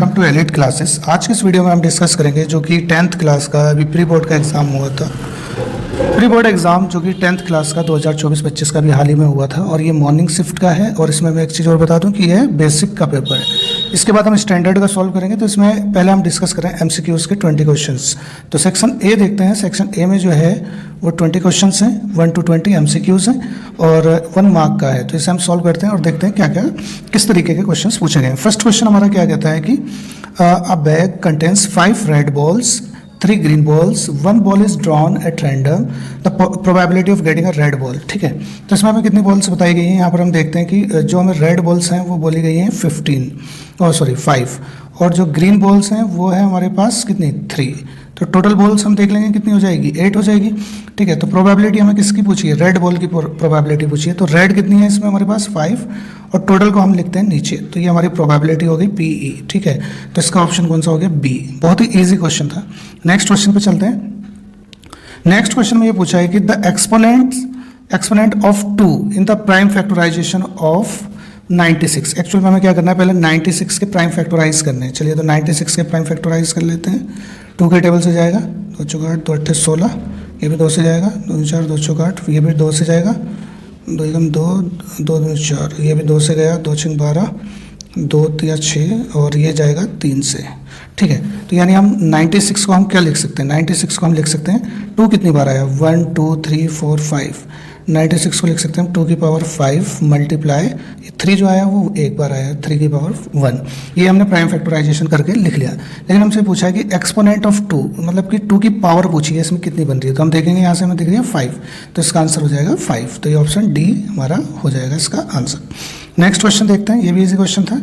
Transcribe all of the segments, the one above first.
Welcome to Elite Classes. आज के इस वीडियो में हम डिस्कस करेंगे जो कि 10th क्लास का अभी प्री बोर्ड का एग्ज़ाम हुआ था। प्री बोर्ड एग्ज़ाम जो कि 10th क्लास का 2024-25 का भी हाल ही में हुआ था और ये मॉर्निंग शिफ्ट का है। और इसमें मैं एक चीज़ और बता दूं कि यह बेसिक का पेपर है। इसके बाद हम स्टैंडर्ड का सॉल्व करेंगे। तो इसमें पहले हम डिस्कस करें MCQs के 20 क्वेश्चंस। तो सेक्शन ए देखते हैं। सेक्शन ए में जो है वो 20 क्वेश्चंस हैं, 1 to 20 MCQs हैं और 1 मार्क का है। तो इसे हम सॉल्व करते हैं और देखते हैं क्या क्या किस तरीके के क्वेश्चंस पूछे गए हैं। फर्स्ट क्वेश्चन हमारा क्या कहता है कि अ bag contains 5 red balls, 3 green balls, 1 ball is drawn at random, the probability of getting a red ball. ठीक है, तो इसमें हमें कितनी बॉल्स बताई गई हैं। यहाँ पर हम देखते हैं कि जो हमें रेड बॉल्स हैं वो बोली गई हैं 5 और जो ग्रीन बॉल्स हैं वो है हमारे पास कितनी 3। तो टोटल बॉल्स हम देख लेंगे कितनी हो जाएगी 8 हो जाएगी। ठीक है, तो प्रोबेबिलिटी हमें किसकी पूछी है, रेड बॉल की प्रोबेबिलिटी पूछी है। तो रेड कितनी है इसमें हमारे पास 5 और टोटल को हम लिखते हैं नीचे। तो ये हमारी प्रोबेबिलिटी हो गई PE। ठीक है, तो इसका ऑप्शन कौन सा हो गया B। बहुत ही ईजी क्वेश्चन था। नेक्स्ट क्वेश्चन पे चलते हैं। नेक्स्ट क्वेश्चन में ये पूछा है कि the exponent of 2 in the prime factorization of 96। Actual में हमें क्या करना है, पहले 96 के प्राइम फैक्टराइज करने हैं। चलिए तो 96 के प्राइम फैक्टराइज कर लेते हैं। 2 के टेबल से जाएगा 2 चौक 8, 2 8 16, ये भी 2 से जाएगा, 2 4 2 चौक 8, ये भी 2 से जाएगा, 2 एकम 2, 2 2 4, ये भी 2 से गया, 2 6 12, 2 3 6 और ये जाएगा 3 से। ठीक है, तो यानी हम 96 को हम क्या लिख सकते हैं, 96 को हम लिख सकते हैं 2 कितनी बार आया 1 2 3 4 5। 96 को लिख सकते हैं 2 की पावर 5 मल्टीप्लाई 3 जो आया वो एक बार आया 3 की पावर 1। ये हमने प्राइम फैक्टराइजेशन करके लिख लिया। लेकिन हमसे पूछा है कि एक्सपोनेंट ऑफ 2 मतलब कि 2 की पावर पूछी है, इसमें कितनी बन रही है। तो हम देखेंगे यहाँ से हमें दिख रही है 5, तो इसका आंसर हो जाएगा 5। तो ये ऑप्शन D हमारा हो जाएगा इसका आंसर। नेक्स्ट क्वेश्चन देखते हैं, ये भी इजी क्वेश्चन था।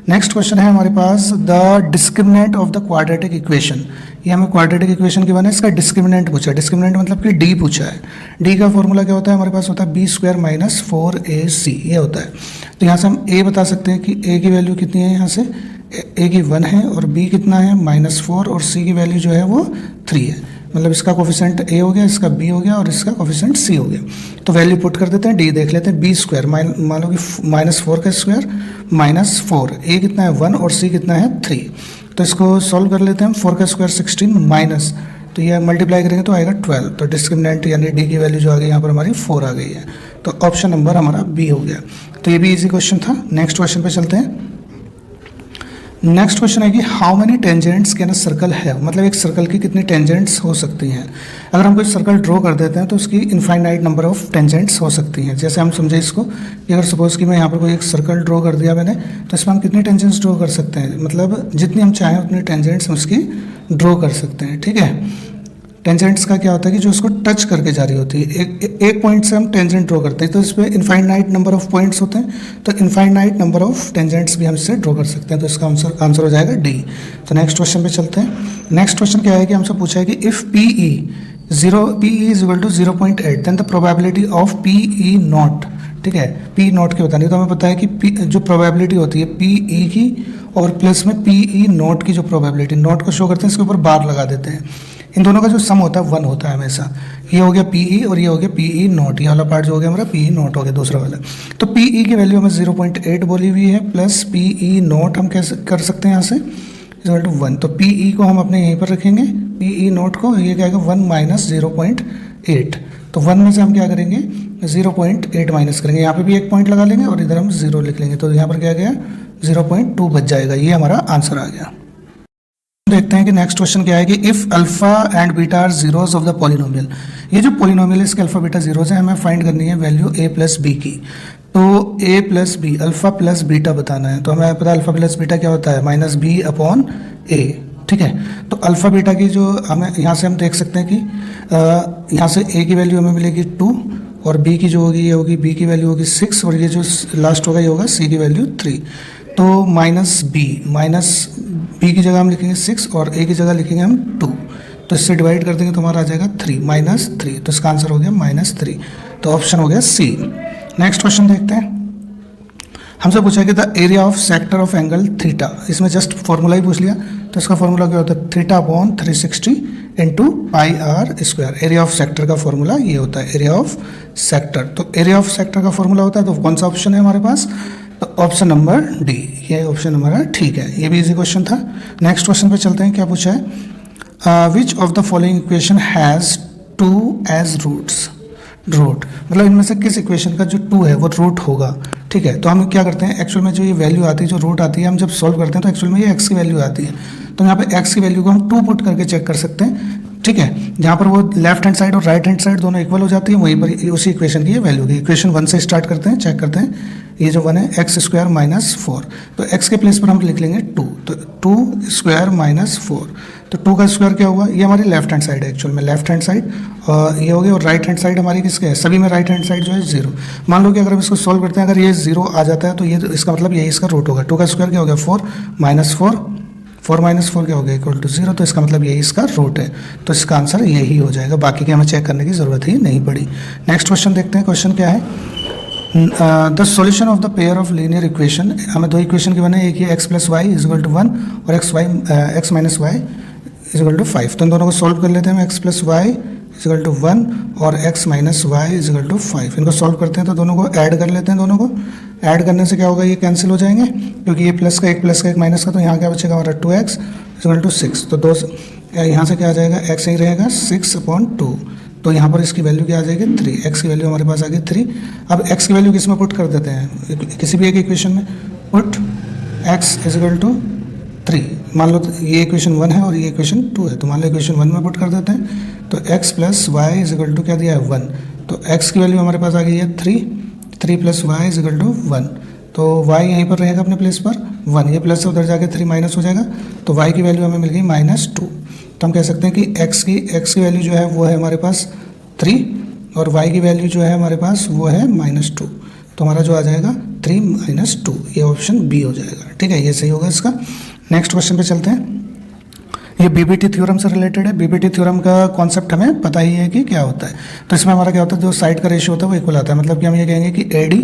नेक्स्ट क्वेश्चन है हमारे पास the discriminant of the quadratic equation. ये हमें क्वाड्रेटिक इक्वेशन के बने इसका डिस्क्रिमिनेंट पूछा है। डिस्क्रिमिनेंट मतलब कि D पूछा है। D का फॉर्मूला क्या होता है हमारे पास, होता है B² - 4AC ये होता है। तो यहाँ से हम A बता सकते हैं कि A की वैल्यू कितनी है, यहाँ से A की 1 है और B कितना है -4 और C की वैल्यू जो है वो 3 है। मतलब इसका कोफिशिएंट A हो गया, इसका B हो गया और इसका कोफिशिएंट C हो गया। तो वैल्यू पुट कर देते हैं, D देख लेते हैं B² मान लो कि -4 का स्क्वायर -4, A कितना है 1 और C कितना है 3। तो इसको सॉल्व कर लेते हैं। 4 का स्क्वायर 16 माइनस, तो ये मल्टीप्लाई करेंगे तो आएगा 12। तो डिस्क्रिमिनेंट यानी D की वैल्यू जो आ गई यहाँ पर हमारी 4 आ गई है। तो ऑप्शन नंबर हमारा B हो गया। तो ये भी इजी क्वेश्चन था। नेक्स्ट क्वेश्चन पे चलते हैं। नेक्स्ट क्वेश्चन है कि how many tangents can a circle है, मतलब एक सर्कल की कितनी टेंजेंट्स हो सकती हैं। अगर हम कोई सर्कल ड्रॉ कर देते हैं तो उसकी इनफाइनाइट नंबर ऑफ टेंजेंट्स हो सकती हैं। जैसे हम समझे इसको कि अगर सपोज कि मैं यहाँ पर कोई एक सर्कल ड्रॉ कर दिया मैंने, तो इसमें हम कितनी टेंजेंट्स ड्रॉ कर सकते हैं, मतलब जितनी हम चाहें उतनी टेंजेंट्स हम उसकी ड्रॉ कर सकते हैं। ठीक है, टेंजेंट्स का क्या होता है कि जो उसको टच करके जा रही होती है, एक पॉइंट से हम टेंजेंट ड्रॉ करते हैं तो इस पर इनफाइनाइट नंबर ऑफ पॉइंट्स होते हैं। तो इनफाइनाइट नंबर ऑफ टेंजेंट्स भी हम इससे ड्रॉ कर सकते हैं। तो इसका आंसर हो जाएगा D। तो नेक्स्ट क्वेश्चन पे चलते हैं। नेक्स्ट क्वेश्चन क्या है कि हमसे पूछा है कि if PE is equal to 0.8 then the probability of PE not. ठीक है, P नॉट की बतानी, तो हमें पता है कि जो प्रोबेबिलिटी होती है PE की और प्लस में PE नॉट की जो प्रोबेबिलिटी, नॉट को शो करते हैं इसके ऊपर बार लगा देते हैं। इन दोनों का जो सम होता है 1 होता है हमेशा। ये हो गया PE और ये हो गया PE नॉट। ये वाला पार्ट जो हो गया हमारा PE नॉट हो गया दूसरा वाला। तो PE की वैल्यू हमें 0.8 बोली हुई है प्लस PE नॉट हम कैसे कर सकते हैं यहाँ से इक्वल टू 1। तो PE को हम अपने यहीं पर रखेंगे, PE नॉट को, ये क्या आएगा 1 - 0.8। तो 1 में से हम क्या करेंगे 0.8 माइनस करेंगे, यहाँ पे भी एक पॉइंट लगा लेंगे और इधर हम 0 लिख लेंगे। तो यहाँ पर क्या गया 0.2 बच जाएगा। ये हमारा आंसर आ गया। देखते हैं कि नेक्स्ट क्वेश्चन क्या है कि if alpha and beta are zeros of the polynomial. ये जो पॉलिनोमियल है इसके अल्फा बीटा जीरोज है, हमें फाइंड करनी है वैल्यू A + B की। तो A + B alpha plus beta बताना है। तो हमें पता है अल्फा प्लस बीटा क्या होता है -B/A। ठीक है, तो अल्फा बीटा की जो हमें यहाँ से हम देख सकते हैं कि यहाँ से A की वैल्यू हमें मिलेगी 2 और B की जो होगी ये होगी B की वैल्यू होगी 6 और ये जो लास्ट होगा ये होगा C की वैल्यू 3। तो -B की जगह हम लिखेंगे 6 और A की जगह लिखेंगे हम 2। तो इससे डिवाइड कर देंगे तो हमारा आ जाएगा 3 -3। तो इसका आंसर हो गया -3। तो ऑप्शन हो गया C। नेक्स्ट क्वेश्चन देखते हैं। हमसे पूछा कि the area of sector of angle theta. इसमें जस्ट फॉर्मूला ही पूछ लिया। तो इसका फॉर्मूला क्या होता है θ/360 × πr²। एरिया ऑफ सेक्टर का फॉर्मूला ये होता है, एरिया ऑफ सेक्टर। तो एरिया ऑफ सेक्टर का फॉर्मूला होता है, तो कौन सा ऑप्शन है हमारे पास तो ऑप्शन नंबर डी, ये ऑप्शन नंबर है, ठीक है, ये भी इजी क्वेश्चन था। नेक्स्ट क्वेश्चन पे चलते हैं, क्या पूछा है, which of the following equation has 2 as roots, root मतलब इनमें से किस इक्वेशन का जो 2 है वो रूट होगा, ठीक है। तो हम क्या करते हैं, एक्चुअल में जो ये वैल्यू आती है, जो रूट आती है, हम जब सॉल्व करते हैं तो एक्चुअल में ये एक्स की वैल्यू आती है, तो यहाँ पे एक्स की वैल्यू को हम 2 पुट करके चेक कर सकते हैं, ठीक है। जहाँ पर वो लेफ्ट हैंड साइड और राइट हैंड साइड दोनों इक्वल हो जाती है, वहीं पर उसी इक्वेशन की ये वैल्यू होगी। इक्वेशन 1 से स्टार्ट करते हैं, चेक करते हैं, ये जो 1 है एक्स स्क्वायर माइनस 4, तो एक्स के प्लेस पर हम लिख लेंगे 2, तो 2 स्क्वायर माइनस 4, तो 2 का स्क्वायर क्या हुआ, ये हमारी लेफ्ट हैंड साइड है, एक्चुअल में लेफ्ट हैंड साइड ये हो गई, और राइट हैंड साइड हमारी किसके है, सभी में राइट हैंड साइड जो है 0। मान लो कि अगर हम इसको सॉल्व करते हैं, अगर ये 0 आ जाता है तो ये इसका मतलब यही इसका रूट होगा। 2 का स्क्वायर क्या हो गया 4 माइनस 4, 4 माइनस 4 क्या हो गया इक्वल टू 0, तो इसका मतलब यही इसका रूट है, तो इसका आंसर यही हो जाएगा, बाकी की हमें चेक करने की ज़रूरत ही नहीं पड़ी। नेक्स्ट क्वेश्चन देखते हैं, क्वेश्चन क्या है, the solution of the pair of linear equation, हमें 2 इक्वेशन की बने, एक ये x plus y is equal to 1 और x minus y is equal to 5, तो इन दोनों को सॉल्व कर लेते हैं, x plus y is equal to 1 और x minus y is equal to 5, इनको सॉल्व करते हैं तो दोनों को ऐड कर लेते हैं, दोनों को ऐड करने से क्या होगा, ये कैंसिल हो जाएंगे, क्योंकि ये प्लस का एक प्लस का एक माइनस का, तो यहाँ क्या बचेगा हमारा 2x इज इक्वल टू 6, तो यहाँ से क्या आ जाएगा, x ही रहेगा 6/2, तो यहाँ पर इसकी वैल्यू क्या आ जाएगी 3, x की वैल्यू हमारे पास आ गई 3। अब x की वैल्यू किस में पुट कर देते हैं, किसी भी एक इक्वेशन में, put x is equal to 3, मान लो ये इक्वेशन 1 है और ये इक्वेशन 2 है, तो मान लो इक्वेशन 1 में पुट कर देते हैं, तो x plus y is equal to क्या दिया है 1, तो x की वैल्यू हमारे पास आ गई है 3 plus y is equal to 1, तो y यहीं पर रहेगा अपने प्लेस पर 1, ये प्लस से उधर जाके 3 माइनस हो जाएगा, तो y की वैल्यू हमें मिल गई -2, तो हम कह सकते हैं कि x की वैल्यू जो है वो है हमारे पास 3 और y की वैल्यू जो है हमारे पास वो है -2, तो हमारा जो आ जाएगा 3 - 2, ये ऑप्शन बी हो जाएगा, ठीक है, ये सही होगा इसका। नेक्स्ट क्वेश्चन पे चलते हैं, ये बीबीटी थ्योरम से रिलेटेड है। बीबीटी थ्योरम का कॉन्सेप्ट हमें पता ही है कि क्या होता है, तो इसमें हमारा क्या होता है, जो साइड का रेशियो होता है वो इक्वल आता है, मतलब कि हम ये कहेंगे कि AD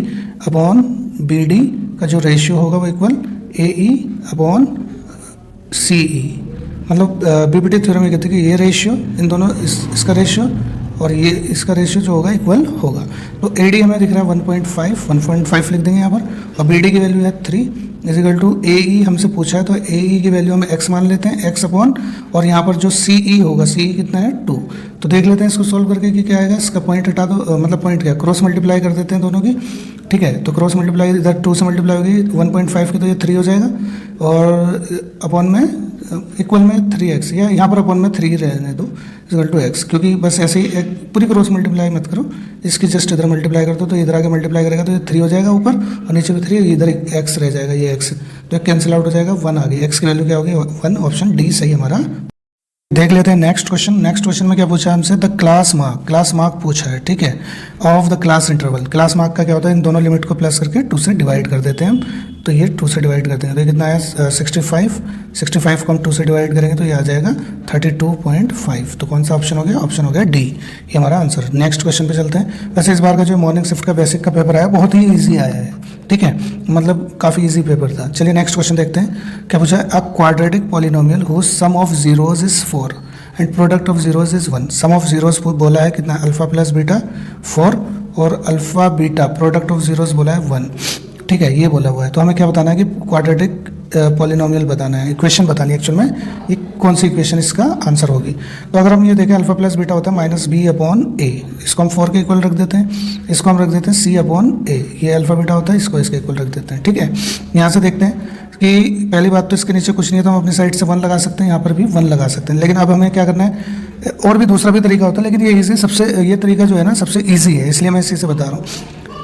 अपॉन BD का जो रेशियो होगा वो इक्वल AE अपॉन CE, मतलब बीबीटी थ्योरम ये कहते हैं कि ये रेशियो, इन दोनों इसका रेशियो और ये इसका रेशियो जो होगा इक्वल होगा, तो AD हमें दिख रहा है 1.5 लिख देंगे यहाँ पर, और BD की वैल्यू है 3 इज इक्वल टू AE हमसे पूछा है, तो AE की वैल्यू हम x मान लेते हैं, x अपॉन, और यहाँ पर जो CE होगा, CE कितना है 2, तो देख लेते हैं इसको सोल्व करके कि क्या आएगा, इसका पॉइंट हटा दो, मतलब पॉइंट क्या, क्रॉस मल्टीप्लाई कर देते हैं दोनों की, ठीक है, तो क्रॉस मल्टीप्लाई इधर 2 से मल्टीप्लाई होगी 1.5 की, तो ये 3 हो जाएगा, और अपॉन में इक्वल में 3x, या यहाँ पर अपॉन में 3 रहने दो इक्वल टू x, क्योंकि बस ऐसे ही एक पूरी क्रॉस मल्टीप्लाई मत करो, इसकी जस्ट इधर मल्टीप्लाई कर दो, तो इधर आगे मल्टीप्लाई करेगा तो ये 3 हो जाएगा ऊपर, और नीचे भी 3, इधर x रह जाएगा, ये x, तो कैंसिल आउट हो जाएगा, 1 आ गई, x की वैल्यू क्या होगी 1, ऑप्शन डी सही हमारा। देख लेते हैं नेक्स्ट क्वेश्चन। नेक्स्ट क्वेश्चन में क्या पूछा है हमसे, द क्लास मार्क पूछा है, ठीक है, of the class interval. Class mark का क्या होता है, इन दोनों लिमिट को प्लस करके 2 से डिवाइड कर देते हैं हम, तो ये 2 से डिवाइड करते हैं, तो ये कितना है 65 को हम 2 से डिवाइड करेंगे तो ये आ जाएगा 32.5, तो कौन सा ऑप्शन हो गया, ऑप्शन हो गया डी, ये हमारा आंसर। नेक्स्ट क्वेश्चन पे चलते हैं। वैसे इस बार का जो मॉर्निंग शिफ्ट का बेसिक का पेपर आया बहुत ही ईजी आया है, ठीक है, मतलब काफ़ी ईजी पेपर था। चलिए नेक्स्ट क्वेश्चन देखते हैं, क्या पूछा है, a quadratic polynomial whose sum of zeros is 4 and product of zeros is 1। Sum of zeros बोला है कितना, अल्फा प्लस बीटा 4, और alpha beta product of zeros बोला है 1, ठीक है, ये बोला हुआ है। तो हमें क्या बताना है कि क्वाड्रेटिक पॉलिनोमियल बताना है, इक्वेशन बतानी है एक्चुअल में, ये कौन सी इक्वेशन इसका आंसर होगी। तो अगर हम ये देखें, अल्फा प्लस बीटा होता है -b/a, इसको हम 4 के इक्वल रख देते हैं, इसको हम रख देते हैं c/a, ये अल्फा बीटा होता है, इसको इसके इक्वल रख देते हैं, ठीक है। यहाँ से देखते हैं कि पहली बात तो इसके नीचे कुछ नहीं है, तो हम अपनी साइड से 1 लगा सकते हैं, यहाँ पर भी 1 लगा सकते हैं, लेकिन अब हमें क्या करना है, और भी दूसरा भी तरीका होता है, लेकिन ये ईजी सबसे, ये तरीका जो है ना सबसे ईजी है, इसलिए मैं इसी से बता रहा हूँ,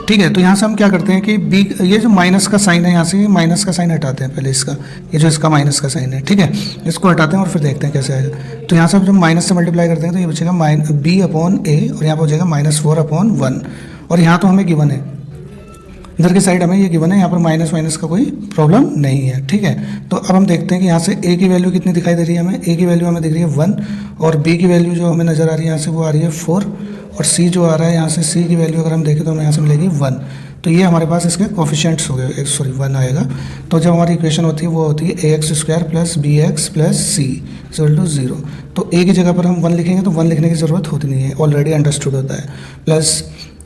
ठीक है। तो यहाँ से हम क्या करते हैं कि बी, ये जो माइनस का साइन है, यहाँ से माइनस का साइन हटाते हैं पहले इसका, ये जो इसका माइनस का साइन है, ठीक है, इसको हटाते हैं और फिर देखते हैं कैसे आएगा। तो यहाँ से जब माइनस से मल्टीप्लाई करते हैं तो ये बचेगा b/a, और यहाँ पर हो जाएगा -4/1, और यहाँ तो हमें गिवन है, इधर की साइड हमें ये गिवन है, यहाँ पर माइनस का कोई प्रॉब्लम नहीं है, ठीक है। तो अब हम देखते हैं कि यहाँ से a की वैल्यू कितनी दिखाई दे रही है हमें, a की वैल्यू हमें दिख रही है 1, और b की वैल्यू जो हमें नज़र आ रही है यहाँ से वो आ रही है 4, और c जो आ रहा है यहाँ से, c की वैल्यू अगर हम देखें तो हमें यहाँ से मिलेगी 1, तो ये हमारे पास इसके कोफिशिएंट्स हो गए, 1 आएगा। तो जब हमारी इक्वेशन होती है वो होती है ax² + bx + c = 0, तो a की जगह पर हम 1 लिखेंगे तो 1 लिखने की ज़रूरत होती नहीं है, ऑलरेडी अंडरस्टूड होता है, प्लस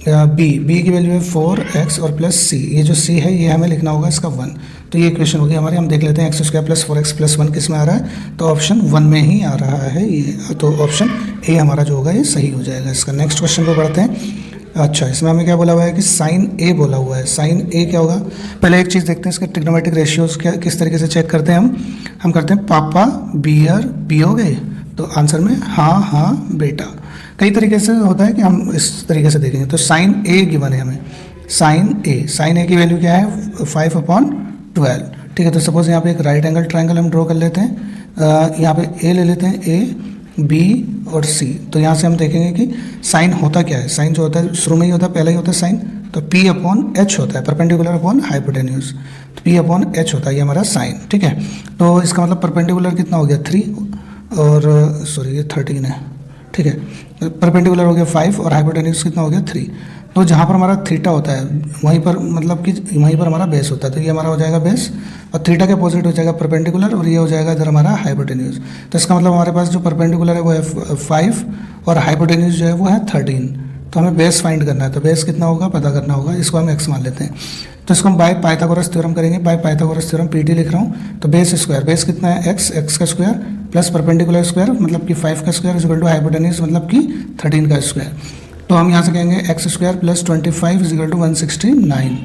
बी की वैल्यू है 4x और प्लस सी, ये जो सी है ये हमें लिखना होगा इसका 1। तो ये इक्वेशन होगी हमारी। हम देख लेते हैं x² प्लस 4x प्लस 1 किस में आ रहा है, तो ऑप्शन 1 में ही आ रहा है ये, तो ऑप्शन ए हमारा जो होगा ये सही हो जाएगा इसका। नेक्स्ट क्वेश्चन पे बढ़ते हैं। अच्छा, इसमें हमें क्या बोला हुआ है कि साइन ए बोला हुआ है। साइन ए क्या होगा, पहले एक चीज़ देखते हैं इसके ट्रिग्नोमेट्रिक रेशियोज क्या किस तरीके से चेक करते हैं हम करते हैं पापा बियर पियोगे, तो आंसर में हाँ हाँ बेटा। कई तरीके से होता है कि हम इस तरीके से देखेंगे। तो साइन ए गिवन है हमें, साइन ए की वैल्यू क्या है 5/12। ठीक है, तो सपोज यहाँ पे एक राइट एंगल ट्रायंगल हम ड्रॉ कर लेते हैं। यहाँ पे ए ले लेते हैं, ए बी और सी। तो यहाँ से हम देखेंगे कि साइन होता क्या है। साइन जो होता है शुरू में ही होता है, पहले ही होता है साइन, तो P/H होता है, परपेंडिकुलर अपॉन हाइपोटेन्यूज। तो P/H होता है ये हमारा साइन। ठीक है, तो इसका मतलब परपेंडिकुलर कितना हो गया 3 और सॉरी ये 13 है। ठीक है, परपेंडिकुलर हो गया 5 और हाइपोटेन्यूज कितना हो गया 3। तो जहाँ पर हमारा थीटा होता है वहीं पर मतलब कि वहीं पर हमारा बेस होता है, तो ये हमारा हो जाएगा बेस और थीटा के अपोजिट हो जाएगा परपेंडिकुलर और ये हो जाएगा इधर हमारा हाइपोटेन्यूज। तो इसका मतलब हमारे पास जो परपेंडिकुलर है वो है 5 और हाइपोटेन्यूज जो है वो है 13। तो हमें बेस फाइंड करना है, तो बेस कितना होगा पता करना होगा, इसको हम x मान लेते हैं। तो इसको हम बाय पाइथागोरस थ्योरम करेंगे। बाय पाइथागोरस थ्योरम PT लिख रहा हूँ। तो बेस स्क्वायर, बेस कितना है x का स्क्वायर प्लस परपेंडिकुलर स्क्वायर मतलब कि 5 का स्क्वायर इक्वल टू हाइपोटेन्यूज मतलब कि 13 का स्क्वायर। तो हम यहाँ से कहेंगे x² plus 25 equal to 169।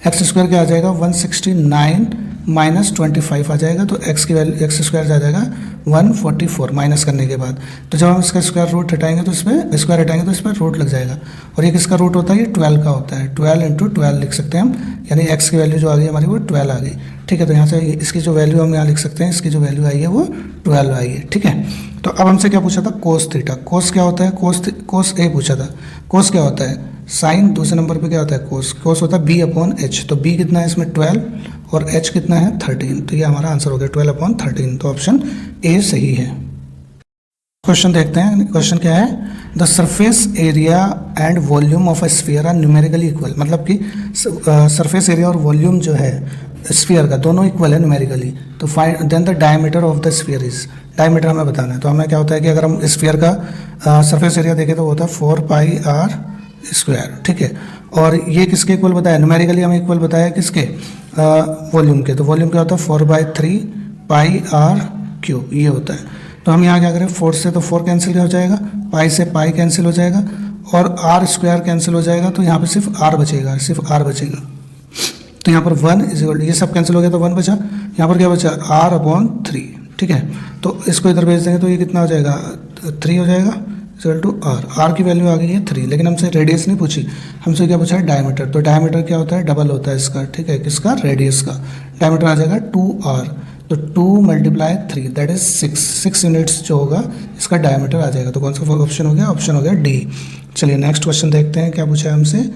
x² क्या आ जाएगा 169 माइनस 25 आ जाएगा, तो x की वैल्यू x² आ जाएगा 144 माइनस करने के बाद। तो जब हम इसका स्क्वायर रूट हटाएंगे तो इसमें स्क्वायर हटाएंगे तो इस पर रूट लग जाएगा और ये किसका रूट होता है, ये 12 का होता है। 12 × 12 लिख सकते हैं हम, यानी x की वैल्यू जो आ गई हमारी वो 12 आ गई। ठीक है, तो यहाँ से इसकी जो वैल्यू हम यहाँ लिख सकते हैं, इसकी जो वैल्यू आई है वो 12 आई है। ठीक है, तो अब हमसे क्या पूछा था कोस थीटा। कोस क्या होता है, कोस ए पूछा था। कोस क्या होता है साइन, दूसरे नंबर पे क्या होता है कोस होता है B/H। तो B कितना है इसमें 12 और H कितना है 13। तो ये हमारा आंसर हो गया 12/13। तो ऑप्शन ए सही है। क्वेश्चन देखते हैं। क्वेश्चन क्या है, the surface area and volume of a sphere are numerically equal. मतलब कि सरफेस एरिया और वॉल्यूम जो है स्फीयर का दोनों इक्वल है न्यूमेरिकली। तो find then the diameter of the sphere is, diameter हमें बताना है। तो हमें क्या होता है कि अगर हम स्फीयर का सरफेस एरिया देखें तो वो होता है 4πr²। ठीक है, और ये किसके इक्वल बताया, न्यूमेरिकली हमें इक्वल बताया किसके, वॉल्यूम के। तो वॉल्यूम क्या होता है 4/3πr³ ये होता है। तो हम यहाँ क्या करें 4 से तो 4 कैंसिल हो जाएगा, पाई से पाई कैंसिल हो जाएगा और r² कैंसिल हो जाएगा। तो यहाँ पे सिर्फ r बचेगा, सिर्फ r बचेगा। तो यहाँ पर 1 इक्वल, ये सब कैंसिल हो गया तो 1 बचा। यहाँ पर क्या बचा r/3। ठीक है, तो इसको इधर भेज देंगे तो ये कितना हो जाएगा 3 हो जाएगा इक्वल टू r की वैल्यू आ गई है 3। लेकिन हमसे रेडियस नहीं पूछी, हमसे क्या पूछा है डायमीटर। तो डायमीटर क्या होता है डबल होता है इसका। ठीक है, किसका, रेडियस का। डायमीटर आ जाएगा 2r, तो 2 × 3 दैट इज 6 यूनिट्स जो होगा इसका डायमीटर आ जाएगा। तो कौन सा ऑप्शन हो गया, ऑप्शन हो गया डी। चलिए नेक्स्ट क्वेश्चन देखते हैं क्या पूछा है हमसे।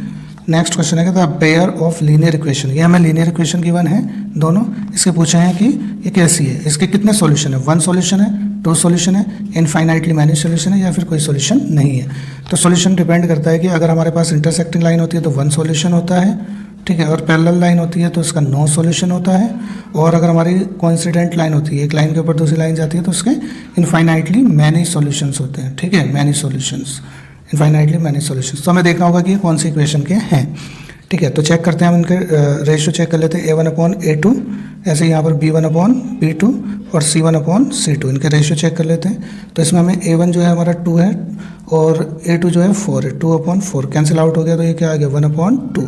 नेक्स्ट क्वेश्चन है the pair of linear equation. ये हमें लीनियर इक्वेशन गिवन है दोनों, इसके पूछे हैं कि ये कैसी है, इसके कितने सॉल्यूशन है, 1 सॉल्यूशन है, 2 सॉल्यूशन है, इनफाइनाइटली मैनी सॉल्यूशन है या फिर कोई सॉल्यूशन नहीं है। तो सॉल्यूशन डिपेंड करता है कि अगर हमारे पास इंटरसेक्टिंग लाइन होती है तो 1 सॉल्यूशन होता है। ठीक है, और पैरेलल लाइन होती है तो उसका 9 सॉल्यूशन होता है। और अगर हमारी कोइंसिडेंट लाइन होती है, एक लाइन के ऊपर दूसरी लाइन जाती है तो उसके इनफाइनाइटली मैनी सॉल्यूशंस होते हैं। ठीक है, many solutions, infinitely many solutions. तो हमें देखना होगा कि ये कौन सी इक्वेशन के हैं। ठीक है, तो चेक करते हैं हम इनके रेशियो चेक कर लेते हैं। A1/A2, ऐसे यहाँ पर B1/B2 और C1/C2 इनके रेशियो चेक कर लेते हैं। तो इसमें हमें A1 जो है हमारा 2 है और A2 जो है 4 है, 2/4 कैंसिल आउट हो गया तो ये क्या आ गया 1/2।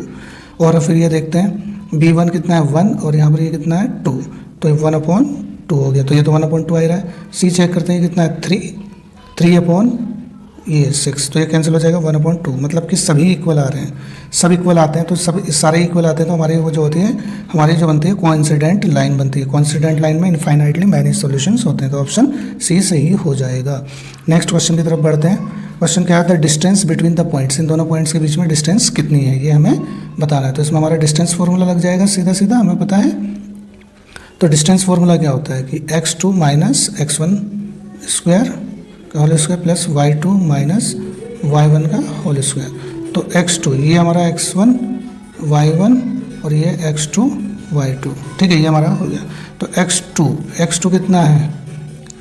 और फिर ये देखते हैं B1 कितना है 1 और यहाँ पर ये कितना है 2, तो 1/2 हो गया, तो ये तो 1/2 आ रहा है। C चेक करते हैं कितना है 3/6, तो ये कैंसिल हो जाएगा 1/2। मतलब कि सभी इक्वल आ रहे हैं, सब इक्वल आते हैं तो सब सारे इक्वल आते हैं तो हमारी वो जो होती है हमारी जो बनती है कोइंसिडेंट लाइन बनती है। कोइंसिडेंट लाइन में इनफाइनाइटली मैनी सॉल्यूशंस होते हैं, तो ऑप्शन सी सही हो जाएगा। नेक्स्ट क्वेश्चन की तरफ बढ़ते हैं। क्वेश्चन क्या है, the distance between the points, इन दोनों पॉइंट्स के बीच में डिस्टेंस कितनी है ये हमें बताना है। तो इसमें हमारा डिस्टेंस फॉर्मूला लग जाएगा सीधा सीधा, हमें पता है। तो डिस्टेंस फॉर्मूला क्या होता है कि x2 माइनस x1 स्क्वायर का whole square plus y2 minus y1 का होल स्क्वायर। तो x2 ये हमारा x1 y1 और ये x2 y2। ठीक है, ये हमारा हो गया। तो x2 कितना है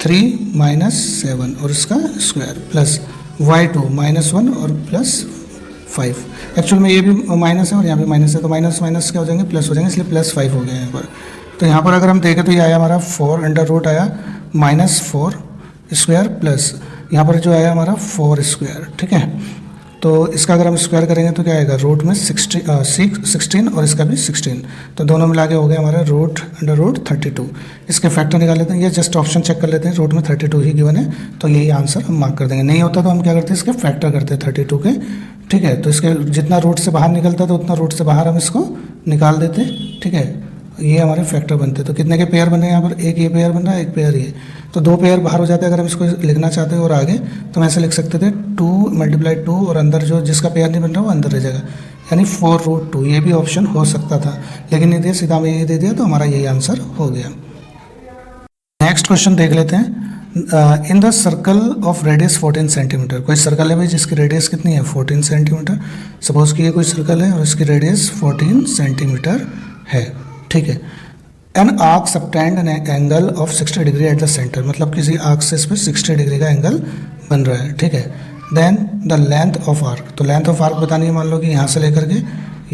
3 माइनस 7 और इसका स्क्वायर प्लस y2 -1 और प्लस 5। एक्चुअल में ये भी माइनस है और यहाँ भी माइनस है, तो माइनस माइनस क्या हो जाएंगे, प्लस हो जाएंगे, इसलिए +5 हो गया यहाँ पर। तो यहाँ पर अगर हम देखें तो ये आया हमारा 4 अंडर रूट आया -4 स्क्वायर प्लस यहाँ पर जो आया हमारा 4 स्क्वायर, ठीक है। तो इसका अगर हम स्क्वायर करेंगे तो क्या आएगा, रूट में 16 और इसका भी 16, तो दोनों मिला के हो गया हमारा रूट अंडर रूट 32। इसके फैक्टर निकाल लेते हैं, ये जस्ट ऑप्शन चेक कर लेते हैं, रूट में 32 ही गिवन है, तो यही आंसर हम मार्क कर देंगे। नहीं होता तो हम क्या करते हैं, इसके फैक्टर करते हैं 32 के, ठीक है। तो इसके जितना रूट से बाहर निकलता है तो उतना रूट से बाहर हम इसको निकाल देते हैं, ठीक है। ये हमारे फैक्टर बनते हैं। तो कितने के पेयर बन रहे हैं यहाँ पर, एक ये पेयर बन रहा है, एक पेयर ये, तो 2 पेयर बाहर हो जाते हैं। अगर हम इसको लिखना चाहते हैं और आगे तो हम ऐसे लिख सकते थे 2 × 2 और अंदर जो जिसका पेयर नहीं बन रहा वो अंदर रह जाएगा, यानी 4√2। ये भी ऑप्शन हो सकता था लेकिन नहीं दिया, सीधा हमें ये दे दिया, तो हमारा यही आंसर हो गया। नेक्स्ट क्वेश्चन देख लेते हैं। In the circle of radius 14 centimetre, कोई सर्कल है भाई जिसकी रेडियस कितनी है 14 सेंटीमीटर। सपोज कि ये कोई सर्कल है और इसकी रेडियस 14 सेंटीमीटर है, ठीक है। An arc subtend an angle of 60 degree at the centre, मतलब किसी आर्क से इस पर 60 डिग्री का एंगल बन रहा है, ठीक है। Then the length of arc, तो लेंथ ऑफ आर्क बतानी है, मान लो कि यहाँ से लेकर के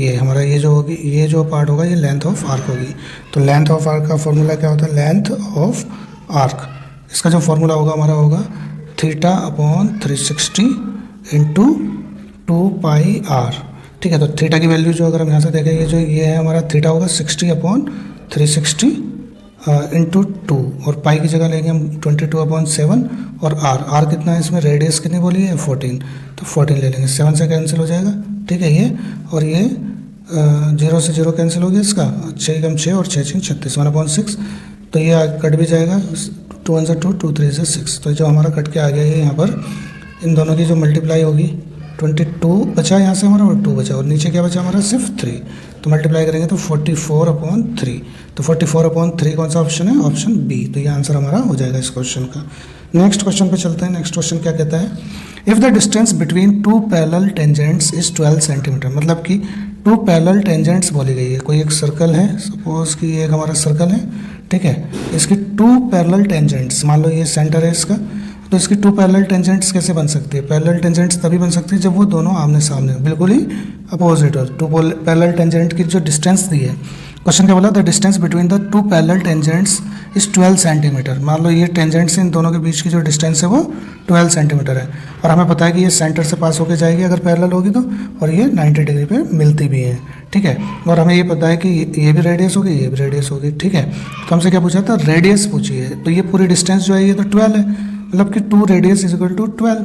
ये हमारा ये जो होगी, ये जो पार्ट होगा ये लेंथ ऑफ आर्क होगी। तो लेंथ ऑफ आर्क का फॉर्मूला क्या होता है, लेंथ ऑफ आर्क, इसका जो फॉर्मूला होगा हमारा होगा θ/360 × 2πr, ठीक है। तो थीटा की वैल्यू जो अगर हम यहाँ से देखें, ये है हमारा थीटा होगा 60/360 × 2, और पाई की जगह लेंगे हम 22/7, और आर कितना है इसमें, रेडियस कितनी बोली है 14, तो 14 ले लेंगे, 7 से कैंसिल हो जाएगा, ठीक है। ये और ये 0 से 0 कैंसिल हो गया, इसका 6 × 6 और 6 × 36 1/6, तो ये कट भी जाएगा, 2 × 2 2 3 से 6, तो जो हमारा कट के आ गया ये यहाँ पर इन दोनों की जो मल्टीप्लाई होगी 22 बचा यहाँ से हमारा और 2 बचा, और नीचे क्या बचा हमारा सिर्फ 3, तो मल्टीप्लाई करेंगे तो 44/3, तो 44/3 कौन सा ऑप्शन है, ऑप्शन बी, तो ये आंसर हमारा हो जाएगा इस क्वेश्चन का। नेक्स्ट क्वेश्चन पे चलते हैं। नेक्स्ट क्वेश्चन क्या कहता है, if the distance between 2 parallel tangents is 12 centimetre, मतलब कि 2 पैरेलल टेंजेंट्स बोली गई है। कोई एक सर्कल है, सपोज कि एक हमारा सर्कल है, ठीक है, इसकी 2 पैरेलल टेंजेंट्स, मान लो ये सेंटर है इसका, तो इसकी 2 पैरेलल टेंजेंट्स कैसे बन सकती है, पैरेलल टेंजेंट्स तभी बन सकती है जब वो दोनों आमने सामने हो, बिल्कुल ही अपोजिट हो। 2 पैरेलल टेंजेंट की जो डिस्टेंस दी है, क्वेश्चन क्या बोला, the distance between the 2 parallel tangents is 12 centimetre. मान लो ये टेंजेंट्स इन दोनों के बीच की जो डिस्टेंस है वो 12 सेंटीमीटर है, और हमें पता है कि ये सेंटर से पास होकर जाएगी अगर पैरेलल होगी तो, और ये 90 डिग्री पे मिलती भी है, ठीक है। और हमें ये पता है कि ये भी रेडियस होगी, ये भी रेडियस होगी, ठीक है। तो हमसे क्या पूछा था, रेडियस पूछी है, तो ये पूरी डिस्टेंस जो है ये तो 12 है, मतलब कि 2 रेडियस इज इक्वल टू 12,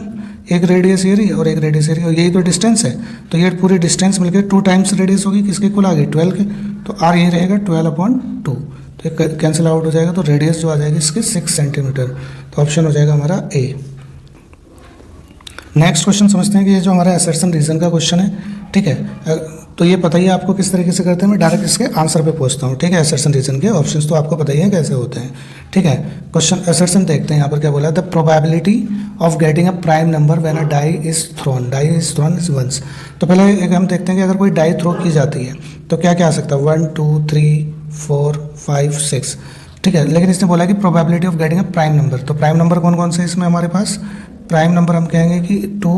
एक रेडियस ये रही और एक रेडियस ये रही, और यही तो डिस्टेंस है, तो ये पूरी डिस्टेंस मिलकर 2 टाइम्स रेडियस होगी, किसके कुल आ गई 12 के, तो आर यही रहेगा 12/2, तो ये कैंसिल आउट हो जाएगा, तो रेडियस जो आ जाएगी इसके 6 सेंटीमीटर, तो ऑप्शन हो जाएगा हमारा ए। नेक्स्ट क्वेश्चन समझते हैं कि ये जो हमारा असर्शन रीजन का क्वेश्चन है, ठीक है। तो ये बताइए आपको किस तरीके से करते हैं, मैं डायरेक्ट इसके आंसर पे पहुंचता हूँ, ठीक है। असर्शन रीजन के ऑप्शंस तो आपको पता ही है कैसे होते हैं, ठीक है। क्वेश्चन असर्शन देखते हैं, यहाँ पर क्या बोला, the probability of getting a prime number when a die is thrown is once. तो पहले एक हम देखते हैं कि अगर कोई डाई थ्रो की जाती है तो क्या क्या आ सकता है, 1 2 3 4 5 6, ठीक है। लेकिन इसने बोला कि probability of getting a prime number, तो प्राइम नंबर कौन कौन से इसमें हमारे पास, प्राइम नंबर हम कहेंगे कि 2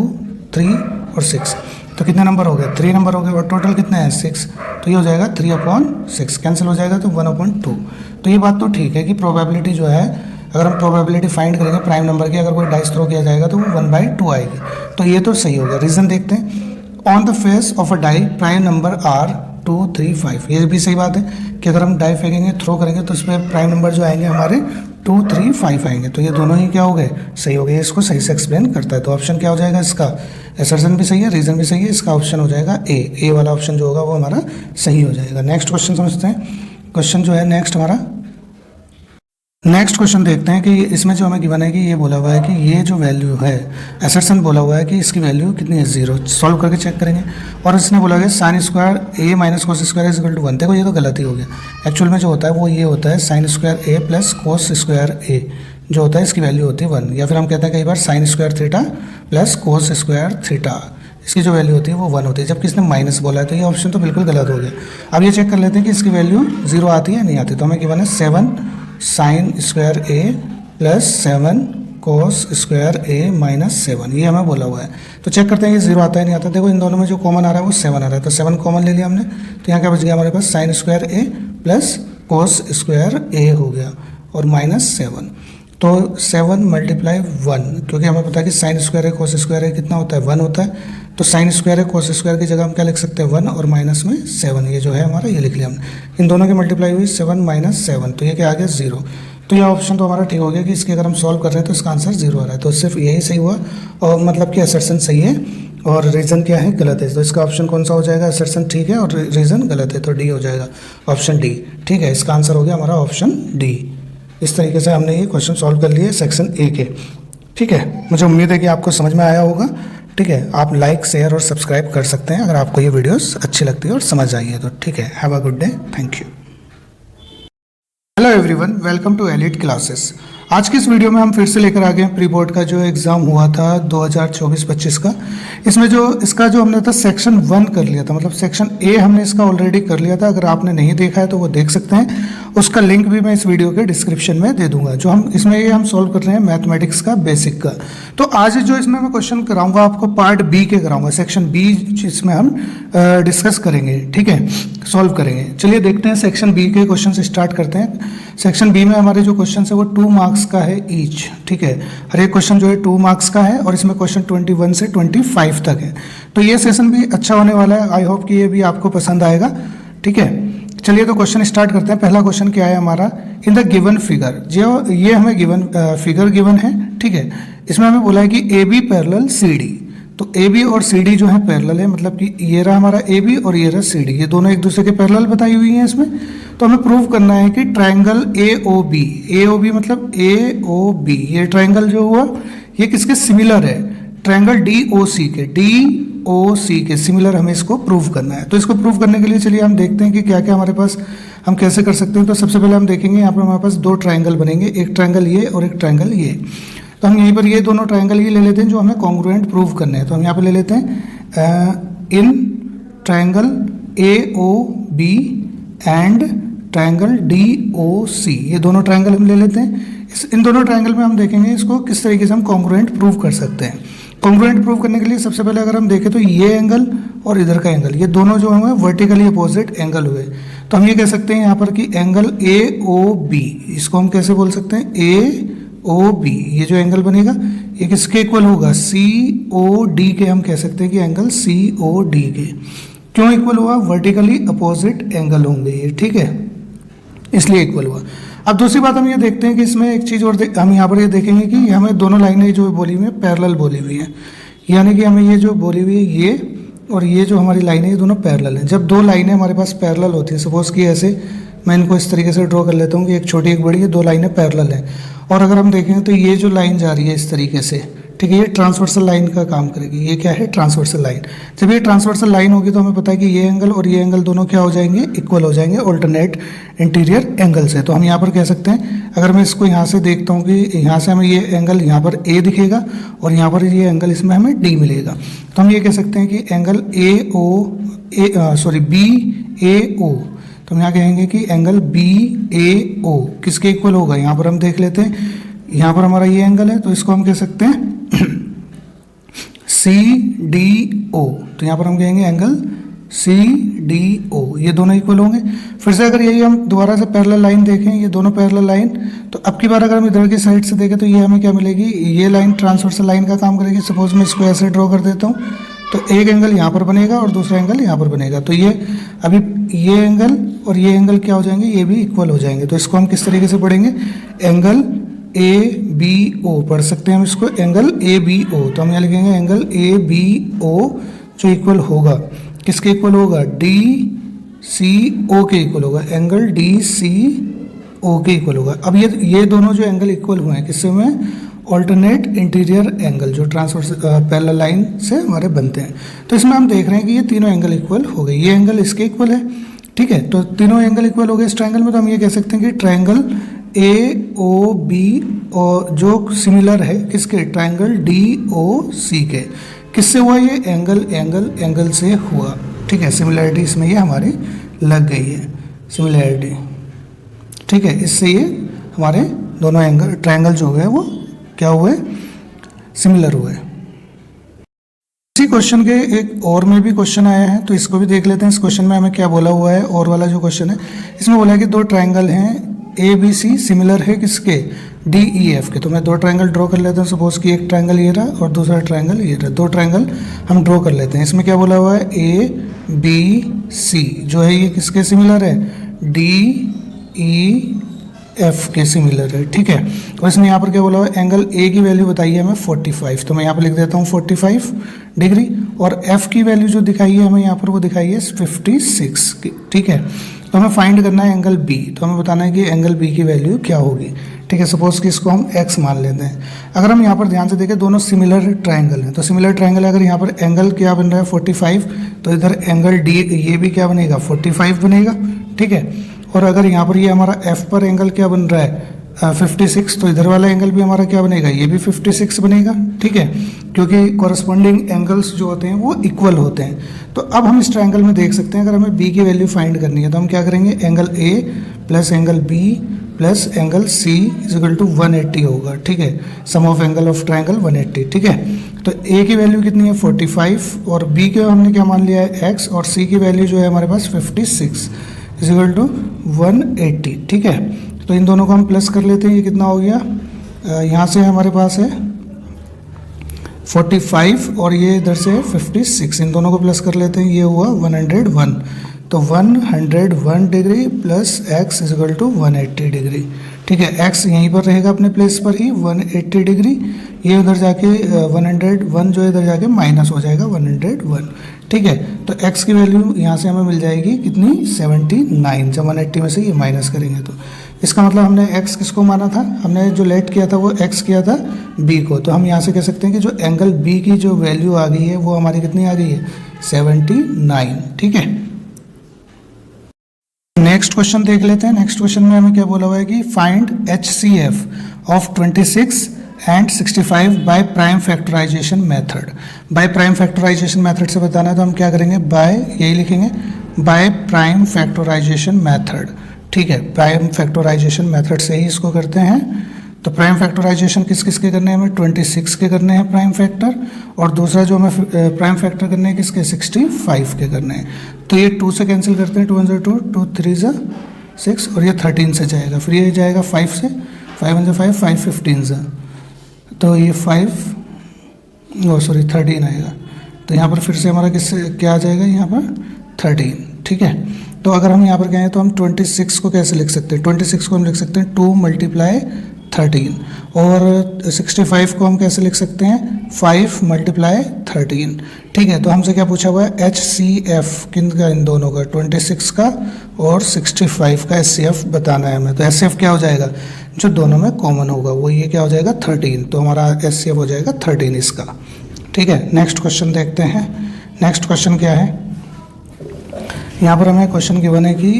3 और 6, तो कितने नंबर हो गए, 3 नंबर हो गए, और टोटल कितने हैं 6, तो ये हो जाएगा 3/6, कैंसिल हो जाएगा तो 1/2। तो ये बात तो ठीक है कि प्रोबेबिलिटी जो है, अगर हम प्रोबेबिलिटी फाइंड करेंगे प्राइम नंबर की, अगर कोई डाइस थ्रो किया जाएगा तो वो 1/2 आएगी, तो ये तो सही हो गया। रीज़न देखते हैं, on the face of a die prime number are 2 3 5, ये भी सही बात है कि अगर हम डाई फेंकेंगे, थ्रो करेंगे तो इसमें प्राइम नंबर जो आएंगे हमारे 2 3 5 आएंगे, तो ये दोनों ही क्या हो गए, सही हो गए। इसको सही से एक्सप्लेन करता है, तो ऑप्शन क्या हो जाएगा इसका, असर्शन भी सही है, रीजन भी सही है, इसका ऑप्शन हो जाएगा ए वाला ऑप्शन जो होगा वो हमारा सही हो जाएगा। नेक्स्ट क्वेश्चन समझते हैं। क्वेश्चन जो है नेक्स्ट हमारा, नेक्स्ट क्वेश्चन देखते हैं कि इसमें जो हमें गिवन है कि ये बोला हुआ है कि ये जो वैल्यू है, असर्शन बोला हुआ है कि इसकी वैल्यू कितनी है 0, सॉल्व करके चेक करेंगे, और इसने बोला है sine square A minus cos square is equal to 1। देखो ये तो गलत ही हो गया, एक्चुअल में जो होता है वो ये होता है साइन स्क्वायर ए प्लस कोस स्क्वायर ए जो होता है इसकी वैल्यू होती है 1, या फिर हम कहते हैं कई बार sine square theta plus cos square theta, इसकी जो वैल्यू होती है वो 1 होती है, जबकि इसने माइनस बोला है, तो ये ऑप्शन तो बिल्कुल गलत हो गया। अब ये चेक कर लेते हैं कि इसकी वैल्यू 0 आती है नहीं आती, तो हमें गिवन है 7 sign square A plus 7 cos square A minus 7, ये हमें बोला हुआ है। तो चेक करते हैं कि 0 आता है नहीं आता। देखो इन दोनों में जो कॉमन आ रहा है वो 7 आ रहा है, तो 7 कॉमन ले लिया हमने। तो यहाँ क्या बच गया हमारे पास, साइन स्क्वायर ए प्लस कोस स्क्वायर ए हो गया और माइनस 7। तो 7 मल्टीप्लाई 1, क्योंकि हमें पता है कि साइन स्क्वायर है कोस स्क्वायर है कितना होता है, 1 होता है। तो साइन स्क्वायर है कोस स्क्वायर की जगह हम क्या लिख सकते हैं, 1 और माइनस में 7, ये जो है हमारा ये लिख लिया हमने। इन दोनों की मल्टीप्लाई हुई 7 माइनस 7, तो ये क्या आ गया 0। तो ये ऑप्शन तो हमारा ठीक हो गया कि इसके अगर हम सॉल्व कर रहे हैं तो इसका आंसर 0 आ रहा है। तो सिर्फ यही सही हुआ, और मतलब कि असर्शन सही है और रीज़न क्या है, गलत है। तो इसका ऑप्शन कौन सा हो जाएगा, असर्शन ठीक है और रीज़न गलत है, तो डी हो जाएगा, ऑप्शन डी। ठीक है, इसका आंसर हो गया हमारा ऑप्शन डी। इस तरीके से हमने ये क्वेश्चन सॉल्व कर लिए सेक्शन ए के। ठीक है, मुझे उम्मीद है कि आपको समझ में आया होगा। ठीक है, आप लाइक शेयर और सब्सक्राइब कर सकते हैं अगर आपको ये वीडियोस अच्छी लगती है और समझ आई है तो। ठीक है, have a good day, thank you. Hello everyone, welcome to Elite Classes. आज की इस वीडियो में हम फिर से लेकर आ गए हैं प्री बोर्ड का जो एग्ज़ाम हुआ था 2024-25 का। इसमें जो इसका जो हमने था सेक्शन 1 कर लिया था, मतलब सेक्शन ए हमने इसका ऑलरेडी कर लिया था। अगर आपने नहीं देखा है तो वो देख सकते हैं, उसका लिंक भी मैं इस वीडियो के डिस्क्रिप्शन में दे दूंगा। जो हम इसमें ये हम सॉल्व कर रहे हैं मैथमेटिक्स का बेसिक का। तो आज जो इसमें मैं क्वेश्चन कराऊंगा आपको पार्ट बी के कराऊंगा, सेक्शन बी जिसमें हम डिस्कस करेंगे। ठीक है, सॉल्व करेंगे। चलिए देखते हैं सेक्शन बी के क्वेश्चन से स्टार्ट करते हैं। सेक्शन बी में हमारे जो क्वेश्चन है वो 2 मार्क्स का है ईच। ठीक है, हर एक क्वेश्चन जो है 2 मार्क्स का है और इसमें क्वेश्चन 21 से 25 तक है। तो ये सेशन भी अच्छा होने वाला है, आई होप कि ये भी आपको पसंद आएगा। ठीक है, चलिए तो क्वेश्चन स्टार्ट करते हैं। पहला क्वेश्चन क्या है हमारा, इन द गिवन फिगर, जो ये हमें गिवन फिगर गिवन है। ठीक है, इसमें हमें बोला है कि A B parallel C D. तो ए बी और सी डी जो है पैरेलल है, मतलब कि ये रहा हमारा ए बी और ये रहा सी डी, ये दोनों एक दूसरे के पैरेलल बताई हुई हैं इसमें। तो हमें प्रूव करना है कि ट्रायंगल ए ओ बी मतलब ए ओ बी, ये ट्रायंगल जो हुआ ये किसके सिमिलर है, ट्रायंगल डी ओ सी के सिमिलर हमें इसको प्रूव करना है। तो इसको प्रूव करने के लिए चलिए हम देखते हैं कि क्या क्या हमारे पास हम कैसे कर सकते हैं। तो सबसे पहले हम देखेंगे यहाँ पर हमारे पास 2 ट्रायंगल बनेंगे, एक ट्रायंगल ये और एक ट्रायंगल ये। तो हम यहीं पर ये दोनों ट्रायंगल ये ले लेते हैं जो हमें कॉन्ग्रुएंट प्रूव करने हैं। तो हम यहाँ पर ले लेते हैं इन triangle A O B and triangle D O C, ये दोनों ट्रायंगल हम ले लेते हैं। इन दोनों ट्रायंगल में हम देखेंगे इसको किस तरीके से हम कॉन्ग्रुएंट प्रूव कर सकते हैं। कॉन्ग्रुएंट प्रूव करने के लिए सबसे पहले अगर हम देखें तो ये एंगल और इधर का एंगल, ये दोनों जो हुए वर्टिकली अपोजिट एंगल हुए। तो हम ये कह सकते हैं यहाँ पर कि एंगल ए ओ बी, इसको हम कैसे बोल सकते हैं, ए ओ बी, ये जो एंगल बनेगा ये किसके इक्वल होगा, सी ओ डी के। हम कह सकते हैं कि एंगल सी ओ डी के। क्यों इक्वल हुआ, वर्टिकली अपोजिट एंगल होंगे ये। ठीक है, इसलिए इक्वल हुआ। अब दूसरी बात हम ये देखते हैं कि इसमें एक चीज़ और हम यहाँ पर ये देखेंगे कि हमें दोनों लाइनें जो बोली हुई हैं पैरेलल बोली हुई हैं, यानी कि हमें ये जो बोली हुई है ये और ये जो हमारी लाइनें ये दोनों पैरेलल हैं। जब 2 लाइनें हमारे पास पैरेलल होती हैं, सपोज कि ऐसे मैं इनको इस तरीके से ड्रॉ कर लेता हूँ कि एक छोटी एक बड़ी, ये 2 लाइनें पैरेलल हैं। और अगर हम देखें तो ये जो लाइन जा रही है इस तरीके से, ठीक है, ये ट्रांसवर्सल लाइन का काम करेगी। ये क्या है, ट्रांसवर्सल लाइन। जब ये ट्रांसवर्सल लाइन होगी तो हमें पता है कि ये एंगल और ये एंगल दोनों क्या हो जाएंगे, इक्वल हो जाएंगे ऑल्टरनेट इंटीरियर एंगल से। तो हम यहाँ पर कह सकते हैं, अगर मैं इसको यहाँ से देखता हूँ कि यहाँ से हमें ये एंगल यहाँ पर ए दिखेगा और यहाँ पर ये एंगल इसमें हमें डी मिलेगा। तो हम ये कह सकते हैं कि एंगल बी ए ओ, तो हम यहाँ कहेंगे कि एंगल बी ए ओ किसके इक्वल होगा। यहाँ पर हम देख लेते हैं, यहाँ पर हमारा ये एंगल है तो इसको हम कह सकते हैं सी डी ओ। तो यहाँ पर हम कहेंगे एंगल सी डी ओ, ये दोनों इक्वल होंगे। फिर से अगर यही हम दोबारा से पैरेलल लाइन देखें, ये दोनों पैरेलल लाइन, तो अब की बार अगर हम इधर की साइड से देखें तो ये हमें क्या मिलेगी, ये लाइन ट्रांसवर्सल लाइन का काम करेगी। सपोज मैं इसको ऐसे ड्रॉ कर देता हूँ तो एक एंगल यहाँ पर बनेगा और दूसरा एंगल यहाँ पर बनेगा। तो ये अभी ये एंगल और ये एंगल क्या हो जाएंगे, ये भी इक्वल हो जाएंगे। तो इसको हम किस तरीके से पढ़ेंगे, एंगल ए बी ओ पढ़ सकते हैं हम इसको, एंगल ए बी ओ। तो हम यहाँ लिखेंगे एंगल ए बी ओ जो इक्वल होगा किसके इक्वल होगा, डी सी ओ के इक्वल होगा, एंगल डी सी ओ के इक्वल होगा। अब ये दोनों जो एंगल इक्वल हुए हैं किससे हुए हैं, ऑल्टरनेट इंटीरियर एंगल जो ट्रांसवर्स पैरेलल लाइन से हमारे बनते हैं। तो इसमें हम देख रहे हैं कि ये तीनों एंगल इक्वल हो गए, ये एंगल इसके इक्वल है। ठीक है, तो तीनों एंगल इक्वल हो गए इस ट्रायंगल में। तो हम ये कह सकते हैं कि ट्रायंगल ए ओ बी और जो सिमिलर है किसके, ट्रायंगल डी ओ सी के। किससे हुआ ये, एंगल से हुआ। ठीक है, सिमिलैरिटी इसमें ये हमारी लग गई है, सिमिलैरिटी। ठीक है, इससे ये हमारे दोनों एंगल ट्रायंगल जो है वो क्या हुए, सिमिलर हुए। इसी क्वेश्चन के एक और में भी क्वेश्चन आया है, तो इसको भी देख लेते हैं। इस क्वेश्चन में हमें क्या बोला हुआ है, और वाला जो क्वेश्चन है इसमें बोला है कि दो ट्रायंगल हैं ए बी सी, सिमिलर है किसके, डी ई एफ के। तो मैं दो ट्रायंगल ड्रॉ कर लेता हूँ। सपोज कि एक ट्रायंगल ये रहा और दूसरा ट्रायंगल ये रहा, दो ट्रायंगल हम ड्रॉ कर लेते हैं। इसमें क्या बोला हुआ है, ए बी सी जो है ये किसके सिमिलर है, डी ई एफ के सिमिलर है, ठीक है। और इसमें यहाँ पर क्या बोला हुआ है, एंगल ए की वैल्यू बताइए हमें 45, तो मैं यहाँ पर लिख देता हूँ 45 डिग्री, और एफ की वैल्यू जो दिखाई है हमें यहाँ पर वो दिखाई है 56 की, ठीक है। तो हमें फाइंड करना है एंगल बी, तो हमें बताना है कि एंगल बी की वैल्यू क्या होगी, ठीक है। सपोज कि इसको हम एक्स मान लेते हैं। अगर हम यहाँ पर ध्यान से देखें दोनों सिमिलर ट्रायंगल हैं, तो सिमिलर ट्रायंगल अगर यहाँ पर एंगल क्या बन रहा है 45, तो इधर एंगल डी ये भी क्या बनेगा 45 बनेगा, ठीक है। और अगर यहाँ पर ये हमारा एफ पर एंगल क्या बन रहा है 56, तो इधर वाला एंगल भी हमारा क्या बनेगा, ये भी 56 बनेगा, ठीक है, क्योंकि कॉरस्पॉन्डिंग एंगल्स जो होते हैं वो इक्वल होते हैं। तो अब हम इस ट्रायंगल में देख सकते हैं, अगर हमें बी की वैल्यू फाइंड करनी है तो हम क्या करेंगे, angle A plus angle B plus angle C is equal to 180 होगा, ठीक है। Sum of angle of triangle 180, ठीक है। तो ए की वैल्यू कितनी है 45, और बी के हमने क्या मान लिया है एक्स, और सी की वैल्यू जो है हमारे पास 56 इज इक्वल टू 180, ठीक है। तो इन दोनों को हम प्लस कर लेते हैं, ये कितना हो गया, यहाँ से हमारे पास है 45 और ये इधर से 56, इन दोनों को प्लस कर लेते हैं, ये हुआ 101। तो 101 degree plus x is equal to 180 degree, ठीक है। एक्स यहीं पर रहेगा अपने प्लेस पर ही 180 डिग्री, ये उधर जाके 101 जो इधर जाके माइनस हो जाएगा 101, ठीक है। तो x की वैल्यू यहाँ से हमें मिल जाएगी कितनी 79, जब 180 में से ये माइनस करेंगे तो इसका मतलब हमने x किसको माना था, हमने जो लेट किया था वो x किया था b को। तो हम यहाँ से कह सकते हैं कि जो एंगल b की जो वैल्यू आ गई है वो हमारी कितनी आ गई है 79, ठीक है। नेक्स्ट क्वेश्चन देख लेते हैं। नेक्स्ट क्वेश्चन में हमें क्या बोला हुआ है कि find HCF of 26 and 65 by prime factorization method. By prime factorization method से बताना है तो हम क्या करेंगे, बाय यही लिखेंगे, बाय प्राइम फैक्टराइजेशन मेथड, ठीक है। प्राइम फैक्टराइजेशन मेथड से ही इसको करते हैं। तो प्राइम फैक्टराइजेशन किस किस के करने हैं, हमें 26 के करने हैं प्राइम फैक्टर, और दूसरा जो हमें प्राइम फैक्टर करने हैं किसके 65 के करने हैं। तो ये 2 से कैंसिल करते हैं, 2 1 2, 2 3 6, और ये 13 से जाएगा, फिर ये जाएगा 5 से, 5 1 5, 5 15 से, तो ये 13 आएगा। तो यहाँ पर फिर से हमारा किससे क्या आ जाएगा, यहाँ पर 13, ठीक है। तो अगर हम यहाँ पर कहें तो हम 26 को कैसे लिख सकते हैं, 26 को हम लिख सकते हैं 2 × 13, और 65 को हम कैसे लिख सकते हैं 5 × 13, ठीक है। तो हमसे क्या पूछा हुआ है HCF किन का, इन दोनों का 26 का और 65 का HCF बताना है हमें। तो HCF क्या हो जाएगा, जो दोनों में कॉमन होगा वो ये क्या हो जाएगा 13, तो हमारा HCF हो जाएगा 13 इसका, ठीक है। नेक्स्ट क्वेश्चन देखते हैं। नेक्स्ट क्वेश्चन क्या है, यहाँ पर हमें क्वेश्चन गिवन है कि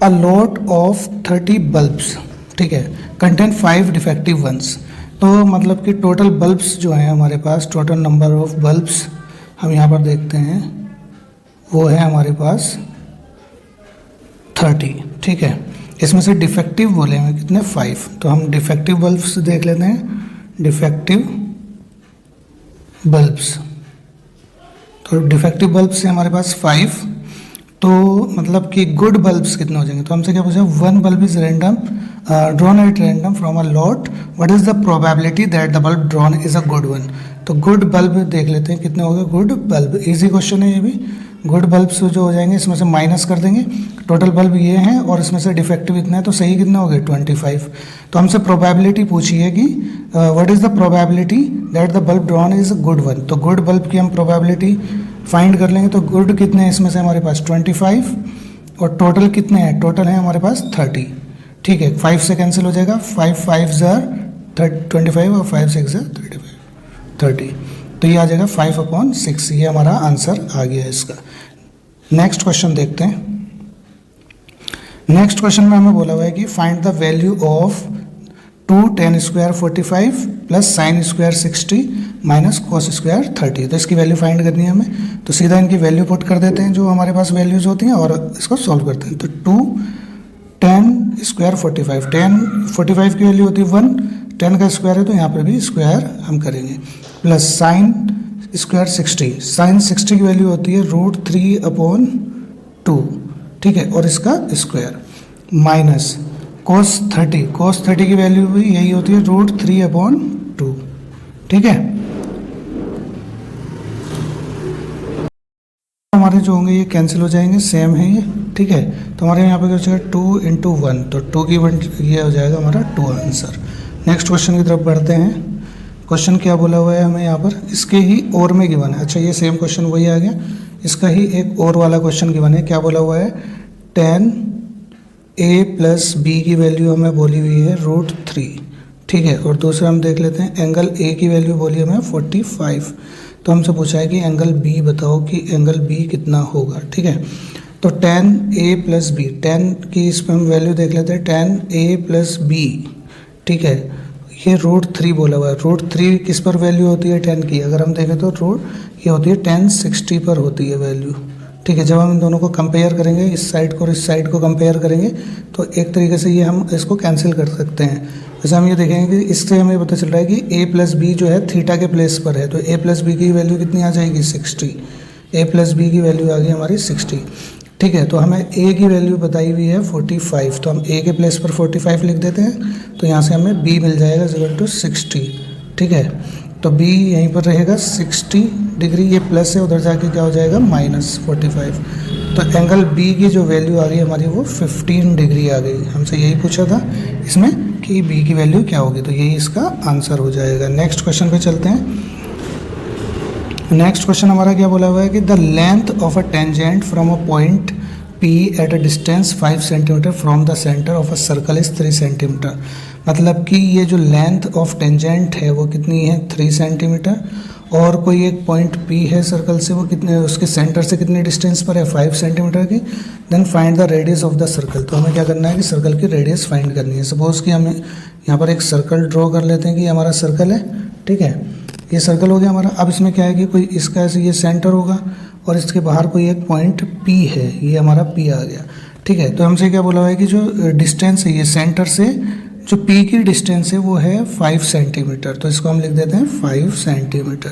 अ लॉट ऑफ 30 बल्ब्स, ठीक है, कंटेन 5 डिफेक्टिव वंस। तो मतलब कि टोटल बल्ब्स जो हैं हमारे पास, टोटल नंबर ऑफ बल्ब्स हम यहाँ पर देखते हैं वो है हमारे पास 30, ठीक है। इसमें से डिफेक्टिव बोले हैं कितने 5, तो हम डिफेक्टिव बल्ब्स देख लेते हैं, डिफेक्टिव बल्ब्स। तो डिफेक्टिव बल्ब्स से हमारे पास 5, तो मतलब कि गुड बल्ब्स कितने हो जाएंगे। तो हमसे क्या पूछा, 1 bulb is random drawn at random from a lot, what is the probability that the bulb drawn is a good one. तो गुड बल्ब देख लेते हैं कितने हो गए, गुड बल्ब, इजी क्वेश्चन है ये भी। गुड बल्ब्स जो हो जाएंगे इसमें से माइनस कर देंगे, टोटल बल्ब ये हैं और इसमें से डिफेक्टिव इतना है, तो सही कितने हो गए 25। तो हमसे प्रोबेबिलिटी पूछी है कि what is the probability that the bulb drawn is a good one. तो गुड बल्ब की हम प्रोबेबिलिटी फाइंड कर लेंगे। तो गुड कितने हैं इसमें से हमारे पास 25, और टोटल कितने हैं, टोटल है हमारे पास 30, ठीक है। 5 से कैंसिल हो जाएगा, 5 5 25 और 5 6 30, तो ये आ जाएगा 5/6, ये हमारा आंसर आ गया इसका। नेक्स्ट क्वेश्चन देखते हैं। नेक्स्ट क्वेश्चन में हमें बोला हुआ है कि find the value of 2 tan square 45 plus sine square 60 minus cos square 30। तो इसकी वैल्यू फाइंड करनी है हमें, तो सीधा इनकी वैल्यू पुट कर देते हैं जो हमारे पास वैल्यूज होती हैं और इसको सॉल्व करते हैं। तो 2 tan स्क्वायर 45, tan 45 की वैल्यू होती है 1, 10 का स्क्वायर है तो यहाँ पर भी स्क्वायर हम करेंगे, प्लस साइन स्क्वायर 60, साइन 60 की वैल्यू होती है √3/2, ठीक है, और इसका स्क्वायर, माइनस cos 30 की वैल्यू भी यही होती है √3/2, ठीक है। हमारे जो होंगे ये कैंसिल हो जाएंगे, सेम है ये, ठीक है। तो हमारे यहाँ पे क्या हो जाएगा 2 × 1, तो 2 की 1 ये हो जाएगा हमारा 2 आंसर। नेक्स्ट क्वेश्चन की तरफ बढ़ते हैं। क्वेश्चन क्या बोला हुआ है हमें यहाँ पर, इसके ही और में गिवन है। अच्छा, ये सेम क्वेश्चन वही आ गया, इसका ही एक और वाला क्वेश्चन गिवन है। क्या बोला हुआ है, tan A + B की वैल्यू हमें बोली हुई है √3, ठीक है। और दूसरा हम देख लेते हैं, एंगल A की वैल्यू बोली हमें 45, तो हमसे पूछा है कि एंगल B बताओ कि एंगल B कितना होगा, ठीक है। तो tan A + B, tan की इस पर हम वैल्यू देख लेते हैं, tan A + B, ठीक है, ये √3 बोला हुआ है। √3 किस पर वैल्यू होती है tan की, अगर हम देखें तो ये होती है tan 60 पर होती है वैल्यू, ठीक है। जब हम इन दोनों को कंपेयर करेंगे, इस साइड को और इस साइड को कंपेयर करेंगे, तो एक तरीके से ये हम इसको कैंसिल कर सकते हैं। वैसे हम ये देखेंगे कि इससे हमें पता चल रहा है कि A + B जो है थीटा के प्लेस पर है, तो A + B की वैल्यू कितनी आ जाएगी 60, A + B की वैल्यू आ गई हमारी 60, ठीक है। तो हमें A की वैल्यू बताई हुई है 45, तो हम A के प्लेस पर 45 लिख देते हैं, तो यहाँ से हमें B मिल जाएगा =60, ठीक है। तो B यहीं पर रहेगा 60 डिग्री, ये प्लस है, उधर जाके क्या हो जाएगा -45, तो एंगल B की जो वैल्यू आ गई हमारी वो 15 डिग्री आ गई। हमसे यही पूछा था इसमें कि B की वैल्यू क्या होगी, तो यही इसका आंसर हो जाएगा। नेक्स्ट क्वेश्चन पे चलते हैं। नेक्स्ट क्वेश्चन हमारा क्या बोला हुआ है कि the length of a tangent from a point P at a distance 5 centimetre from the centre of a circle is 3 centimetre. मतलब कि ये जो लेंथ ऑफ टेंजेंट है वो कितनी है 3 सेंटीमीटर, और कोई एक पॉइंट P है सर्कल से, वो कितने, उसके सेंटर से कितने डिस्टेंस पर है 5 सेंटीमीटर की। Then find the radius of the circle. तो हमें क्या करना है कि सर्कल की रेडियस फाइंड करनी है। सपोज कि हम यहाँ पर एक सर्कल ड्रॉ कर लेते हैं कि हमारा सर्कल है, ठीक है, ये सर्कल हो गया हमारा। अब इसमें क्या है कि कोई इसका ऐसे ये सेंटर होगा और इसके बाहर कोई एक पॉइंट P है, ये हमारा P आ गया, ठीक है। तो हमसे क्या बोला हुआ है कि जो डिस्टेंस है ये सेंटर से जो P की डिस्टेंस है वो है 5 सेंटीमीटर, तो इसको हम लिख देते हैं 5 सेंटीमीटर,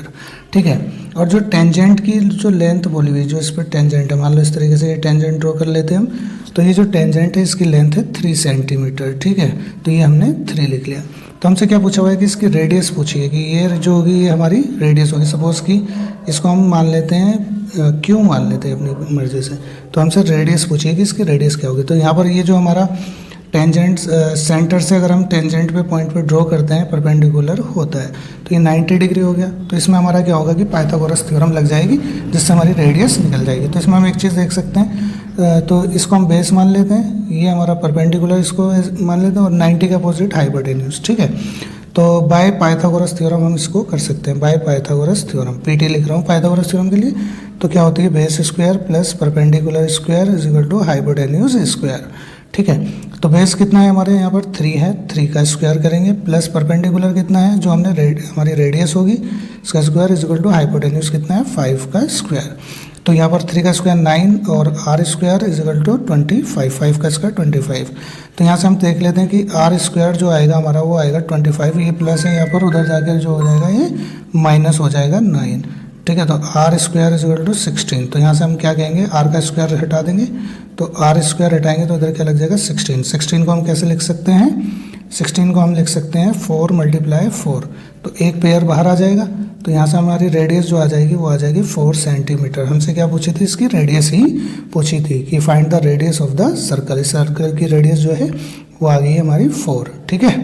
ठीक है। और जो टेंजेंट की जो लेंथ बोली हुई, जो इस पर टेंजेंट है, मान लो इस तरीके से ये टेंजेंट ड्रॉ कर लेते हैं हम, तो ये जो टेंजेंट है इसकी लेंथ है 3 सेंटीमीटर, ठीक है। तो ये हमने 3 लिख लिया। तो हमसे क्या पूछा हुआ है कि इसकी रेडियस पूछी है कि ये जो होगी ये हमारी रेडियस होगी। सपोज कि इसको हम मान लेते हैं क्यों मान लेते हैं अपनी मर्जी से, तो हमसे रेडियस पूछी है कि इसकी रेडियस क्या होगी। तो यहाँ पर ये जो हमारा टेंजेंट सेंटर से अगर हम टेंजेंट पे पॉइंट पे ड्रॉ करते हैं परपेंडिकुलर होता है, तो ये 90 डिग्री हो गया। तो इसमें हमारा क्या होगा कि पाइथागोरस थ्योरम लग जाएगी, जिससे हमारी रेडियस निकल जाएगी। तो इसमें हम एक चीज़ देख सकते हैं, तो इसको हम बेस मान लेते हैं, ये हमारा परपेंडिकुलर इसको मान लेते हैं, और 90 का अपोजिट हाइपोटेन्यूज, ठीक है। तो बाय पाइथागोरस थ्योरम हम इसको कर सकते हैं, बाय पाइथागोरस थ्योरम, पीटी लिख रहा हूँ पाइथागोरस थ्योरम के लिए। तो क्या होती है, base square plus perpendicular square is equal to hypotenuse square, ठीक है। तो बेस कितना है हमारे यहाँ पर 3 है, 3 का स्क्वायर करेंगे, प्लस परपेंडिकुलर कितना है जो हमने हमारी रेडियस होगी इसका square is equal to hypotenuse कितना है 5 का स्क्वायर। तो यहाँ पर 3 का स्क्वायर 9 और r square is equal to 25, 5 का स्क्वायर 25। तो यहाँ से हम देख लेते हैं कि आर स्क्वायर जो आएगा हमारा वो आएगा 25, ये प्लस है यहाँ पर, उधर जाकर जो हो जाएगा ये माइनस हो जाएगा 9, ठीक है। तो r square is equal to 16। तो यहाँ से हम क्या कहेंगे, आर का स्क्वायर हटा देंगे, तो आर स्क्वायर हटाएंगे तो इधर क्या लग जाएगा 16। 16 को हम कैसे लिख सकते हैं, 16 को हम लिख सकते हैं 4 × 4, तो एक पेयर बाहर आ जाएगा। तो यहाँ से हमारी रेडियस जो आ जाएगी वो आ जाएगी 4 सेंटीमीटर। हमसे क्या पूछी थी, इसकी रेडियस ही पूछी थी कि find the radius of the circle. इस सर्कल की रेडियस जो है वो आ गई हमारी 4, ठीक है।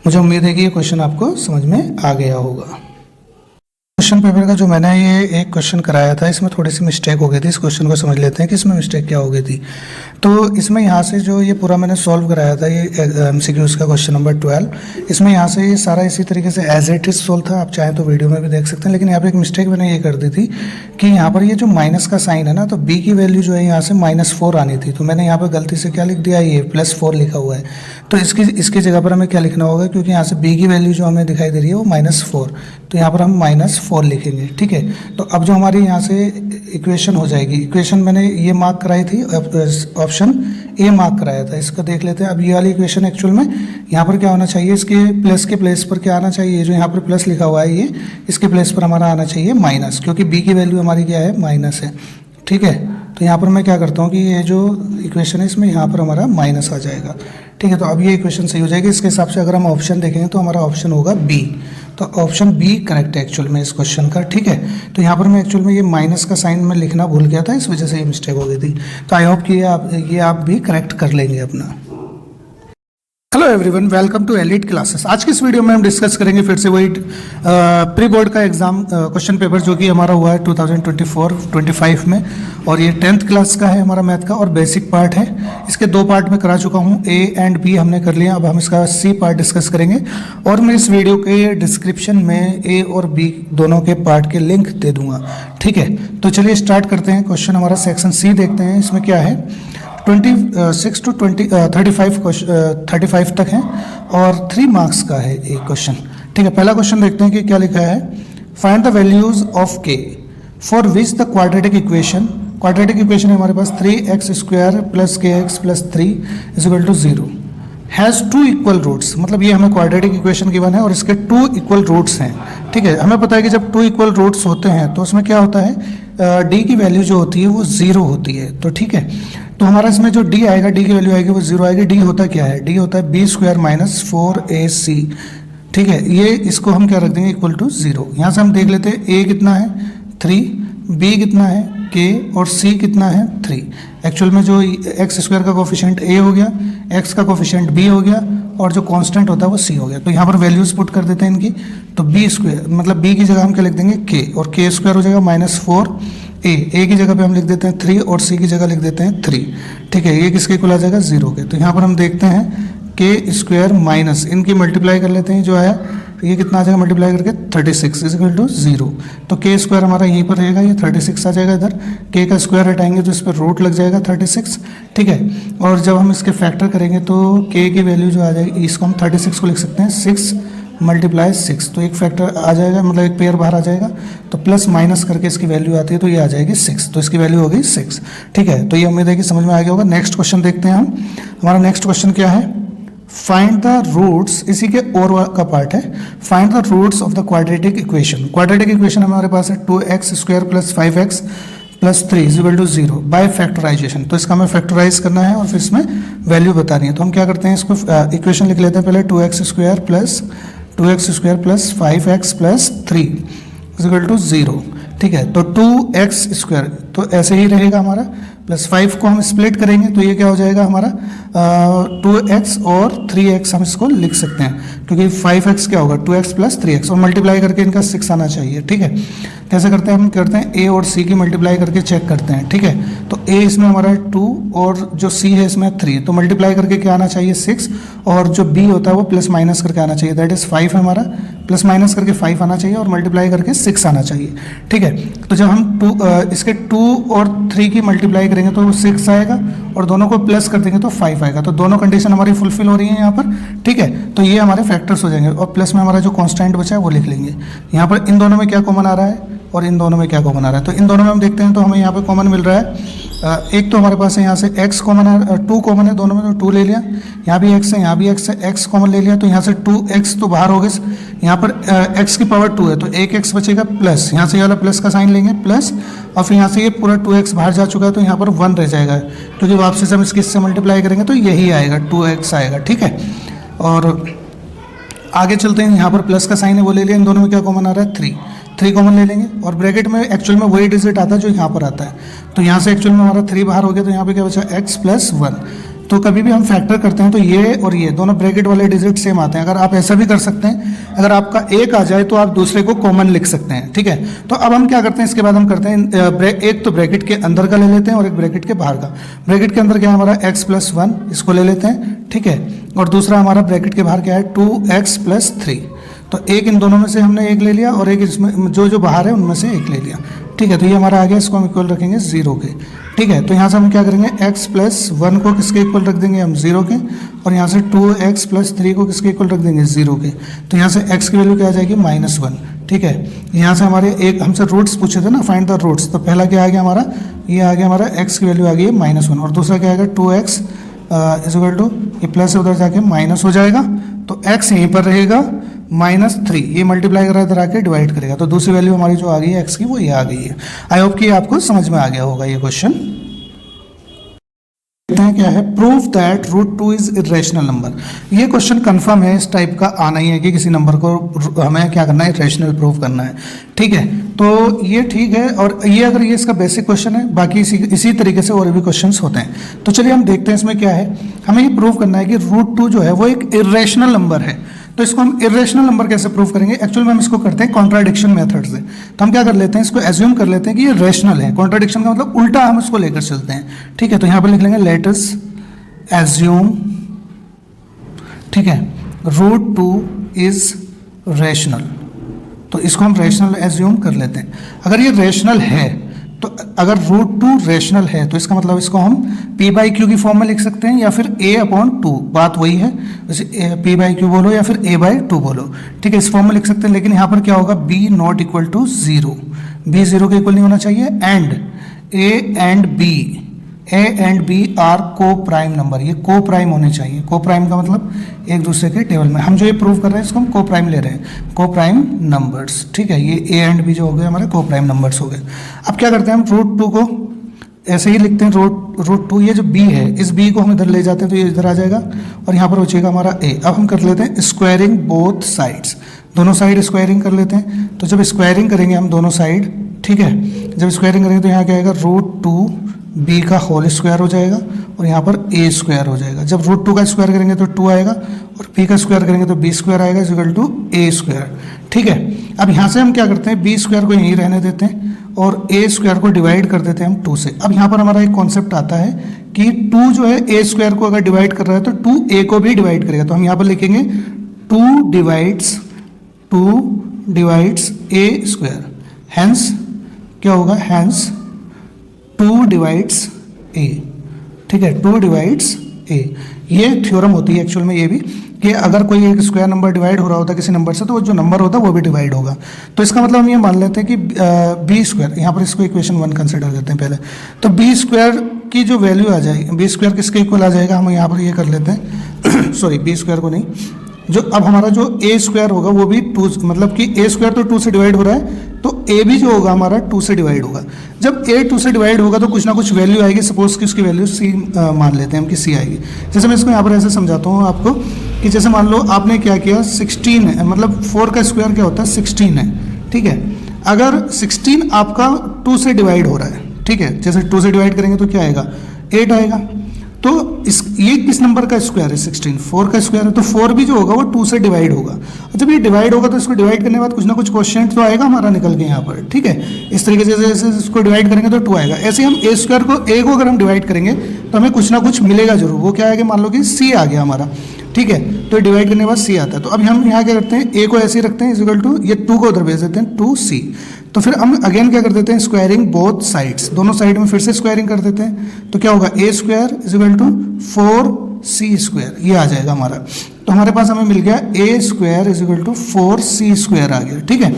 मुझे उम्मीद है कि ये क्वेश्चन आपको समझ में आ गया होगा। क्वेश्चन पेपर का जो मैंने ये एक क्वेश्चन कराया था, इसमें थोड़ी सी मिस्टेक हो गई थी। इस क्वेश्चन को समझ लेते हैं कि इसमें मिस्टेक क्या हो गई थी। तो इसमें यहाँ से जो ये पूरा मैंने सॉल्व कराया था, ये MCQs का क्वेश्चन नंबर 12, इसमें यहाँ से ये सारा इसी तरीके से एज इट इज सोल्व था। आप चाहें तो वीडियो में भी देख सकते हैं, लेकिन यहाँ पे एक मिस्टेक मैंने ये कर दी थी कि यहाँ पर ये जो माइनस का साइन है ना, तो B की वैल्यू जो है यहाँ से -4 आनी थी, तो मैंने यहाँ पर गलती से क्या लिख दिया, ये +4 लिखा हुआ है। तो इसकी जगह पर हमें क्या लिखना होगा, क्योंकि यहाँ से B की वैल्यू जो हमें दिखाई दे रही है वो -4, तो यहाँ पर हम -4 और लिखेंगे, ठीक है। तो अब जो हमारी यहाँ से इक्वेशन हो जाएगी, इक्वेशन मैंने ये मार्क कराई थी, ऑप्शन ए मार्क कराया था, इसको देख लेते हैं। अब ये वाली इक्वेशन एक्चुअल में यहाँ पर क्या होना चाहिए, इसके प्लस के प्लेस पर क्या आना चाहिए, जो यहाँ पर प्लस लिखा हुआ है ये, इसके प्लेस पर हमारा आना चाहिए माइनस, क्योंकि बी की वैल्यू हमारी क्या है, माइनस है, ठीक है। तो यहाँ पर मैं क्या करता हूँ कि ये जो इक्वेशन है इसमें यहाँ पर हमारा माइनस आ जाएगा, ठीक है। तो अब ये इक्वेशन सही हो जाएगी। इसके हिसाब से अगर हम ऑप्शन देखेंगे तो हमारा ऑप्शन होगा बी। तो ऑप्शन बी करेक्ट है एक्चुअल में इस क्वेश्चन का, ठीक है। तो यहाँ पर मैं एक्चुअल में ये माइनस का साइन मैं लिखना भूल गया था, इस वजह से ये मिस्टेक हो गई थी। तो आई होप कि ये आप भी करेक्ट कर लेंगे अपना। Hello everyone, welcome to Elite Classes. आज की इस वीडियो में हम डिस्कस करेंगे फिर से वही प्री बोर्ड का एग्जाम क्वेश्चन पेपर जो कि हमारा हुआ है 2024-25 में, और ये 10th क्लास का है हमारा मैथ का, और बेसिक पार्ट है। इसके दो पार्ट में करा चुका हूँ, ए एंड बी हमने कर लिया। अब हम इसका सी पार्ट डिस्कस करेंगे, और मैं इस वीडियो के डिस्क्रिप्शन में ए और बी दोनों के पार्ट के लिंक दे दूंगा, ठीक है। तो चलिए स्टार्ट करते हैं। क्वेश्चन हमारा सेक्शन सी देखते हैं, इसमें क्या है, 26 to 35 तक है, और 3 मार्क्स का है एक क्वेश्चन, ठीक है। पहला क्वेश्चन देखते हैं कि क्या लिखा है। Find the values of k for which the quadratic equation है हमारे पास 3x² plus kx plus 3 is equal to 0 has 2 equal roots. मतलब ये हमें क्वाड्रेटिक इक्वेशन गिवन है और इसके 2 इक्वल रूट्स हैं, ठीक है। हमें पता है कि जब 2 इक्वल रूट्स होते हैं तो उसमें क्या होता है, डी की वैल्यू जो होती है वो 0 होती है, तो ठीक है। तो हमारा इसमें जो डी आएगा, डी की वैल्यू आएगी वो 0 आएगी। डी होता क्या है, डी होता है b² माइनस 4ac, ठीक है। ये इसको हम क्या रख देंगे, इक्वल टू 0। यहाँ से हम देख लेते हैं a कितना है 3, b कितना है k, और c कितना है 3। एक्चुअल में जो x² का कोफिशिएंट a हो गया, x का कोफिशिएंट b हो गया, और जो कांस्टेंट होता है वो c हो गया। तो यहाँ पर वैल्यूज पुट कर देते हैं इनकी। तो b² मतलब b की जगह हम क्या लिख देंगे k, और k² हो जाएगा माइनस 4a की जगह पे हम लिख देते हैं 3, और c की जगह लिख देते हैं 3, ठीक है। ये किसके इक्वल आ जाएगा, 0 के। तो यहाँ पर हम देखते हैं k² माइनस इनकी मल्टीप्लाई कर लेते हैं, जो आया ये कितना आ जाएगा मल्टीप्लाई करके 36 इज इक्वल टू 0। तो k² हमारा यहीं पर रहेगा, ये 36 आ जाएगा इधर। k का स्क्वायर हटाएंगे तो इस पर रूट लग जाएगा 36, ठीक है। और जब हम इसके फैक्टर करेंगे तो k की वैल्यू जो आ जाएगी, इसको हम 36 को लिख सकते हैं 6 मल्टीप्लाई 6, तो एक फैक्टर आ जाएगा, मतलब एक पेयर बाहर आ जाएगा। तो प्लस माइनस करके इसकी वैल्यू आती है तो ये आ जाएगी 6, तो इसकी वैल्यू होगी 6, ठीक है। तो ये उम्मीद है कि समझ में आ गया होगा। नेक्स्ट क्वेश्चन देखते हैं हम। हमारा नेक्स्ट क्वेश्चन क्या है, फाइंड द रूट्स, इसी के और का पार्ट है। Find the roots of the quadratic equation. Quadratic equation हमारे पास है 2x² plus 5x plus 3 is equal to 0 by factorization. तो इसका हमें फैक्टराइज करना है और फिर इसमें वैल्यू बतानी है। तो हम क्या करते हैं, इसको इक्वेशन लिख लेते हैं पहले, 2x² plus 5x plus 3 is equal to 0, ठीक है। तो 2x² तो ऐसे ही रहेगा हमारा, प्लस 5 को हम स्प्लिट करेंगे तो ये क्या हो जाएगा हमारा 2x, और 3x हम इसको लिख सकते हैं, क्योंकि 5x क्या होगा 2x प्लस 3x, और मल्टीप्लाई करके इनका 6 आना चाहिए, ठीक है। कैसे करते हैं, हम करते हैं a और c की मल्टीप्लाई करके चेक करते हैं, ठीक है। तो a इसमें हमारा 2 और जो c है इसमें 3, तो मल्टीप्लाई करके क्या आना चाहिए 6, और जो b होता है वो प्लस माइनस करके आना चाहिए, दैट इज 5 है हमारा, प्लस माइनस करके 5 आना चाहिए और मल्टीप्लाई करके 6 आना चाहिए, ठीक है। तो जब हम इसके 2 और 3 की मल्टीप्लाई करेंगे तो वो 6 आएगा, और दोनों को प्लस कर देंगे तो 5 आएगा। तो दोनों कंडीशन हमारी फुलफिल हो रही है यहाँ पर, ठीक है। तो ये हमारे फैक्टर्स हो जाएंगे, और प्लस में हमारा जो कांस्टेंट बचा है वो लिख लेंगे। यहाँ पर इन दोनों में क्या कॉमन आ रहा है और इन दोनों में क्या कॉमन आ रहा है, तो इन दोनों में हम देखते हैं तो हमें यहाँ पे कॉमन मिल रहा है। एक तो हमारे पास है यहाँ से x कॉमन है, 2 कॉमन है दोनों में, तो 2 ले लिया। यहाँ भी x है, यहाँ भी x है, x कॉमन ले लिया, तो यहाँ से 2x तो बाहर हो गए। यहाँ पर x की पावर 2 है तो एक x बचेगा, प्लस यहाँ से ये वाला प्लस का साइन लेंगे प्लस, और फिर यहाँ से ये पूरा 2x बाहर जा चुका है तो यहाँ पर 1 रह जाएगा, क्योंकि वापसी से हम इसकी इससे मल्टीप्लाई करेंगे तो यही आएगा 2x आएगा, ठीक है। और आगे चलते हैं, यहाँ पर प्लस का साइन है वो ले लिया। इन दोनों में क्या कॉमन आ रहा है 3 कॉमन ले लेंगे, और ब्रैकेट में एक्चुअल में वही डिजिट आता है जो यहाँ पर आता है। तो यहाँ से एक्चुअल में हमारा 3 बाहर हो गया, तो यहाँ पे क्या बचा x प्लस 1। तो कभी भी हम फैक्टर करते हैं तो ये और ये दोनों ब्रैकेट वाले डिजिट सेम आते हैं। अगर आप ऐसा भी कर सकते हैं, अगर आपका एक आ जाए तो आप दूसरे को कॉमन लिख सकते हैं, ठीक है। तो अब हम क्या करते हैं, इसके बाद हम करते हैं एक तो ब्रैकेट के अंदर का ले लेते हैं और एक ब्रैकेट के बाहर का। ब्रैकेट के अंदर क्या है हमारा x प्लस 1, इसको ले लेते हैं, ठीक है। और दूसरा हमारा ब्रैकेट के बाहर क्या है 2x प्लस 3। तो एक इन दोनों में से हमने एक ले लिया, और एक इसमें जो बाहर है उनमें से एक ले लिया, ठीक है। तो ये हमारा आ गया, इसको हम इक्वल रखेंगे 0 के, ठीक है। तो यहाँ से हम क्या करेंगे, x प्लस 1 को किसके इक्वल रख देंगे हम 0 के, और यहाँ से 2x प्लस 3 को किसके इक्वल रख देंगे 0 के। तो यहाँ से x की वैल्यू क्या आ जाएगी -1, ठीक है। यहाँ से हमारे एक हमसे रूट्स पूछे थे ना, फाइंड द रूट्स, तो पहला क्या आ गया हमारा, ये आ गया हमारा x की वैल्यू आ गई है -1, और दूसरा क्या आएगा 2x इज इक्वल टू, ये प्लस से उधर जाके माइनस हो जाएगा, तो x यहीं पर रहेगा -3, ये मल्टीप्लाई करा इधर आके डिवाइड करेगा, तो दूसरी वैल्यू हमारी जो आ गई है x की वो ये आ गई है। आई होप कि आपको समझ में आ गया होगा ये क्वेश्चन। क्या है, prove that √2 is irrational number. ये क्वेश्चन कंफर्म है, इस टाइप का आना ही है कि किसी नंबर को हमें क्या करना है, इरेशनल प्रूव करना है, ठीक है। तो ये ठीक है, और ये अगर ये इसका बेसिक क्वेश्चन है, बाकी इसी तरीके से और भी क्वेश्चंस होते हैं। तो चलिए हम देखते हैं इसमें क्या है। हमें ये प्रूव करना है कि √2 जो है वो एक इरेशनल नंबर है। तो इसको हम इरेशनल नंबर कैसे प्रूव करेंगे, एक्चुअली में हम इसको करते हैं कॉन्ट्राडिक्शन मेथड से। तो हम क्या कर लेते हैं, इसको एज्यूम कर लेते हैं कि ये रेशनल है। कॉन्ट्राडिक्शन का मतलब उल्टा हम इसको लेकर चलते हैं, ठीक है। तो यहाँ पर लिख लेंगे लेट अस एज्यूम, ठीक है, √2 इज रेशनल। तो इसको हम रेशनल एज्यूम कर लेते हैं। अगर ये रेशनल है, तो अगर √2 रेशनल है तो इसका मतलब इसको हम p/q की फॉर्म में लिख सकते हैं, या फिर a/2, बात वही है, जैसे p/q बोलो या फिर a/2 बोलो, ठीक है, इस फॉर्म में लिख सकते हैं। लेकिन यहाँ पर क्या होगा, b ≠ 0, b 0 के इक्वल नहीं होना चाहिए, and a and b are को प्राइम नंबर, ये को प्राइम होने चाहिए। को प्राइम का मतलब एक दूसरे के टेबल में, हम जो ये प्रूव कर रहे हैं इसको हम को प्राइम ले रहे हैं, को प्राइम नंबर्स, ठीक है। ये a एंड b जो हो गए हमारे को प्राइम नंबर्स हो गए। अब क्या करते हैं, हम √2 को ऐसे ही लिखते हैं, √2, ये जो b है, इस b को हम इधर ले जाते हैं तो ये इधर आ जाएगा, और यहाँ पर बचेगा हमारा a। अब हम कर लेते हैं स्क्वायरिंग बोथ साइड्स, दोनों साइड स्क्वायरिंग कर लेते हैं। तो जब स्क्वायरिंग करेंगे हम दोनों साइड, ठीक है, जब स्क्वायरिंग करेंगे तो यहाँ क्या आएगा, √2 b का होल स्क्वायर हो जाएगा, और यहाँ पर a स्क्वायर हो जाएगा। जब √2 का स्क्वायर करेंगे तो 2 आएगा, और b का स्क्वायर करेंगे तो b स्क्वायर आएगा is equal to a square, ठीक है। अब यहाँ से हम क्या करते हैं, b स्क्वायर को यहीं रहने देते हैं, और a स्क्वायर को डिवाइड कर देते हैं हम 2 से। अब यहाँ पर हमारा एक कॉन्सेप्ट आता है कि 2 जो है a स्क्वायर को अगर डिवाइड कर रहा है तो 2 a को भी डिवाइड करेगा। तो हम यहाँ पर लिखेंगे 2 डिवाइड्स a स्क्वायर, हैंस क्या होगा, हैंस 2 डिवाइड्स a, ठीक है, 2 डिवाइड्स a। ये थ्योरम होती है एक्चुअल में ये भी, कि अगर कोई एक स्क्वायर नंबर डिवाइड हो रहा होता है किसी नंबर से, तो वो जो नंबर होता है वो भी डिवाइड होगा। तो इसका मतलब हम ये मान लेते हैं कि b स्क्वायर, यहाँ पर इसको इक्वेशन 1 कंसिडर करते हैं पहले, तो b स्क्वायर की जो वैल्यू आ जाएगी, b स्क्वायर किसके इक्वल आ जाएगा, हम यहाँ पर ये कर लेते हैं सॉरी b स्क्वायर को नहीं, जो अब हमारा जो a स्क्वायर होगा वो भी 2, मतलब कि a स्क्वायर तो 2 से डिवाइड हो रहा है, तो a भी जो होगा हमारा 2 से डिवाइड होगा। जब a 2 से डिवाइड होगा तो कुछ ना कुछ वैल्यू आएगी, सपोज कि उसकी वैल्यू c मान लेते हैं हम कि c आएगी। जैसे मैं इसको यहाँ पर ऐसे समझाता हूँ आपको, कि जैसे मान लो आपने क्या किया, 16 है, मतलब 4 का स्क्वायर क्या होता है, 16 है, ठीक है। अगर 16 आपका 2 से डिवाइड हो रहा है, ठीक है, जैसे 2 से डिवाइड करेंगे तो क्या आएगा, 8 आएगा। तो ये किस नंबर का स्क्वायर है, 16, 4 का स्क्वायर है, तो 4 भी जो होगा वो 2 से डिवाइड होगा। और जब ये डिवाइड होगा तो इसको डिवाइड करने के बाद कुछ ना कुछ क्वोशिएंट तो आएगा हमारा निकल के यहाँ पर, ठीक है। इस तरीके से जैसे इसको डिवाइड करेंगे तो 2 आएगा। ऐसे हम a स्क्वायर को a को अगर हम डिवाइड करेंगे तो हमें कुछ ना कुछ मिलेगा जरूर। वो क्या आएगा, मान लो कि c आ गया हमारा, ठीक है, तो डिवाइड करने के बाद c आता है। तो अब हम यहाँ क्या करते हैं, a को ऐसे ही रखते हैं इज इक्वल टू, ये 2 को उधर भेज देते हैं 2c। तो फिर हम अगेन क्या कर देते हैं, स्क्वायरिंग बोथ साइड्स, दोनों साइड में फिर से स्क्वायरिंग कर देते हैं। तो क्या होगा, a square is equal to 4c square, ये आ जाएगा हमारा। तो हमारे पास हमें मिल गया a square is equal to 4c square आ गया, ठीक है।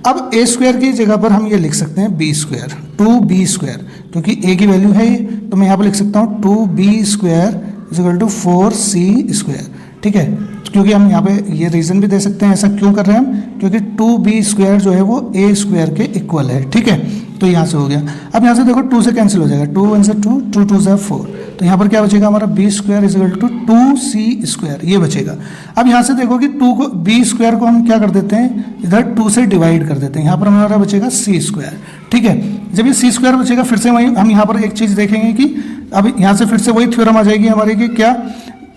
अब a स्क्वायर की जगह पर हम ये लिख सकते हैं b स्क्वायर, 2b स्क्वायर, क्योंकि a की वैल्यू है ये, तो मैं यहाँ पर लिख सकता हूँ 2b square is equal to 4c square, ठीक है। क्योंकि हम यहाँ पे ये रीज़न भी दे सकते हैं ऐसा क्यों कर रहे हैं हम, क्योंकि 2b स्क्वायर जो है वो a स्क्वायर के इक्वल है, ठीक है। तो यहाँ से हो गया। अब यहाँ से देखो 2 से कैंसिल हो जाएगा, 2 1 से 2, 2 2 से 4, तो यहाँ पर क्या बचेगा हमारा, b square is equal to 2c square, ये बचेगा। अब यहाँ से देखो कि 2 को, b स्क्वायर को हम क्या कर देते हैं, इधर 2 से डिवाइड कर देते हैं, यहाँ पर हमारा बचेगा c स्क्वायर, ठीक है। जब ये c स्क्वायर बचेगा, फिर से वही हम यहाँ पर एक चीज़ देखेंगे कि अब यहाँ से फिर से वही थ्योरम आ जाएगी हमारे की, क्या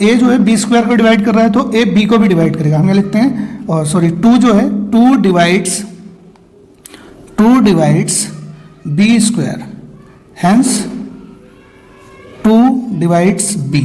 a जो है b स्क्वायर को डिवाइड कर रहा है तो a b को भी डिवाइड करेगा। हम ये लिखते हैं, और सॉरी 2 जो है 2 divides b square, hence 2 divides b,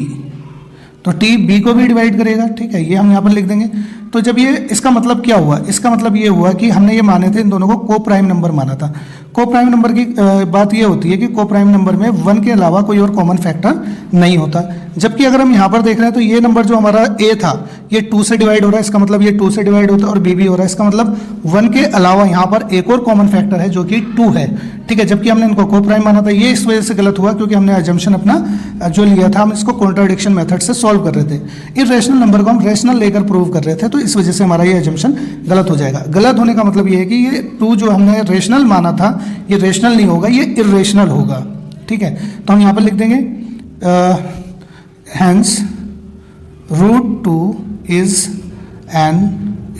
तो t b को भी डिवाइड करेगा, ठीक है, ये हम यहाँ पर लिख देंगे। तो जब ये, इसका मतलब क्या हुआ, इसका मतलब ये हुआ कि हमने ये माने थे, इन दोनों को को प्राइम नंबर माना था। को प्राइम नंबर की बात ये होती है कि को प्राइम नंबर में 1 के अलावा कोई और कॉमन फैक्टर नहीं होता। जबकि अगर हम यहाँ पर देख रहे हैं तो ये नंबर जो हमारा a था, ये 2 से डिवाइड हो रहा है, इसका मतलब ये 2 से डिवाइड होता है, और बी भी हो रहा है, इसका मतलब 1 के अलावा यहाँ पर एक और कॉमन फैक्टर है जो कि 2 है, ठीक है, जबकि हमने इनको को प्राइम माना था। ये इस वजह से गलत हुआ क्योंकि हमने अजम्पशन अपना जो लिया था, हम इसको कॉन्ट्राडिक्शन मेथड से सॉल्व कर रहे थे। इर्रेशनल नंबर को हम रेशनल लेकर प्रूव कर रहे थे, तो इस वजह से हमारा ये अजम्पशन गलत हो जाएगा। गलत होने का मतलब ये है कि ये 2 जो हमने रेशनल माना था, ये रेशनल नहीं होगा, ये इर्रेशनल होगा, ठीक है। तो हम यहाँ पर लिख देंगे hence √2 is an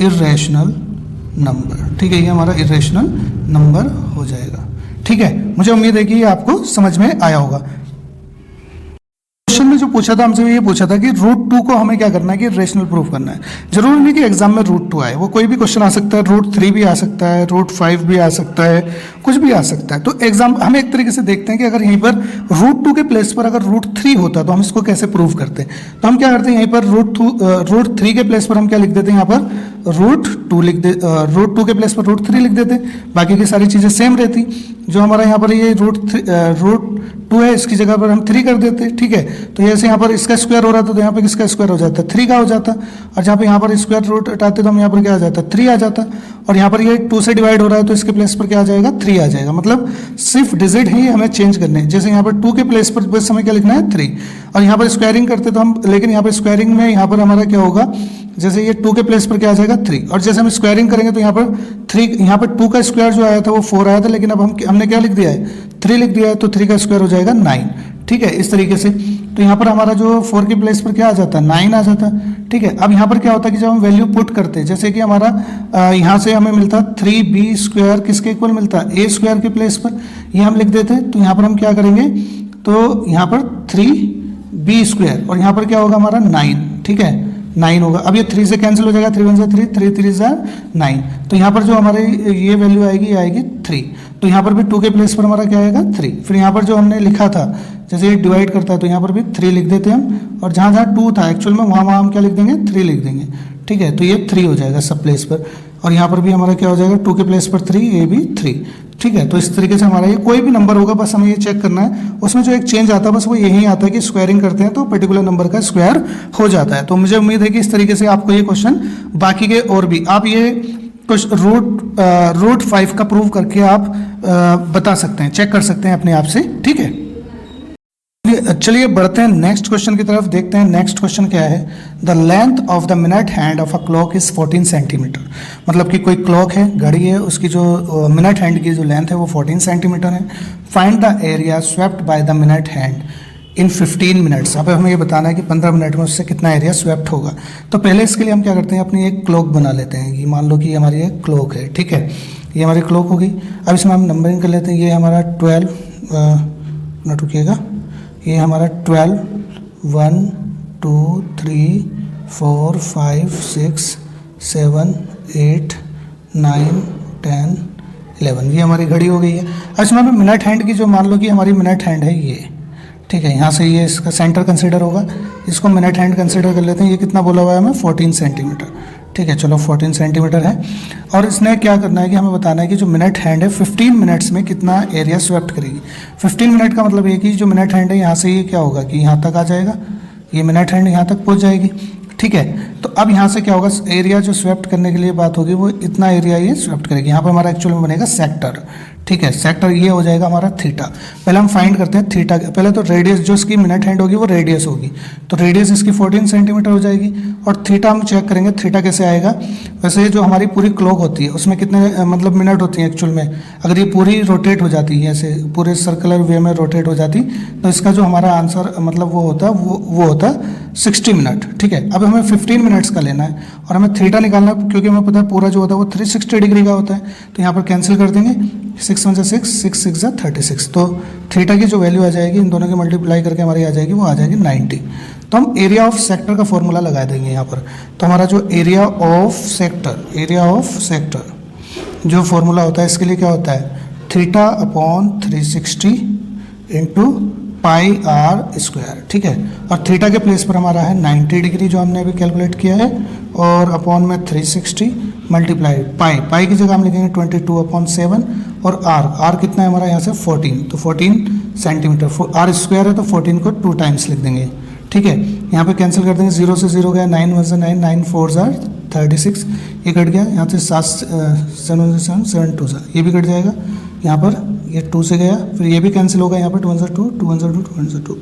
irrational number, ठीक है, ये हमारा इर्रेशनल नंबर हो जाएगा, ठीक है। मुझे उम्मीद है कि ये आपको समझ में आया होगा। क्वेश्चन में जो पूछा था हमसे, ये पूछा था कि √2 को हमें क्या करना है कि रेशनल प्रूफ करना है। जरूरी नहीं कि एग्जाम में √2 आए, वो कोई भी क्वेश्चन आ सकता है, √3 भी आ सकता है, √5 भी आ सकता है, कुछ भी आ सकता है। तो एग्जाम हम एक तरीके से देखते हैं कि अगर यहीं पर √2 के प्लेस पर अगर √3 होता तो हम इसको कैसे प्रूव करते हैं। तो हम क्या करते हैं, यहीं पर √3 के प्लेस पर हम क्या लिख देते हैं, यहाँ पर √2 लिख दे, √2 के प्लेस पर √3 लिख देते, बाकी की सारी चीज़ें सेम रहती। जो हमारा यहाँ पर ये √2 है, इसकी जगह पर हम 3 कर देते, ठीक है। तो जैसे यहाँ पर इसका स्क्वायर हो रहा था तो यहाँ पर किसका स्क्वायर हो जाता, 3 का हो जाता, और जहाँ पे यहाँ पर स्क्वायर रूट हटाते तो हम यहाँ पर क्या आ जाता, 3 आ जाता, और यहाँ पर ये 2 से डिवाइड हो रहा है तो इसके प्लेस पर क्या आ जाएगा, 3 आ जाएगा। मतलब सिर्फ डिजिट ही हमें चेंज करने हैं। जैसे यहाँ पर 2 के प्लेस पर बस हमें क्या लिखना है, 3, और यहाँ पर स्क्वायरिंग करते तो हम, लेकिन यहाँ पर स्क्वायरिंग में यहाँ पर हमारा क्या होगा, जैसे ये 2 के प्लेस पर क्या आ जाएगा, 3, और जैसे हम स्क्वायरिंग करेंगे तो यहाँ पर 3, यहाँ पर 2 का स्क्वायर जो आया था वो 4 आया था, लेकिन अब हमने क्या लिख दिया है, 3 लिख दिया है, तो 3 का स्क्वायर हो जाएगा 9, ठीक है, इस तरीके से। तो यहाँ पर हमारा जो 4 के प्लेस पर क्या आ जाता है, 9 आ जाता है, ठीक है। अब यहाँ पर क्या होता है कि जब हम वैल्यू पुट करते हैं, जैसे कि हमारा यहाँ से हमें मिलता 3b² किसके इक्वल मिलता है, a² के प्लेस पर, ये हम लिख देते हैं। तो यहाँ पर हम क्या करेंगे, तो यहाँ पर 3b² और यहाँ पर क्या होगा हमारा 9, ठीक है, 9 होगा। अब ये 3 से कैंसिल हो जाएगा, 3 1 3, 3 3 9, तो यहाँ पर जो हमारे ये वैल्यू आएगी, ये आएगी 3। तो यहाँ पर भी 2 के प्लेस पर हमारा क्या आएगा, 3। फिर यहाँ पर जो हमने लिखा था, जैसे ये डिवाइड करता है तो यहाँ पर भी 3 लिख देते हैं हम, और जहाँ जहाँ 2 था एक्चुअल में वहाँ हम क्या लिख देंगे, 3 लिख देंगे, ठीक है। तो ये 3 हो जाएगा सब प्लेस पर, और यहाँ पर भी हमारा क्या हो जाएगा, 2 के प्लेस पर 3, ये भी 3, ठीक है। तो इस तरीके से हमारा ये कोई भी नंबर होगा, बस हमें ये चेक करना है, उसमें जो एक चेंज आता है बस वो यही आता है कि स्क्वायरिंग करते हैं तो पर्टिकुलर नंबर का स्क्वायर हो जाता है। तो मुझे उम्मीद है कि इस तरीके से आपको ये क्वेश्चन, बाकी के और भी आप ये √5 का प्रूव करके आप बता सकते हैं, चेक कर सकते हैं अपने आप से, ठीक है। चलिए बढ़ते हैं नेक्स्ट क्वेश्चन की तरफ, देखते हैं नेक्स्ट क्वेश्चन क्या है। The length of the minute hand of a clock is 14 centimetre. मतलब कि कोई क्लॉक है, घड़ी है, उसकी जो मिनट हैंड की जो लेंथ है वो 14 सेंटीमीटर है। Find the area swept by the minute hand in 15 minutes. अब हमें ये बताना है कि 15 मिनट में उससे कितना एरिया स्वेप्ट होगा। तो पहले इसके लिए हम क्या करते हैं, अपनी एक क्लॉक बना लेते हैं। ये मान लो कि हमारी एक क्लॉक है, ठीक है, ये हमारी क्लॉक होगी। अब इसमें हम नंबरिंग कर लेते हैं। ये हमारा 12 मिनट रुकिएगा, ये हमारा 12 1 2 3 4 5 6 7 8 9 10 11, ये हमारी घड़ी हो गई है। अब इसमें हमें मिनट हैंड की जो, मान लो कि हमारी मिनट हैंड है ये, ठीक है, यहाँ से ये इसका सेंटर कंसीडर होगा, इसको मिनट हैंड कंसीडर कर लेते हैं। ये कितना बोला हुआ है हमें, 14 सेंटीमीटर, ठीक है, चलो 14 सेंटीमीटर है। और इसने क्या करना है कि हमें बताना है कि जो मिनट हैंड है 15 मिनट्स में कितना एरिया स्वेप्ट करेगी। 15 मिनट का मतलब ये कि जो मिनट हैंड है यहाँ से ये क्या होगा कि यहाँ तक आ जाएगा, ये मिनट हैंड यहाँ तक पहुँच जाएगी, ठीक है। तो अब यहाँ से क्या होगा, एरिया जो स्वेप्ट करने के लिए बात होगी वो इतना एरिया ये स्वेप्ट करेगी। यहाँ पर हमारा एक्चुअल में बनेगा सेक्टर, ठीक है, सेक्टर ये हो जाएगा हमारा थीटा। पहले हम फाइंड करते हैं थीटा। पहले तो रेडियस जो इसकी मिनट हैंड होगी वो रेडियस होगी, तो रेडियस इसकी 14 सेंटीमीटर हो जाएगी। और थीटा हम चेक करेंगे, थीटा कैसे आएगा। वैसे जो हमारी पूरी क्लॉक होती है उसमें कितने मतलब मिनट होती हैं एक्चुअल में, अगर ये पूरी रोटेट हो जाती है, ऐसे पूरे सर्कुलर वे में रोटेट हो जाती, तो इसका जो हमारा आंसर मतलब वो होता वो होता 60 मिनट, ठीक है। अब हमें 15 मिनट्स का लेना है और हमें थीटा निकालना है, क्योंकि हमें पता है पूरा जो होता है वो 360 डिग्री का होता है। तो यहाँ पर कैंसिल कर देंगे, 6 1 6 6 6 36, तो थीटा की जो वैल्यू आ जाएगी इन दोनों की मल्टीप्लाई करके हमारी आ जाएगी, वो आ जाएगी 90। तो हम एरिया ऑफ सेक्टर का फॉर्मूला लगा देंगे यहाँ पर। तो हमारा जो एरिया ऑफ सेक्टर जो फॉर्मूला होता है इसके लिए क्या होता है, theta upon 360 into pi r square, ठीक है। और थीटा के प्लेस पर हमारा है 90 डिग्री जो हमने अभी कैलकुलेट किया है, और अपॉन में 360 मल्टीप्लाई पाई की जगह हम लिखेंगे 22/7, और आर कितना है हमारा यहाँ से 14, तो 14 सेंटीमीटर। आर स्क्वायर है तो 14 को 2 टाइम्स लिख देंगे, ठीक ठीक है। यहाँ पे कैंसिल कर देंगे, 0 से 0 गया, 9 1 से 9, 9 4 जार 36, ये कट गया। यहाँ से 7 7 7 7 2 सा, ये भी कट जाएगा। यहाँ पर ये 2 से गया, फिर ये भी कैंसिल होगा। यहाँ पर 2 1 से 2, 2 1 से 2, 2 1 से 2।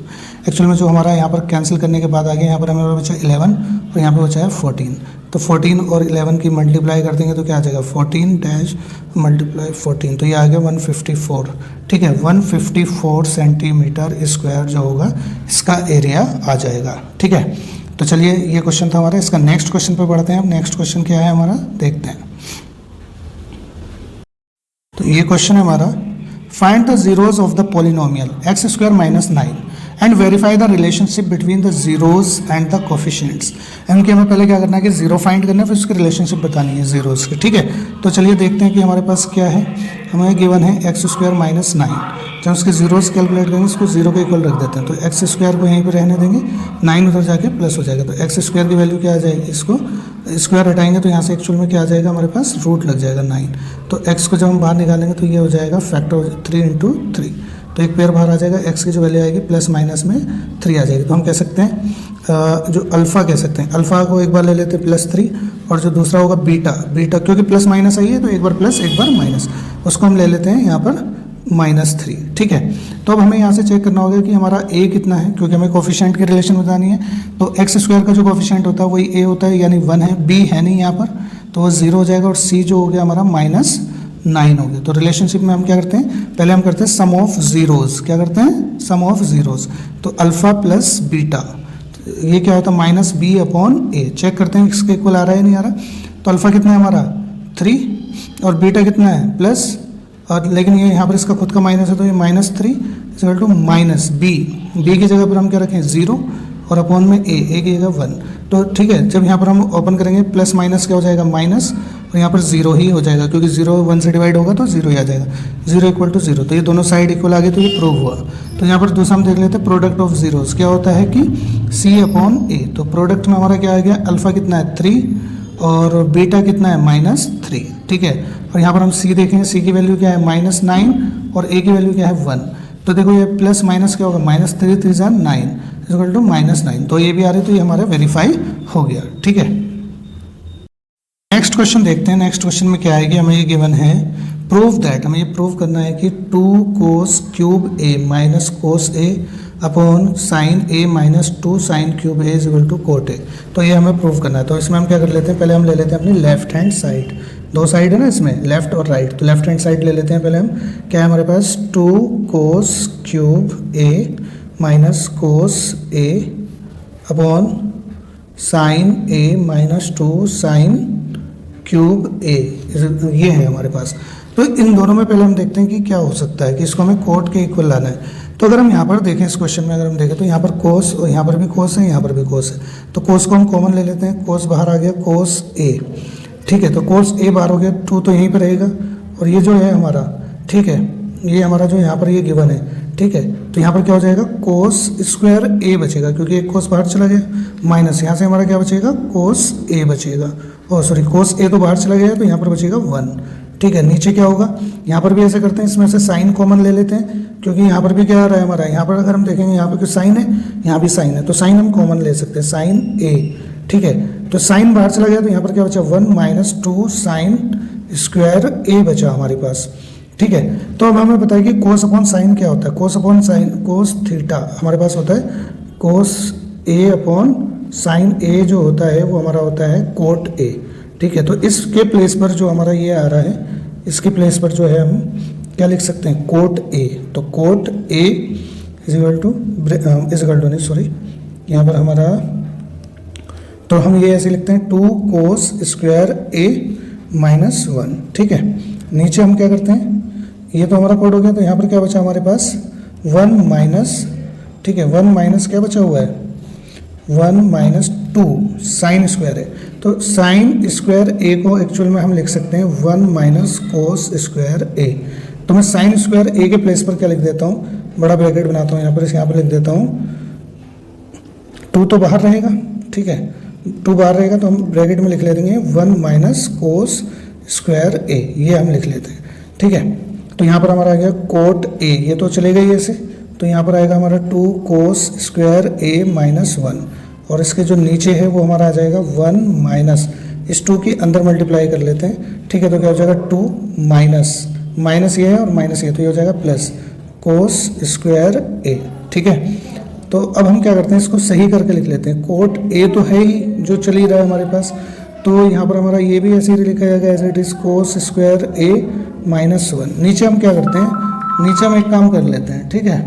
एक्चुअल में जो हमारा यहाँ पर कैंसिल करने के बाद आ गया, यहाँ पर हमारा बचा 11 और यहाँ पर बचा है 14। तो 14 और 11 की मल्टीप्लाई कर देंगे तो क्या आ जाएगा, 14 डैश मल्टीप्लाई 14, तो ये आ गया 154। ठीक है, 154 सेंटीमीटर स्क्वायर जो होगा इसका एरिया आ जाएगा। ठीक है, तो चलिए ये क्वेश्चन था हमारा। इसका नेक्स्ट क्वेश्चन पर बढ़ते हैं। अब नेक्स्ट क्वेश्चन क्या है हमारा, देखते हैं। तो ये क्वेश्चन है हमारा, find the zeros of the polynomial x square minus 9 and verify the relationship between the zeros and the coefficients. इनके हमें पहले क्या करना है कि जीरो फाइंड करना है, फिर उसकी रिलेशनशिप बतानी है जीरोज की। ठीक है, तो चलिए देखते हैं कि हमारे पास क्या है। हमें गिवन है एक्स स्क्वायर माइनस 9। जब उसके जीरोज कैलकुलेट करेंगे उसको जीरो के इक्वल रख देते हैं, तो एक्स स्क्वायर को यहीं पर रहने देंगे, 9 उधर जाके प्लस हो जाएगा। तो एक्स स्क्वायर की वैल्यू क्या आ जाएगी, इसको स्क्वायर हटाएंगे तो यहाँ से एक्चुअल में क्या आ जाएगा, हमारे पास रूट लग जाएगा 9। तो एक्स को जब हम बाहर निकालेंगे तो ये हो जाएगा फैक्टर 3 इंटू 3, तो एक पेयर बाहर आ जाएगा। एक्स की जो वैल्यू आएगी प्लस माइनस में 3 आ जाएगी। तो हम कह सकते हैं जो अल्फ़ा कह सकते हैं, अल्फ़ा को एक बार ले लेते हैं +3, और जो दूसरा होगा बीटा, बीटा क्योंकि प्लस माइनस आई है तो एक बार प्लस एक बार माइनस, उसको हम ले लेते हैं यहाँ पर -3। ठीक है, तो अब हमें यहाँ से चेक करना होगा कि हमारा a कितना है, क्योंकि हमें कोफिशिएंट की रिलेशन बतानी है। तो एक्स स्क्वायर का जो कोफिशिएंट होता है वही a होता है, यानी 1 है, b है नहीं यहाँ पर, तो वो 0 हो जाएगा। और c जो हो गया हमारा -9 हो गया। तो रिलेशनशिप में हम क्या करते हैं, पहले हम करते हैं सम ऑफ जीरोज। क्या करते हैं, सम ऑफ जीरोज। तो अल्फ़ा प्लस बीटा, ये क्या होता है -b/a। चेक करते हैं इसके इक्वल आ रहा है नहीं आ रहा। तो अल्फ़ा कितना है हमारा 3 और बीटा कितना है प्लस, और लेकिन ये यहाँ पर इसका खुद का माइनस है तो ये -3 इक्वल टू -b की जगह पर हम क्या रखें 0 और अपॉन में a की जगह 1। तो ठीक है, जब यहाँ पर हम ओपन करेंगे प्लस माइनस क्या हो जाएगा माइनस, और यहाँ पर 0 ही हो जाएगा क्योंकि 0 1 से डिवाइड होगा तो 0 ही आ जाएगा। 0 = 0, तो ये दोनों साइड इक्वल आ गए, तो ये प्रूव हुआ। तो यहाँ पर दूसरा हम देख लेते हैं प्रोडक्ट ऑफ जीरोस। क्या होता है कि c/a। तो प्रोडक्ट में हमारा क्या आ गया, अल्फ़ा कितना है 3 और बीटा कितना है -3। ठीक है, और यहाँ पर हम c देखेंगे, c की वैल्यू क्या है -9 और a की वैल्यू क्या है 1। तो देखो ये प्लस माइनस क्या होगा, -3 3 = 9 इक्वल टू -9। तो ये भी आ रही, तो ये हमारा वेरीफाई हो गया। ठीक है, नेक्स्ट क्वेश्चन देखते हैं। नेक्स्ट क्वेश्चन में क्या आएगी, हमें ये गिवन है प्रूव दैट। हमें ये प्रूव करना है कि 2 cos cube a minus cos a upon sine a minus 2 sine cube a is equal to cot a। तो ये हमें प्रूव करना है। तो इसमें हम क्या कर लेते हैं, पहले हम ले लेते हैं अपनी लेफ्ट हैंड साइड। दो साइड है ना इसमें, लेफ्ट और राइट। तो लेफ्ट हैंड साइड ले लेते हैं पहले हम। क्या है हमारे पास 2 cos cube a minus cos a upon sine a minus 2 sine cube a, ये है हमारे पास। तो इन दोनों में पहले हम देखते हैं कि क्या हो सकता है, कि इसको हमें कोट के इक्वल लाना है। तो अगर हम यहाँ पर देखें, इस क्वेश्चन में अगर हम देखें तो यहाँ पर कोस, और यहाँ पर भी कोस है, यहाँ पर भी कोस है। तो कोस को हम कॉमन ले लेते हैं, कोस बाहर आ गया कोस a। ठीक है, तो कोस a बाहर हो गया, 2 तो यहीं पर रहेगा, और ये जो है हमारा, ठीक है, ये हमारा जो यहाँ पर ये गिवन है। ठीक है, तो यहाँ पर क्या हो जाएगा, कोस स्क्वायर a बचेगा, क्योंकि एक कोस बाहर चला गया, माइनस यहाँ से हमारा क्या बचेगा, कोस a बचेगा। सॉरी, कोस a तो बाहर चला गया, तो यहाँ पर बचेगा 1। ठीक है, नीचे क्या होगा, यहाँ पर भी ऐसे करते हैं, इसमें से साइन कॉमन ले लेते हैं, क्योंकि यहाँ पर भी क्या आ रहा है हमारा, यहाँ पर अगर हम देखेंगे यहाँ पर कुछ साइन है, यहाँ भी साइन है, तो साइन हम कॉमन ले सकते हैं, साइन a। ठीक है, तो साइन बाहर चला गया, तो यहाँ पर क्या बचा 1 माइनस 2 साइन स्क्वायर a बचा हमारे पास। ठीक है, तो अब हमें बताइए कि कोस अपॉन साइन क्या होता है। कोस अपॉन साइन, कोस थीटा हमारे पास होता है कोस a अपॉन साइन a, जो होता है वो हमारा होता है कोट a। ठीक है, तो इसके प्लेस पर जो हमारा ये आ रहा है, इसके प्लेस पर जो है हम क्या लिख सकते हैं, कोट a। तो cot a is equal to नहीं, सॉरी, यहाँ पर हमारा, तो हम ये ऐसे लिखते हैं 2 कोस स्क्वायर a माइनस 1। ठीक है, नीचे हम क्या करते हैं, ये तो हमारा कोड हो गया, तो यहाँ पर क्या बचा हमारे पास 1 माइनस, ठीक है, 1 माइनस क्या बचा हुआ है, 1 माइनस 2 साइन स्क्वायर है। तो साइन स्क्वायर a को एक्चुअल में हम लिख सकते हैं 1 माइनस कोस स्क्वायर a। तो मैं साइन स्क्वायर a के प्लेस पर क्या लिख देता हूँ, बड़ा ब्रैकेट बनाता हूँ यहाँ पर लिख देता हूँ, 2 तो बाहर रहेगा, ठीक है, 2 बाहर रहेगा, तो हम ब्रैकेट में लिख ले देंगे 1 माइनस कोस स्क्वायर a, ये हम लिख लेते हैं। ठीक है, तो यहाँ पर हमारा आ गया कोट a, ये तो चलेगा ही ऐसे, तो यहाँ पर आएगा हमारा 2 कोस स्क्वायर ए माइनस 1, और इसके जो नीचे है वो हमारा आ जाएगा 1 माइनस, इस 2 के अंदर मल्टीप्लाई कर लेते हैं, ठीक है। तो क्या हो जाएगा 2 माइनस ये है और माइनस ये, तो ये हो जाएगा प्लस कोस स्क्वायर ए, ठीक है। तो अब हम क्या करते हैं, इसको सही करके लिख लेते हैं। कोट ए तो है ही जो चल ही रहा है हमारे पास, तो यहाँ पर हमारा ये भी ऐसे ही लिखा जाएगा as it is cos square A minus 1। नीचे हम क्या करते हैं, नीचे हम एक काम कर लेते हैं, ठीक है।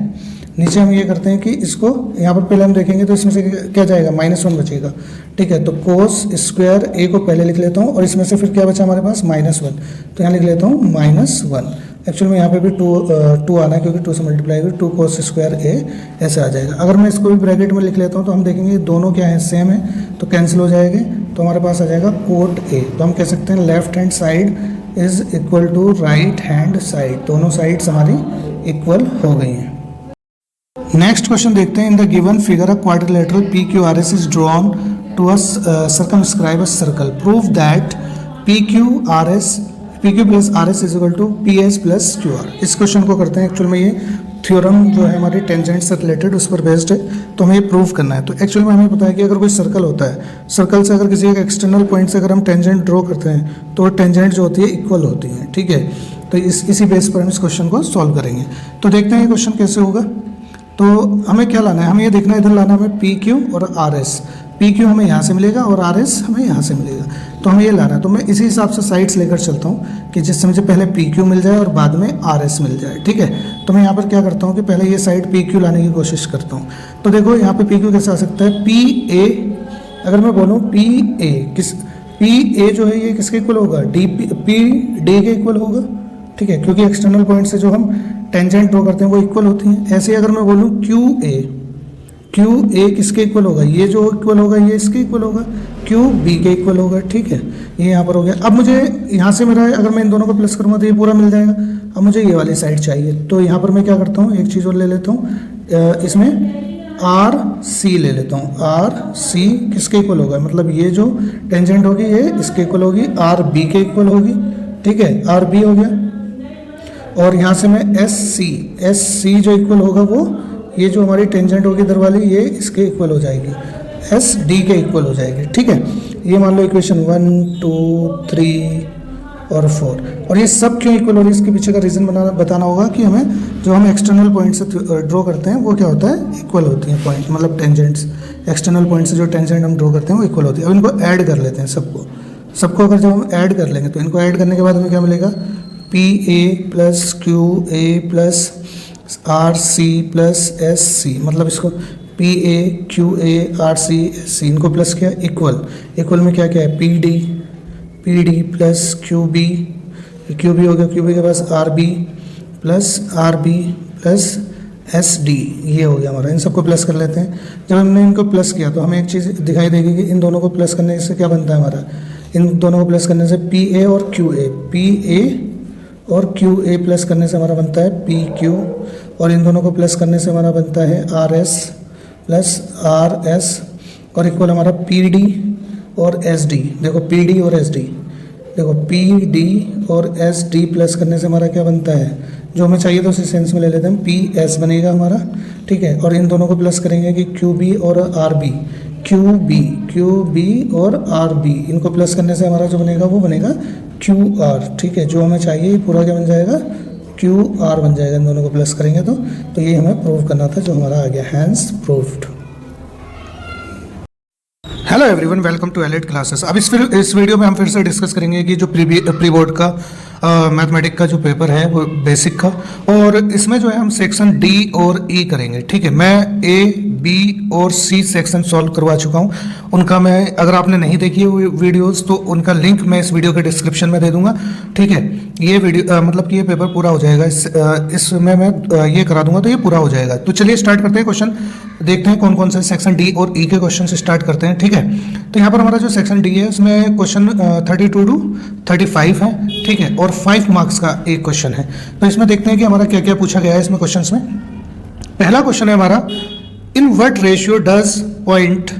नीचे हम ये करते हैं कि इसको यहाँ पर पहले हम देखेंगे तो इसमें से क्या जाएगा, -1 बचेगा, ठीक है। तो कोस स्क्वायर ए को पहले लिख लेता हूँ और इसमें से फिर क्या बचा हमारे पास, -1, तो यहाँ लिख लेता हूँ -1। एक्चुअली में यहाँ पे भी 2 आना है क्योंकि 2 से मल्टीप्लाई करें, 2 कोस स्क्वायर ए ऐसे आ जाएगा। अगर मैं इसको भी ब्रैकेट में लिख लेता हूँ तो हम देखेंगे दोनों क्या है, सेम है, तो कैंसिल हो जाएंगे, तो हमारे पास आ जाएगा कोट ए। तो हम कह सकते हैं left hand side is equal to right hand side, दोनों साइड्स हमारी इक्वल हो गई हैं। नेक्स्ट क्वेश्चन देखते हैं। In the given figure a quadrilateral P Q R S is drawn to a circumscribe a circle, prove that P Q plus R S is equal to P S plus Q R. इस question को करते हैं। Actual में ये theorem जो है हमारी tangent से रिलेटेड उस पर बेस्ड है, तो हमें ये प्रूव करना है। तो एक्चुअली में हमें पता है कि अगर कोई सर्कल होता है, सर्कल से अगर किसी एक एक्सटर्नल पॉइंट से अगर हम टेंजेंट ड्रॉ करते हैं तो टेंजेंट जो होती है इक्वल होती है, ठीक है। तो इसी बेस पर हम इस क्वेश्चन को सॉल्व करेंगे। तो देखते हैं ये क्वेश्चन कैसे होगा। तो हमें क्या लाना है, हमें ये देखना है, इधर लाना हमें पी क्यू और आर एस। पी क्यू हमें यहाँ से मिलेगा और आर एस हमें यहाँ से मिलेगा, तो हमें ये लाना है। तो मैं इसी हिसाब से साइड्स लेकर चलता हूँ कि जिससे मुझे पहले पी क्यू मिल जाए और बाद में आर एस मिल जाए, ठीक है। तो मैं यहाँ पर क्या करता हूँ कि पहले ये साइड पी क्यू लाने की कोशिश करता हूँ। तो देखो यहाँ पे पी क्यू कैसे आ सकता है, पी ए, अगर मैं बोलूँ पी ए जो है ये किसके इक्वल होगा, पी डी के इक्वल होगा, ठीक है, क्योंकि एक्सटर्नल पॉइंट से जो हम टेंजेंट ड्रॉ करते हैं वो इक्वल होती हैं। ऐसे ही अगर मैं बोलूँ क्यू ए किसके इक्वल होगा, ये जो इक्वल होगा ये इसके इक्वल होगा, क्यू बी के इक्वल होगा, ठीक है। ये यहाँ पर हो गया। अब मुझे यहाँ से मेरा अगर मैं इन दोनों को प्लस करूँगा तो ये पूरा मिल जाएगा। अब मुझे ये वाली साइड चाहिए, तो यहाँ पर मैं क्या करता हूँ, एक चीज़ और ले लेता हूँ, इसमें आर सी ले लेता हूँ। आर सी किसके इक्वल होगा, मतलब ये जो टेंजेंट होगी ये इसके इक्वल होगी, आर बी के इक्वल होगी, ठीक है, आर बी हो गया। और यहाँ से मैं एस सी जो इक्वल होगा वो ये जो हमारी टेंजेंट होगी इधर वाली ये इसके इक्वल हो जाएगी, एस डी के इक्वल हो जाएगी, ठीक है। ये मान लो इक्वेशन 1 2 3 और 4। और ये सब क्यों इक्वल हो रही है, इसके पीछे का रीज़न बताना होगा कि हमें जो हम एक्सटर्नल पॉइंट से ड्रॉ करते हैं वो क्या होता है, इक्वल होती हैं पॉइंट, मतलब टेंजेंट्स। एक्सटर्नल पॉइंट से जो टेंजेंट हम ड्रॉ करते हैं वो इक्वल होती है। अब इनको ऐड कर लेते हैं सबको अगर जब हम ऐड कर लेंगे तो इनको ऐड करने के बाद हमें क्या मिलेगा, P A plus Q A plus R C plus S C, मतलब इसको P A Q A R C S C इनको प्लस किया, इक्वल में क्या क्या है, P D plus Q B हो गया, क्यू बी के पास R B plus S D, ये हो गया हमारा। इन सबको प्लस कर लेते हैं। जब हमने इनको प्लस किया तो हमें एक चीज़ दिखाई देगी कि इन दोनों को प्लस करने से क्या बनता है हमारा, इन दोनों को प्लस करने से पी ए और क्यू ए प्लस करने से हमारा बनता है पी क्यू, और इन दोनों को प्लस करने से हमारा बनता है R S plus R S, और इक्वल हमारा पी डी और एस डी। देखो पी डी और एस डी, देखो पी डी और एस डी प्लस करने से हमारा क्या बनता है, जो हमें चाहिए तो उसी सेंस में ले लेते हैं, पी एस बनेगा हमारा, ठीक है। और इन दोनों को प्लस करेंगे कि क्यू बी और आर बी, क्यू बी और आर बी, इनको प्लस करने से हमारा जो बनेगा वो बनेगा क्यू आर, ठीक है। जो हमें चाहिए पूरा क्या बन जाएगा, क्यू आर बन जाएगा इन दोनों को प्लस करेंगे तो ये हमें प्रूव करना था, जो हमारा आ गया, hence proved. Hello everyone, welcome to Elite Classes. अब इस वीडियो में हम फिर से डिस्कस करेंगे कि जो प्री बोर्ड का मैथमेटिक का जो पेपर है वो बेसिक का, और इसमें जो है हम सेक्शन डी और ई करेंगे, ठीक है। मैं ए बी और सी सेक्शन सॉल्व करवा चुका हूँ, उनका मैं, अगर आपने नहीं देखी है वीडियोस तो उनका लिंक मैं इस वीडियो के डिस्क्रिप्शन में दे दूंगा, ठीक है। ये वीडियो मतलब कि ये पेपर पूरा हो जाएगा, इसमें मैं ये करा दूंगा तो ये पूरा हो जाएगा। तो चलिए स्टार्ट करते हैं, क्वेश्चन देखते हैं कौन कौन से सेक्शन डी और ई के क्वेश्चन से स्टार्ट करते हैं, ठीक है। तो यहाँ पर हमारा जो सेक्शन डी है उसमें क्वेश्चन 32 to 35 है, ठीक है, और 5 मार्क्स का एक क्वेश्चन है। तो इसमें देखते हैं कि हमारा क्या क्या पूछा गया है इसमें क्वेश्चंस में। पहला क्वेश्चन है हमारा, in what ratio does point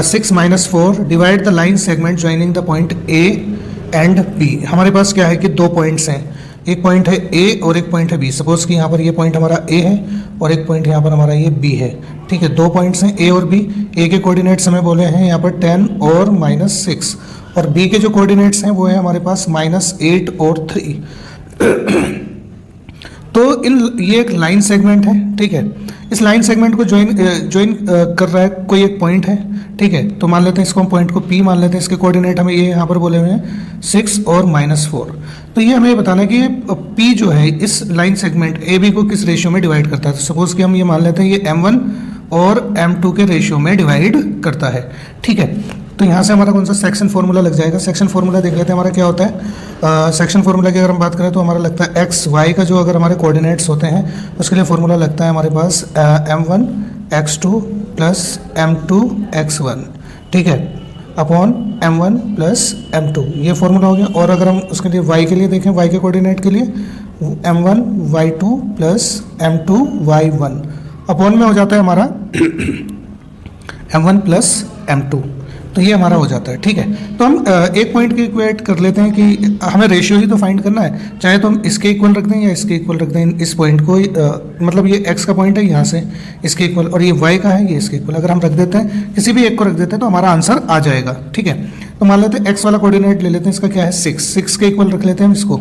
6 - 4 divide the line segment joining the point A and B. हमारे पास क्या है कि 2 पॉइंट्स हैं, एक पॉइंट है ए और एक पॉइंट है बी। सपोज कि यहाँ पर ये पॉइंट हमारा ए है और एक पॉइंट यहाँ पर हमारा ये बी है, ठीक है। 2 पॉइंट्स हैं ए और बी। ए के कोऑर्डिनेट्स हमें बोले हैं यहाँ पर 10 और -6, और बी के जो कोऑर्डिनेट्स हैं वो है हमारे पास -8 और 3। तो ये एक लाइन सेगमेंट है, ठीक है। इस लाइन सेगमेंट को ज्वाइन कर रहा है कोई एक पॉइंट है, ठीक है। तो मान लेते हैं इसको, हम पॉइंट को P मान लेते हैं। इसके कोऑर्डिनेट हमें ये यहाँ पर बोले हुए हैं 6 और -4। तो ये हमें बताना है कि P जो है इस लाइन सेगमेंट AB को किस रेशियो में डिवाइड करता है। तो सपोज कि हम ये मान लेते हैं ये M1 और M2 के रेशियो में डिवाइड करता है, ठीक है। तो यहाँ से हमारा कौन सा सेक्शन फॉर्मूला लग जाएगा। सेक्शन फॉर्मूला देख लेते हैं हमारा क्या होता है। सेक्शन फॉर्मूला की अगर हम बात करें तो हमारा लगता है एक्स वाई का जो अगर हमारे कोऑर्डिनेट्स होते हैं उसके लिए फॉर्मूला लगता है हमारे पास M1 x2 plus M2 x1, ठीक है, अपॉन M1 प्लस M2, ये फॉर्मूला हो गया। और अगर हम उसके लिए y के लिए देखें, y के कोऑर्डिनेट के लिए M1 y2 plus M2 y1 upon में हो जाता है हमारा M1 प्लस M2। तो ये हमारा हो जाता है, ठीक है। तो हम एक पॉइंट की इक्वेट कर लेते हैं कि हमें रेशियो ही तो फाइंड करना है, चाहे तो हम इसके इक्वल रख दें या इसके इक्वल रख दें। इस पॉइंट को मतलब ये x का पॉइंट है, यहाँ से इसके इक्वल, और ये y का है, ये इसके इक्वल। अगर हम रख देते हैं, किसी भी एक को रख देते हैं तो हमारा आंसर आ जाएगा, ठीक है। तो मान लेते हैं x वाला कोऑर्डिनेट ले लेते हैं, इसका क्या है 6 के इक्वल रख लेते हैं हम इसको,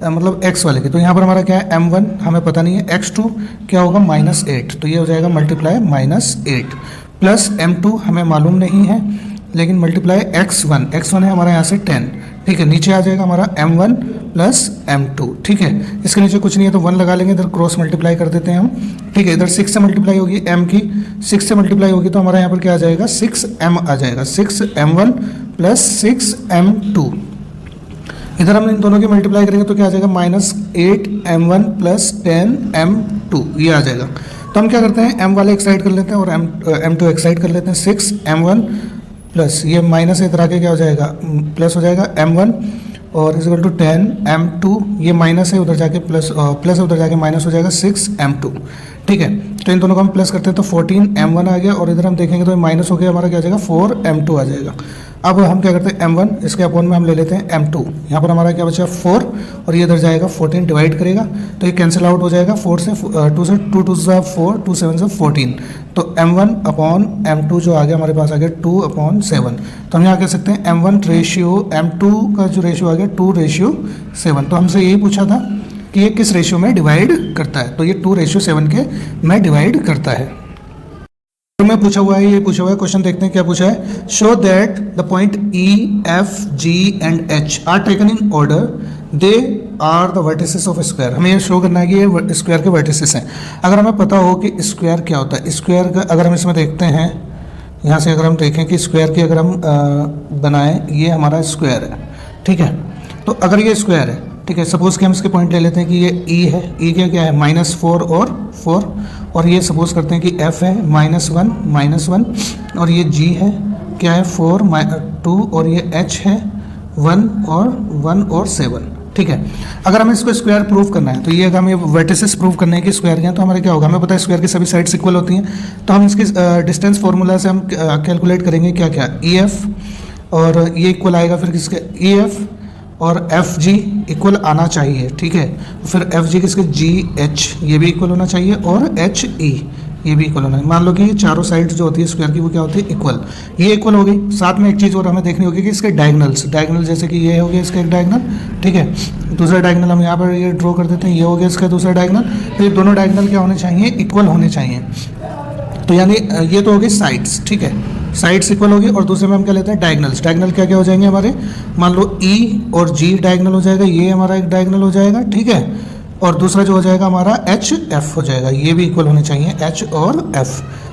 मतलब x वाले के। तो यहाँ पर हमारा क्या है M1 हमें पता नहीं है, x2 क्या होगा -8, तो ये हो जाएगा मल्टीप्लाई -8 प्लस M2 हमें मालूम नहीं है, लेकिन मल्टीप्लाई x1 है हमारा यहाँ से 10, ठीक है। नीचे आ जाएगा हमारा M1 प्लस M2, ठीक है। इसके नीचे कुछ नहीं है तो 1 लगा लेंगे, इधर क्रॉस मल्टीप्लाई कर देते हैं हम, ठीक है। इधर 6 से मल्टीप्लाई होगी M की, 6 से मल्टीप्लाई होगी तो हमारा यहाँ पर क्या आ जाएगा 6M आ जाएगा, 6M1 प्लस 6M2। इधर हम इन दोनों की मल्टीप्लाई करेंगे तो क्या आ जाएगा -8M1 प्लस 10M2, ये आ जाएगा। तो हम क्या करते हैं M वाले एक साइड कर लेते हैं और M2 एक साइड कर लेते हैं। 6M1 प्लस ये माइनस इधर आके क्या हो जाएगा प्लस हो जाएगा M1 और इज इक्वल टू 10M2, ये माइनस है उधर जाके प्लस उधर जाके माइनस हो जाएगा 6M2, ठीक है। तो इन दोनों को हम प्लस करते हैं तो 14M1 आ गया, और इधर हम देखेंगे तो माइनस हो गया हमारा क्या आ जाएगा 4M2 आ जाएगा। अब हम क्या करते हैं M1 इसके अपॉन में हम ले लेते हैं M2, यहाँ पर हमारा क्या बचा 4 और ये इधर जाएगा 14 डिवाइड करेगा तो ये कैंसिल आउट हो जाएगा 4 से 2 से 2 2 से 4 2 7 से 14, तो M1 अपॉन M2 जो आ गया हमारे पास आ गया 2/7। तो हम यहाँ कह सकते हैं M1 रेशियो M2 का जो रेशियो आ गया 2:7। तो हमसे यही पूछा था कि ये किस रेशियो में डिवाइड करता है, तो ये 2:7 के में डिवाइड करता है। में पूछा हुआ है, ये पूछा हुआ है क्वेश्चन, देखते हैं क्या पूछा है। Show that the point E, F, G and H are taken in order, they are the vertices of square. हमें ये शो करना है कि ये स्क्वायर के वर्टिसेस हैं। अगर हमें पता हो कि स्क्वायर क्या होता है, स्क्वायर का अगर हम इसमें देखते हैं, यहाँ से अगर हम देखें कि स्क्वायर की अगर हम बनाएं, ये हमारा स्क्वायर है, ठीक है। तो अगर ये स्क्वायर है, ठीक है, सपोज कि हम इसके पॉइंट ले लेते हैं कि ये E है, E क्या है -4 और 4, और ये सपोज करते हैं कि F है -1 और ये G है क्या है 4 2 और ये H है 1 और 7, ठीक है। अगर हमें इसको स्क्वायर प्रूव करना है तो ये अगर हमें वर्टिसेस प्रूव करने हैं कि स्क्वायर के हैं तो हमारे क्या होगा, हमें पता है स्क्वायर की सभी साइड्स इक्वल होती हैं। तो हम इसके डिस्टेंस फार्मूला से हम कैलकुलेट करेंगे क्या क्या EF, और ये इक्वल आएगा फिर किसके EF और FG इक्वल आना चाहिए, ठीक है। फिर FG किसके GH ये भी इक्वल होना चाहिए, और HE ये भी इक्वल होना है। मान लो कि ये चारों साइड्स जो होती है स्क्वायर की वो क्या होती है इक्वल, ये इक्वल हो गई। साथ में एक चीज़ और हमें देखनी होगी कि इसके डायगनल्स जैसे कि ये हो गया इसका एक डायगनल, ठीक है। दूसरा डायगनल हम यहाँ पर ये ड्रॉ कर देते हैं, ये हो गया इसका दूसरा डायगनल। तो ये दोनों डायगनल क्या होने चाहिए, इक्वल होने चाहिए। तो यानी ये तो हो गई साइड्स, ठीक है, साइड्स इक्वल होगी। और दूसरे में हम क्या लेते हैं डायगनल्स। डायगनल क्या क्या हो जाएंगे हमारे, मान लो E और G डायगनल हो जाएगा, ये हमारा एक डायगनल हो जाएगा, ठीक है। और दूसरा जो हो जाएगा हमारा H F हो जाएगा, ये भी इक्वल होने चाहिए H और F।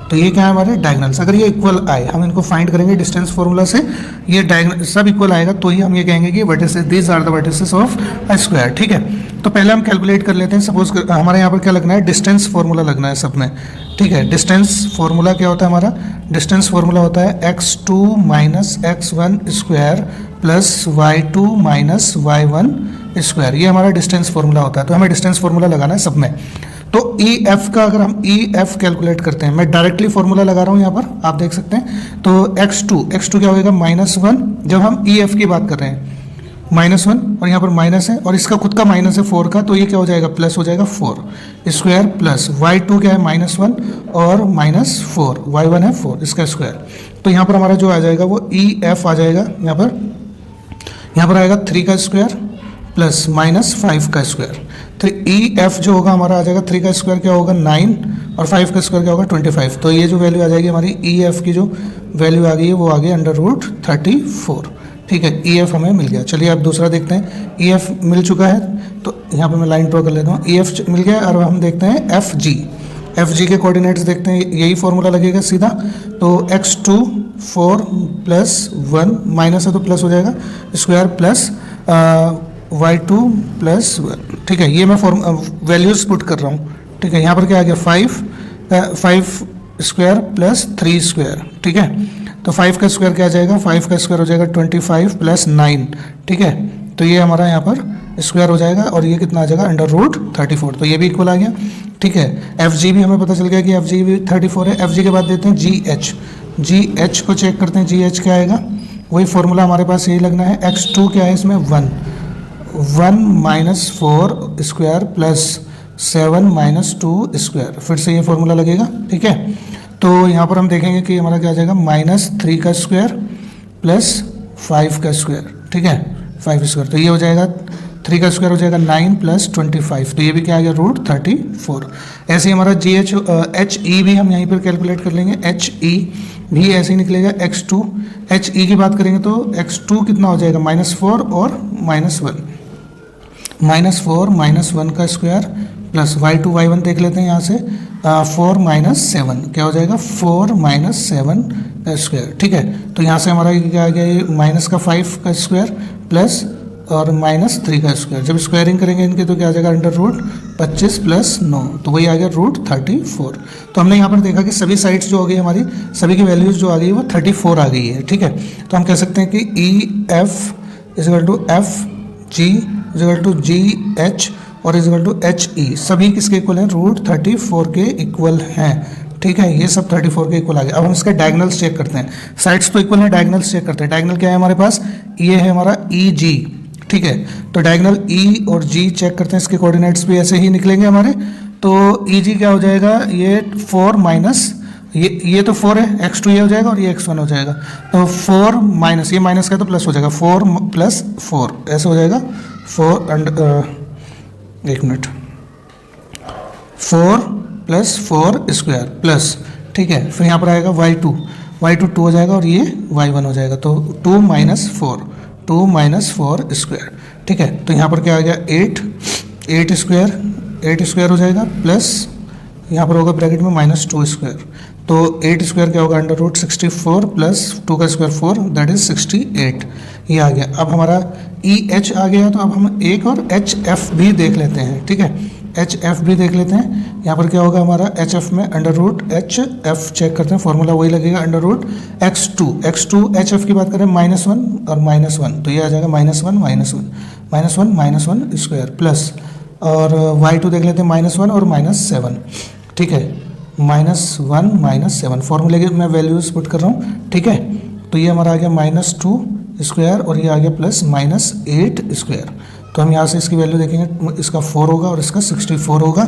तो ये क्या है हमारे डायगनल्स। अगर ये इक्वल आए हम इनको फाइंड करेंगे डिस्टेंस फार्मूला से, ये डायगनल सब इक्वल आएगा तो ही हम ये कहेंगे कि vertices this are the vertices of a square, ठीक है। तो पहले हम कैलकुलेट कर लेते हैं। सपोज हमारे यहाँ पर क्या लगना है, डिस्टेंस फार्मूला लगना है सब में, ठीक है। डिस्टेंस फार्मूला क्या होता है हमारा, डिस्टेंस फार्मूला होता है x2 - x1 square plus y2 - y1 square, ये हमारा डिस्टेंस फार्मूला होता है। तो हमें डिस्टेंस फार्मूला लगाना है सब में। तो EF का अगर हम EF कैलकुलेट करते हैं, मैं डायरेक्टली फार्मूला लगा रहा हूँ यहाँ पर, आप देख सकते हैं। तो x2 क्या होगा -1, जब हम EF की बात कर रहे हैं -1 और यहाँ पर माइनस है और इसका खुद का माइनस है 4 का, तो ये क्या हो जाएगा प्लस हो जाएगा 4 स्क्वायर प्लस y2 क्या है -1 और -4 y1 है 4 इसका स्क्वायर। तो यहाँ पर हमारा जो आ जाएगा वो EF आ जाएगा, यहाँ पर आएगा 3 का स्क्वायर प्लस -5 का स्क्वायर। तो EF जो होगा हमारा आ जाएगा 3 का स्क्वायर क्या होगा 9 और 5 का स्क्वायर क्या होगा 25। तो ये जो वैल्यू आ जाएगी हमारी EF की जो वैल्यू आ गई है वो आ गई √34। ठीक है, EF हमें मिल गया। चलिए अब दूसरा देखते हैं। EF मिल चुका है तो यहाँ पे मैं लाइन ड्रॉ कर लेता हूँ। EF मिल गया और हम देखते हैं FG के कोऑर्डिनेट्स देखते हैं, यही फॉर्मूला लगेगा सीधा। तो x2 4 प्लस 1 माइनस है तो प्लस हो जाएगा स्क्वायर प्लस y2 प्लस 1। ठीक है, ये मैं वैल्यूज पुट कर रहा हूँ। ठीक है, यहाँ पर क्या आ गया 5 स्क्वायर प्लस 3 स्क्वायर। ठीक है, तो 5 का स्क्वायर क्या आ जाएगा 5 का स्क्वायर हो जाएगा 25 प्लस 9। ठीक है, तो ये हमारा यहाँ पर स्क्वायर हो जाएगा और ये कितना आ जाएगा √34। तो ये भी इक्वल आ गया। ठीक है, FG भी हमें पता चल गया कि FG भी 34 है। FG के बाद देते हैं GH को चेक करते हैं। GH क्या आएगा, वही फॉर्मूला हमारे पास यही लगना है। x2 क्या है इसमें 1 -4 स्क्वायर प्लस 7 -2 स्क्वायर, फिर से ये फॉर्मूला लगेगा। ठीक है, तो यहाँ पर हम देखेंगे कि हमारा क्या आ जाएगा -3 का स्क्वायर प्लस 5 का स्क्वायर। ठीक है, 5 स्क्वायर, तो ये हो जाएगा 3 का स्क्वायर हो जाएगा 9 प्लस 25, तो ये भी क्या आ गया √34। ऐसे ही हमारा HE भी हम यहीं पर कैलकुलेट कर लेंगे। HE भी ऐसे ही निकलेगा x2। HE की बात करेंगे तो x2 कितना हो जाएगा -4 और -1, -4 का स्क्वायर प्लस y2 y1 देख लेते हैं यहाँ से 4 7 क्या हो जाएगा 4 7 का स्क्वायर। ठीक है, तो यहाँ से हमारा क्या आ गया माइनस का 5 का स्क्वायर प्लस और -3 का स्क्वायर। जब स्क्वायरिंग करेंगे इनके तो क्या आ जाएगा √25 प्लस 9, तो वही आ गया √34। तो हमने यहाँ पर देखा कि सभी साइड्स जो हो गई हमारी, सभी की वैल्यूज जो आ गई वो 34 आ गई है। ठीक है, तो हम कह सकते हैं कि EF FG GH और HE सभी किसके इक्वल हैं √34 के इक्वल हैं। ठीक है, ये सब 34 के इक्वल आ गए। अब हम इसका डायगोनल्स चेक करते हैं। साइड्स तो इक्वल है, डायगोनल्स चेक करते हैं। डायगोनल क्या है हमारे पास, ये है हमारा EG। ठीक है, तो डायगोनल E और G चेक करते हैं, इसके कोऑर्डिनेट्स भी ऐसे ही निकलेंगे हमारे। तो EG क्या हो जाएगा, ये 4 माइनस ये तो 4 है, x2 ये हो जाएगा और ये x1 हो जाएगा। तो 4 माइनस ये माइनस का तो प्लस हो जाएगा 4 + 4 ऐसे हो जाएगा 4 + 4 स्क्वायर प्लस। ठीक है, फिर यहाँ पर आएगा y2 2 हो जाएगा और ये y1 हो जाएगा। तो 2 - 4 स्क्वायर। ठीक है, तो यहाँ पर क्या आ गया 8 स्क्वायर हो जाएगा प्लस यहाँ पर होगा ब्रैकेट में -2 स्क्वायर। तो 8 स्क्वायर क्या होगा √64 प्लस 2 का स्क्वायर 4 दैट इज 68, ये आ गया। अब हमारा EH आ गया, तो अब हम एक और HF भी देख लेते हैं। ठीक है, HF भी देख लेते हैं। यहाँ पर क्या होगा हमारा HF में √HF चेक करते हैं, फॉर्मूला वही लगेगा √x2 HF की बात करें -1 और -1, तो ये आ जाएगा -1 स्क्वायर प्लस और y2 देख लेते हैं -1 और -7। ठीक है, -1 7 फॉर्मूले के मैं वैल्यूज पुट कर रहा हूँ। ठीक है, तो ये हमारा आ गया -2 स्क्वायर और ये आ गया प्लस -8 स्क्वायर। तो हम यहाँ से इसकी वैल्यू देखेंगे, इसका 4 होगा और इसका 64 होगा,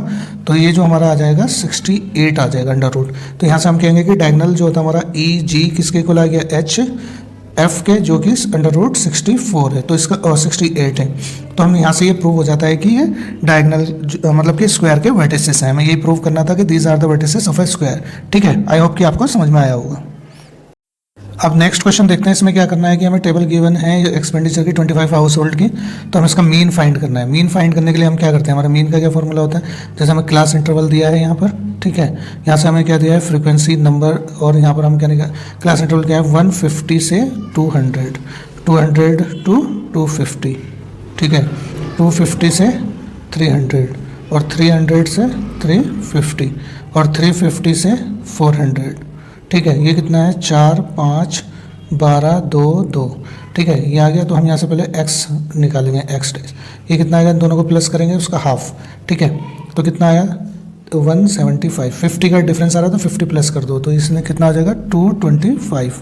तो ये जो हमारा आ जाएगा 68 आ जाएगा √। तो यहाँ से हम कहेंगे कि डायगोनल जो होता है हमारा EG किसके इक्वल आ गया HF के, जो कि √64 है, तो इसका 68 है। तो हम यहाँ से ये प्रूव हो जाता है कि ये डायगोनल मतलब कि स्क्वायर के वर्टिसेस हैं। हमें ये प्रूव करना था कि these are the vertices of a square. ठीक है, आई होप कि आपको समझ में आया होगा। अब नेक्स्ट क्वेश्चन देखते हैं। इसमें क्या करना है कि हमें टेबल गिवन है एक्सपेंडिचर की 25 हाउस होल्ड की, तो हमें इसका मीन फाइंड करना है। मीन फाइंड करने के लिए हम क्या करते हैं, हमारा मीन का क्या फॉर्मूला होता है, जैसे हमें क्लास इंटरवल दिया है यहाँ पर। ठीक है, यहाँ से हमें क्या दिया है फ्रीक्वेंसी नंबर, और यहाँ पर हम क्या निकाल क्लास इंटरवल क्या है 150 से 200 to 250। ठीक है, 250 से 300 और 300 से 350 और 350 से 400। ठीक है, ये कितना है 4 5 12 2 2। ठीक है, ये आ गया। तो हम यहाँ से पहले x निकालेंगे, x डैश, ये कितना आएगा, दोनों को प्लस करेंगे उसका हाफ। ठीक है, तो कितना आया 175, 50 का डिफरेंस आ रहा है तो 50 प्लस कर दो, तो इसमें कितना हो जाएगा 225,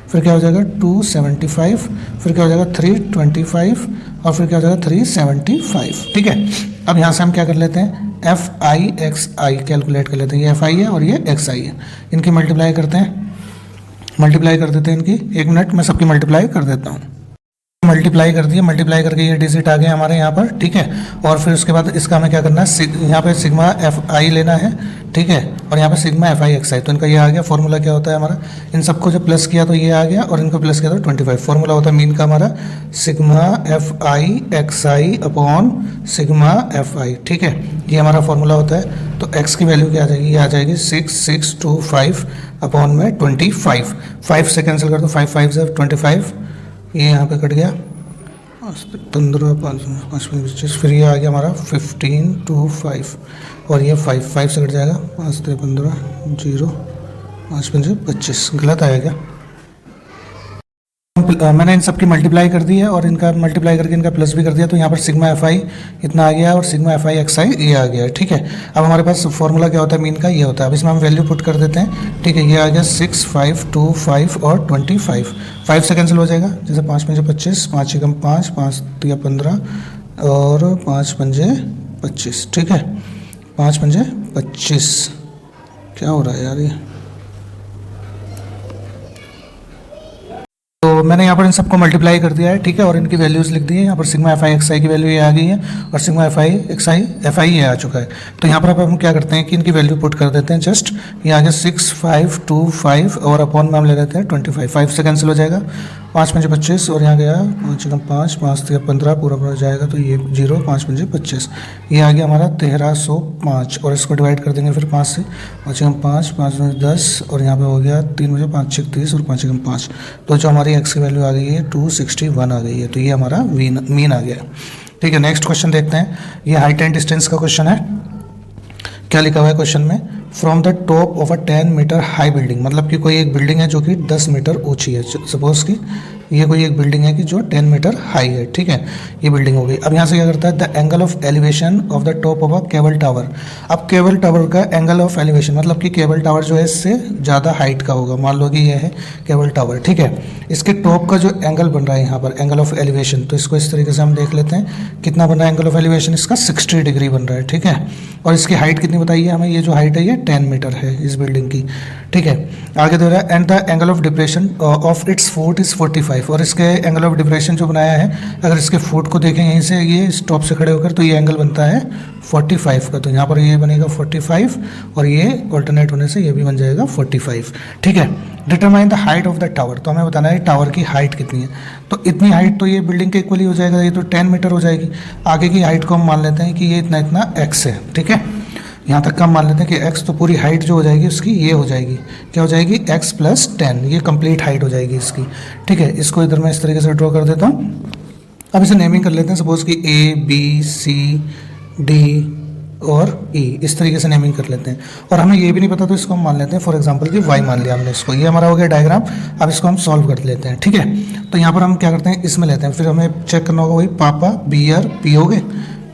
फिर क्या हो जाएगा 275, फिर क्या हो जाएगा 325 और फिर क्या हो जाएगा 375, ठीक है। अब यहाँ से हम क्या कर लेते हैं, F I x I calculate कर लेते हैं। ये एफ आई है और ये एक्स आई है, इनकी मल्टीप्लाई करते हैं, मल्टीप्लाई कर देते हैं इनकी। 1 मिनट में सबकी मल्टीप्लाई कर देता हूँ। मल्टीप्लाई कर दिए, मल्टीप्लाई करके ये डिजिट आ गए हमारे यहाँ पर, ठीक है। और फिर उसके बाद इसका हमें क्या करना है, यहाँ पे सिग्मा एफ आई लेना है, ठीक है, और यहाँ पे सिग्मा एफ आई एक्स आई, तो इनका ये आ गया। फॉर्मूला क्या होता है हमारा, इन सबको जब प्लस किया तो ये आ गया, और इनको प्लस किया तो 25। फॉर्मूला होता है मीन का हमारा sigma F I x I upon sigma F I, ठीक है, ये हमारा फॉर्मूला होता है। तो एक्स की वैल्यू क्या आ जाएगी, ये आ जाएगी 6625 अपॉन में 25। 5 से कैंसिल कर दो, 5 5 से 25, ये यहाँ पे कट गया 15 5 25, फिर ये आ गया हमारा 1525, और ये 5 से कट जाएगा, 5 से 15 0 5 5 25, गलत आया क्या। मैंने इन सब की मल्टीप्लाई कर दी है और इनका मल्टीप्लाई करके इनका प्लस भी कर दिया, तो यहाँ पर सिग्मा एफ आई इतना आ गया और सिग्मा एफ आई एक्स आई ये आ गया, ठीक है। अब हमारे पास फॉर्मूला क्या होता है मीन का, ये होता है। अब इसमें हम वैल्यू पुट कर देते हैं, ठीक है। ये आ गया 6525 और 25, 5 से कैंसिल हो जाएगा, जैसे 5 5 25, 5 एकम 5, 5 3 15 और 5 5 25, ठीक है, 5 5 25। क्या हो रहा है यार ये, तो मैंने यहाँ पर इन सबको मल्टीप्लाई कर दिया है, ठीक है, और इनकी वैल्यूज़ लिख दी है। यहाँ पर सिग्मा एफ आई एक्स आई की वैल्यू ये आ गई है और sigma F I x I F I ये आ चुका है। तो यहाँ पर अब हम क्या करते हैं कि इनकी वैल्यू पुट कर देते हैं, जस्ट ये आ गया 6525 और अपॉन में हम ले लेते हैं 25। 5 से कैंसिल हो जाएगा, 5 5 25 और यहाँ गया 5 एकम 5, 5 3 15 पूरा पूरा जाएगा, तो ये 0 5 5 25, ये आ गया हमारा 1305। और इसको डिवाइड कर देंगे फिर 5 से, 5 एकम 5, 5 10 और यहाँ पे हो गया 3 बजे 5 6 30 और 5 एकम 5, तो जो हमारी एक्स की वैल्यू आ गई है 261 आ गई है। तो ये हमारा मीन आ गया, ठीक है। नेक्स्ट क्वेश्चन देखते हैं, ये हाइट एंड डिस्टेंस का क्वेश्चन है। क्या लिखा हुआ है क्वेश्चन में, from the top of a 10 metre high building, मतलब कि कोई एक बिल्डिंग है जो कि 10 मीटर ऊंची है। सपोज कि ये कोई एक बिल्डिंग है कि जो 10 मीटर हाई है, ठीक है, ये बिल्डिंग हो गई। अब यहाँ से क्या करता है, the angle of elevation of the top of a cable tower. अब केबल टावर का एंगल ऑफ एलिवेशन मतलब कि केबल टावर जो है इससे ज़्यादा हाइट का होगा। मान लो कि ये है केबल टावर, ठीक है, इसके टॉप का जो एंगल बन रहा है यहाँ पर एंगल ऑफ एलिवेशन, तो इसको इस तरीके से हम देख लेते हैं कितना बन रहा है एंगल ऑफ एलिवेशन, इसका 60 डिग्री बन रहा है, ठीक है। और इसकी हाइट कितनी बताइए हमें, ये जो हाइट है ये 10 मीटर है इस बिल्डिंग की, ठीक है। आगे दे रहा है and the angle of depression of its foot is 45, और इसके एंगल ऑफ डिप्रेशन जो बनाया है, अगर इसके फुट को देखें यहीं से ये इस टॉप से खड़े होकर, तो ये एंगल बनता है 45 का। तो यहाँ पर ये बनेगा 45 और ये ऑल्टरनेट होने से ये भी बन जाएगा 45, ठीक है। Determine the height of the tower, तो हमें बताना है टावर की हाइट कितनी है। तो इतनी हाइट तो ये बिल्डिंग के इक्वली हो जाएगा, ये तो 10 मीटर हो जाएगी। आगे की हाइट को हम मान लेते हैं कि ये इतना इतना एक्स है, ठीक है, यहाँ तक का हम मान लेते हैं कि x, तो पूरी हाइट जो हो जाएगी उसकी ये हो जाएगी, क्या हो जाएगी, x + 10, ये कंप्लीट हाइट हो जाएगी इसकी, ठीक है। इसको इधर मैं इस तरीके से ड्रॉ कर देता हूँ। अब इसे नेमिंग कर लेते हैं, सपोज कि A B C D और E, इस तरीके से नेमिंग कर लेते हैं। और हमें ये भी नहीं पता तो इसको हम मान लेते हैं, फॉर एग्जांपल कि y मान लिया हमने इसको, ये हमारा हो गया डायग्राम। अब इसको हम सॉल्व कर लेते हैं, ठीक है। तो यहाँ पर हम क्या करते हैं, इसमें लेते हैं, फिर हमें चेक करना होगा वही पापा BR P हो गए,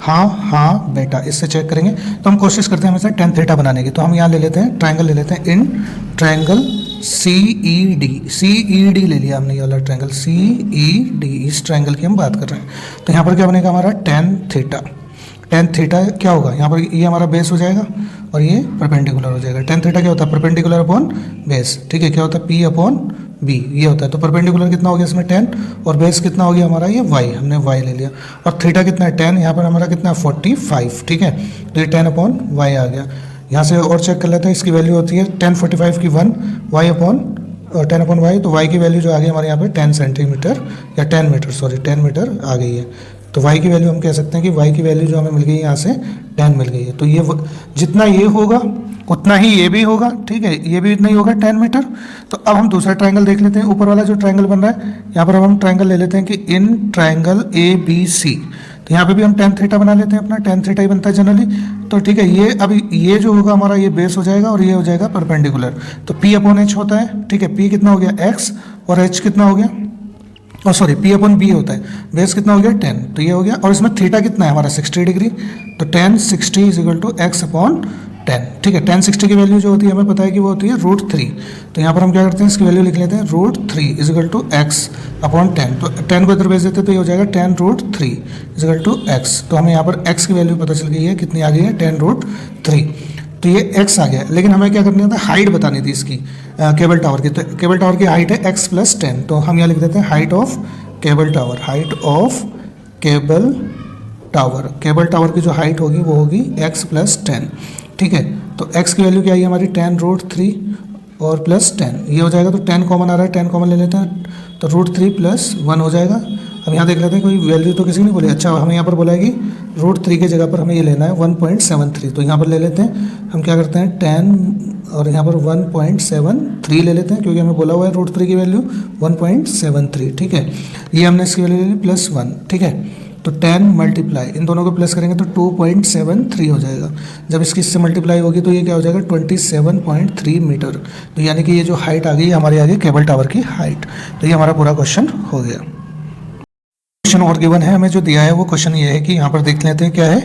हाँ बेटा, इससे चेक करेंगे। तो हम कोशिश करते हैं हमेशा tan थीटा बनाने की। तो हम यहाँ ले लेते हैं ट्रायंगल, ले लेते हैं इन ट्रायंगल CED ले लिया हमने, ये वाला ट्रायंगल CED, इस ट्रायंगल की हम बात कर रहे हैं। तो यहाँ पर क्या बनेगा हमारा tan थीटा क्या होगा, यहाँ पर ये हमारा बेस हो जाएगा और ये परपेंडिकुलर हो जाएगा। tan थीटा क्या होता है, परपेंडिकुलर अपॉन बेस, ठीक है। क्या होता है, P अपॉन B, ये होता है। तो परपेंडिकुलर कितना हो गया इसमें 10 और बेस कितना हो गया हमारा ये y, हमने y ले लिया। और थीटा कितना है 10, यहाँ पर हमारा कितना है 45, ठीक है। तो ये 10 अपॉन y आ गया। यहाँ से और चेक कर लेते हैं, इसकी वैल्यू होती है 10 45 की 1, y अपॉन 10 अपॉन y, तो y की वैल्यू जो आ गई हमारे यहाँ पे 10 सेंटीमीटर या 10 मीटर, सॉरी 10 मीटर आ गई है। तो y की वैल्यू हम कह सकते हैं कि y की वैल्यू जो हमें मिल गई है यहाँ से 10 मिल गई है। तो ये जितना ये होगा उतना ही ये भी होगा, ठीक है, ये भी इतना ही होगा 10 मीटर। तो अब हम दूसरा ट्रायंगल देख लेते हैं, ऊपर वाला जो ट्रायंगल बन रहा है, यहाँ पर अब हम ट्रायंगल ले लेते हैं कि इन ट्रायंगल ABC। तो यहाँ पे भी हम tan थीटा बना लेते हैं, अपना tan थीटा ही बनता है जनरली। तो ठीक है, ये अभी ये जो होगा हमारा ये बेस हो जाएगा और ये हो जाएगा परपेंडिकुलर। तो P अपॉन H होता है, ठीक है, P कितना हो गया x और H कितना हो गया, और सॉरी P अपॉन B होता है, बेस कितना हो गया 10, तो ये हो गया। और इसमें थीटा कितना है हमारा 60 डिग्री, तो tan 60 = x अपॉन 10, ठीक है। tan 60 की वैल्यू जो होती है हमें पता है कि वो होती है √3। तो यहाँ पर हम क्या करते हैं, इसकी वैल्यू लिख लेते हैं √3 = x/10। तो 10 को इधर भेज देते हैं तो ये हो जाएगा tan√3 = x। तो हमें यहाँ पर x की वैल्यू पता चल गई है, कितनी आ गई है, tan√3। तो ये x आ गया, लेकिन हमें क्या करना था, हाइट बतानी थी इसकी केबल टावर की। तो केबल टावर की हाइट है x + 10। तो हम यहाँ लिख देते हैं height of cable tower, height of cable tower. Cable tower की जो हाइट होगी वो होगी x + 10, ठीक है। तो x की वैल्यू क्या आई हमारी, tan√3 और +10, ये हो जाएगा। तो 10 कॉमन आ रहा है, 10 कॉमन ले लेते हैं, तो √3 + 1 हो जाएगा। अब यहाँ देख लेते हैं कोई वैल्यू तो किसी ने बोली। अच्छा, हमें यहाँ पर बोला है कि √3 की जगह पर हमें ये लेना है 1.73। तो यहाँ पर ले लेते हैं, हम क्या करते हैं 10 और यहाँ पर 1.73 ले लेते हैं, क्योंकि हमें बोला हुआ है √3 की वैल्यू 1.73, ठीक है। ये हमने इसकी वैल्यू ले ली +1, ठीक है। तो 10 मल्टीप्लाई, इन दोनों को प्लस करेंगे तो 2.73 हो जाएगा। जब इसकी इससे मल्टीप्लाई होगी तो ये क्या हो जाएगा, 27.3 मीटर। तो यानी कि ये जो हाइट आ गई हमारे आगे केबल टावर की हाइट। तो ये हमारा पूरा क्वेश्चन हो गया। क्वेश्चन और गिवन है, हमें जो दिया है वो क्वेश्चन ये है कि यहाँ पर देख लेते हैं क्या है।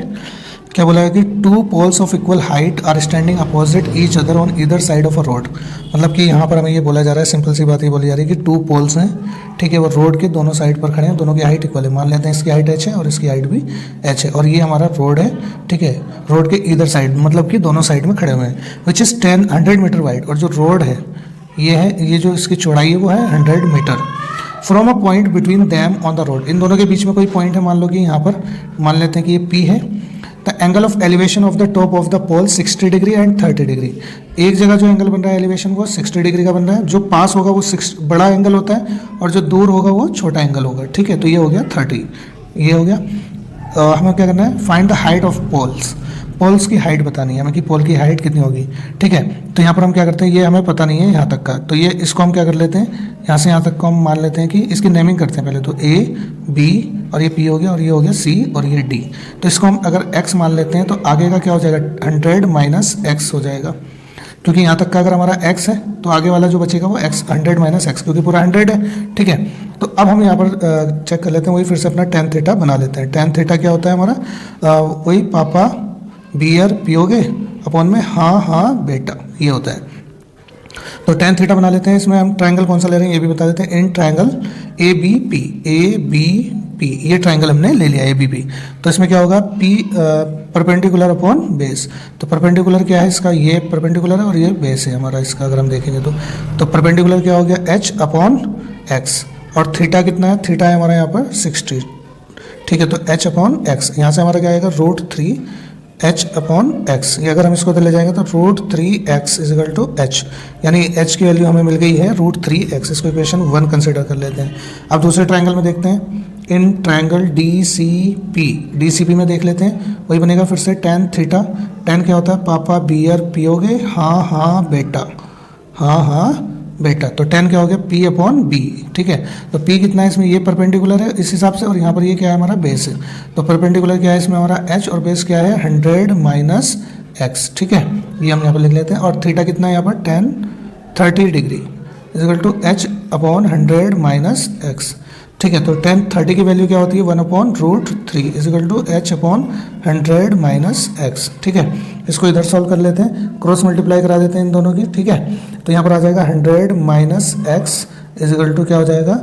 क्या बोला है कि 2 poles of equal height are standing opposite each other on either side of a road. मतलब कि यहाँ पर हमें ये बोला जा रहा है, सिंपल सी बात ये बोली जा रही है कि 2 poles हैं, ठीक है, वो रोड के दोनों साइड पर खड़े हैं, दोनों की हाइट इक्वल है। मान लेते हैं इसकी हाइट h है और इसकी हाइट भी h है, और ये हमारा रोड है, ठीक है। रोड के ईदर साइड मतलब कि दोनों साइड में खड़े हुए हैं, विच इज़ 100 मीटर वाइड। और जो रोड है ये है, ये जो इसकी चौड़ाई है वो है 100 metre. From a point between them on the road, इन दोनों के बीच में कोई पॉइंट है, मान लो कि यहाँ पर मान लेते हैं कि ये P है। The angle of elevation of the top of the pole 60 degree and 30 degree. एक जगह जो एंगल बन रहा है एलिवेशन वो 60 डिग्री का बन रहा है, जो पास होगा वो बड़ा एंगल होता है और जो दूर होगा वो छोटा एंगल होगा, ठीक है। तो ये हो गया 30, ये हो गया। हमें क्या करना है, find the height of poles. Poles की हाइट बतानी है हमें कि पोल की हाइट कितनी होगी, ठीक है। तो यहाँ पर हम क्या करते हैं, ये हमें पता नहीं है यहाँ तक का, तो ये इसको हम क्या कर लेते हैं, यहाँ से यहाँ तक को हम मान लेते हैं कि इसकी नेमिंग करते हैं पहले। तो A B और ये P हो गया और ये हो गया C और ये D। तो इसको हम अगर x मान लेते हैं तो आगे का क्या हो जाएगा, 100 - x हो जाएगा, क्योंकि यहाँ तक का अगर हमारा x है तो आगे वाला जो बचेगा वो 100 - x, क्योंकि पूरा 100 है, ठीक है। तो अब हम यहाँ पर चेक कर लेते हैं, वही फिर से अपना tan थीटा बना लेते हैं। tan थीटा क्या होता है हमारा, वही पापा बियर पियोगे अपॉन में हाँ बेटा, ये होता है। तो tan थीटा बना लेते हैं। इसमें हम ट्रायंगल कौन सा ले रहे हैं ये भी बता देते हैं, इन ट्रायंगल ABP, ये ट्रायंगल हमने ले लिया ABP। तो इसमें क्या होगा, P परपेंडिकुलर अपॉन बेस। तो परपेंडिकुलर क्या है इसका, ये परपेंडिकुलर है और ये बेस है हमारा इसका, अगर हम देखेंगे तो परपेंडिकुलर क्या हो गया, H/x। और थीटा कितना है, थीटा है हमारा यहाँ पर 60, ठीक है। तो H/x, यहाँ से हमारा क्या आएगा, √3 H/x। ये अगर हम इसको तो ले जाएंगे तो √3x = h, यानी h की वैल्यू हमें मिल गई है √3x। इसको इक्वेशन 1 कंसिडर कर लेते हैं। अब दूसरे ट्रायंगल में देखते हैं, इन ट्रायंगल DCP में देख लेते हैं, वही बनेगा फिर से tan थीटा। tan क्या होता है, पापा बियर पियोगे हाँ बेटा। तो tan क्या हो गया, P/B, ठीक है। तो P कितना है इसमें, ये परपेंडिकुलर है इस हिसाब से, और यहाँ पर ये क्या है हमारा बेस है। तो परपेंडिकुलर क्या है इसमें हमारा h, और बेस क्या है 100 - x, ठीक है। ये हम यहाँ पर लिख लेते हैं। और थीटा कितना है यहाँ पर, tan 30 डिग्री = H/100 - x, ठीक है। तो tan 30 की वैल्यू क्या होती है, 1/√3 = H/100 - x, ठीक है। इसको इधर सॉल्व कर लेते हैं, क्रॉस मल्टीप्लाई करा देते हैं इन दोनों की, ठीक है। तो यहाँ पर आ जाएगा 100 - x = क्या हो जाएगा,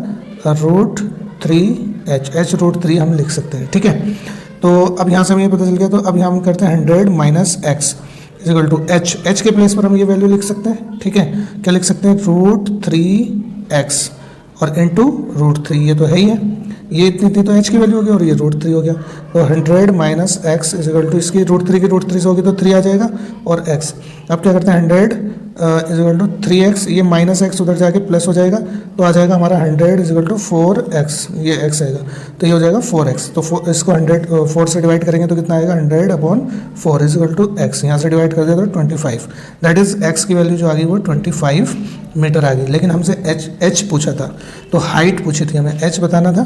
√3h, h√3 हम लिख सकते हैं, ठीक है। तो अब यहाँ से हमें ये पता चल गया। तो अब हम करते हैं 100 - x = h के प्लेस पर हम ये वैल्यू लिख सकते हैं, ठीक है। क्या लिख सकते हैं, √3x और इंटू √3, ये तो है ही है, ये इतनी थी तो h की वैल्यू हो गई और ये √3 हो गया। तो 100 - x = इसकी √3 की √3 से होगी तो 3 आ जाएगा और x। अब क्या करते हैं, 100 = 3x, ये -x उधर जाके प्लस हो जाएगा, तो आ जाएगा हमारा 100 = 4x, ये x आएगा, तो ये हो जाएगा 4x। तो इसको 4 से डिवाइड करेंगे तो कितना आएगा, 100/4 = x। यहाँ से डिवाइड कर दिया तो 25, दैट इज़ x की वैल्यू जो आ गई वो 25 मीटर आ गई। लेकिन हमसे h पूछा था, तो हाइट पूछी थी, हमें h बताना था।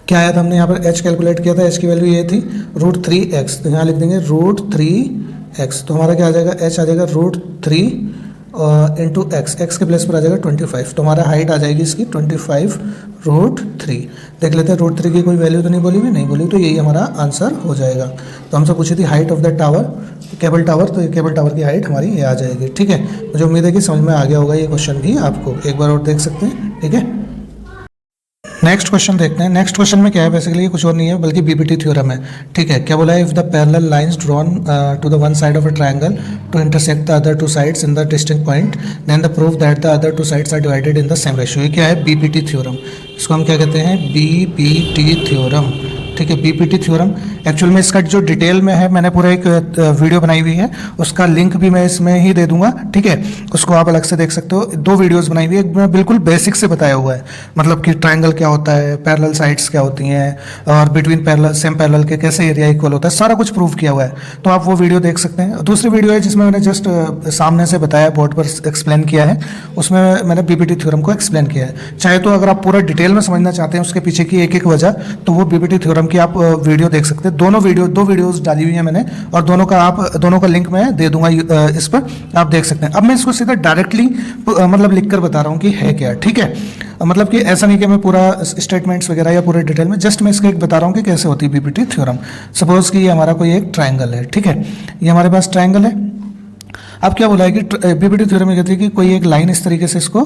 क्या आया था, हमने यहाँ पर h कैलकुलेट किया था, h की वैल्यू ये थी √3x। तो यहाँ लिख देंगे √3x, तो हमारा क्या आ जाएगा, h आ जाएगा √3 इंटू एक्स के प्लेस पर आ जाएगा 25, तो हमारा हाइट आ जाएगी इसकी 25√3। देख लेते हैं √3 की कोई वैल्यू तो नहीं बोली हुई, नहीं बोली, तो यही हमारा आंसर हो जाएगा। तो हमसे पूछी थी height of the tower, cable tower, तो ये केबल टावर की हाइट हमारी ये आ जाएगी। ठीक है, मुझे उम्मीद है कि समझ में आ गया होगा ये क्वेश्चन भी आपको, एक बार और देख सकते हैं। ठीक है, नेक्स्ट क्वेश्चन देखते हैं। नेक्स्ट क्वेश्चन में क्या है, बेसिकली कुछ और नहीं है बल्कि बीपीटी थ्योरम है। ठीक है, क्या बोला है, if the parallel lines drawn to the one side of a triangle to intersect the other two sides in the distinct point, then the proof that the other two sides are divided in the same ratio. ये क्या है, BPT theorem, इसको हम क्या कहते हैं, BPT theorem. ठीक है, बीपीटी थ्योरम एक्चुअल में इसका जो डिटेल में है, मैंने पूरा एक वीडियो बनाई हुई है, उसका लिंक भी मैं इसमें ही दे दूंगा। ठीक है, उसको आप अलग से देख सकते हो। 2 वीडियोस बनाई हुई है, एक में बिल्कुल बेसिक से बताया हुआ है, मतलब कि ट्रायंगल क्या होता है, पैरेलल साइड्स क्या होती हैं, और बिटवीन पैरेलल सेम पैरेलल के कैसे एरिया इक्वल होता है, सारा कुछ प्रूव किया हुआ है, तो आप वो वीडियो देख सकते हैं। दूसरी वीडियो है जिसमें मैंने जस्ट सामने से बताया, बोर्ड पर एक्सप्लेन किया है, उसमें मैंने बीपीटी थ्योरम को एक्सप्लेन किया है। चाहे तो अगर आप पूरा डिटेल में समझना चाहते हैं उसके पीछे की एक एक वजह, तो वो बीपीटी थ्योरम की आप वीडियो देख सकते हैं। दो वीडियोस डाली हुई है मैंने, और दोनों का लिंक मैं दे दूंगा इस पर, आप देख सकते हैं। अब मैं इसको सीधा डायरेक्टली मतलब लिखकर बता रहा हूँ कि है क्या। ठीक है, मतलब कि ऐसा नहीं कि मैं पूरा स्टेटमेंट्स वगैरह या पूरे डिटेल में, जस्ट मैं इसका एक बता रहा हूँ कि कैसे होती है बीपीटी थ्योरम। सपोज कि ये हमारा कोई एक ट्रायंगल है। ठीक है, ये हमारे पास ट्रायंगल है। अब क्या बोला है कि बीपीटी थ्योरम में कहती है कि कोई एक लाइन इस तरीके से इसको,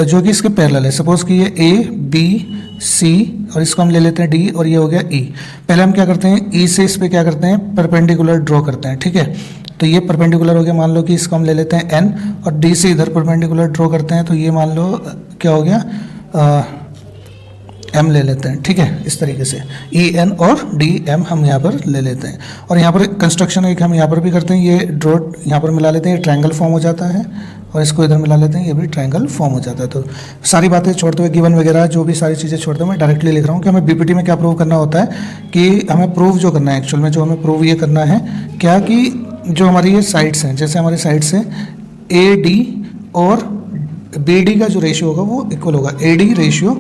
जो कि इसके पैरेलल है, सपोज कि ये ए बी सी, और इसको हम ले लेते हैं डी, और ये हो गया ई। पहले हम क्या करते हैं, ई से इस पे क्या करते हैं, परपेंडिकुलर ड्रॉ करते हैं। ठीक है, तो ये परपेंडिकुलर हो गया, मान लो कि इसको हम ले लेते हैं एन, और डी से इधर परपेंडिकुलर ड्रॉ करते हैं, तो ये मान लो क्या हो गया, एम ले लेते हैं। ठीक है, इस तरीके से ई एन और डी एम हम यहाँ पर ले लेते हैं, और यहाँ पर कंस्ट्रक्शन एक हम यहाँ पर भी करते हैं, ये ड्रॉ यहाँ पर मिला लेते हैं, ये ट्रायंगल फॉर्म हो जाता है, और इसको इधर मिला लेते हैं, ये भी ट्रायंगल फॉर्म हो जाता है। तो सारी बातें छोड़ते हुए, गिवन वगैरह जो भी सारी चीज़ें छोड़ते हुए मैं डायरेक्टली लिख रहा हूँ कि हमें बीपीटी में क्या प्रूव करना होता है, कि हमें प्रूव जो करना है, एक्चुअल में जो हमें प्रूव ये करना है क्या, कि जो हमारी ये साइड्स हैं, जैसे हमारी साइड्स हैं ए डी और बी डी का जो रेशियो होगा वो इक्वल होगा, A D ratio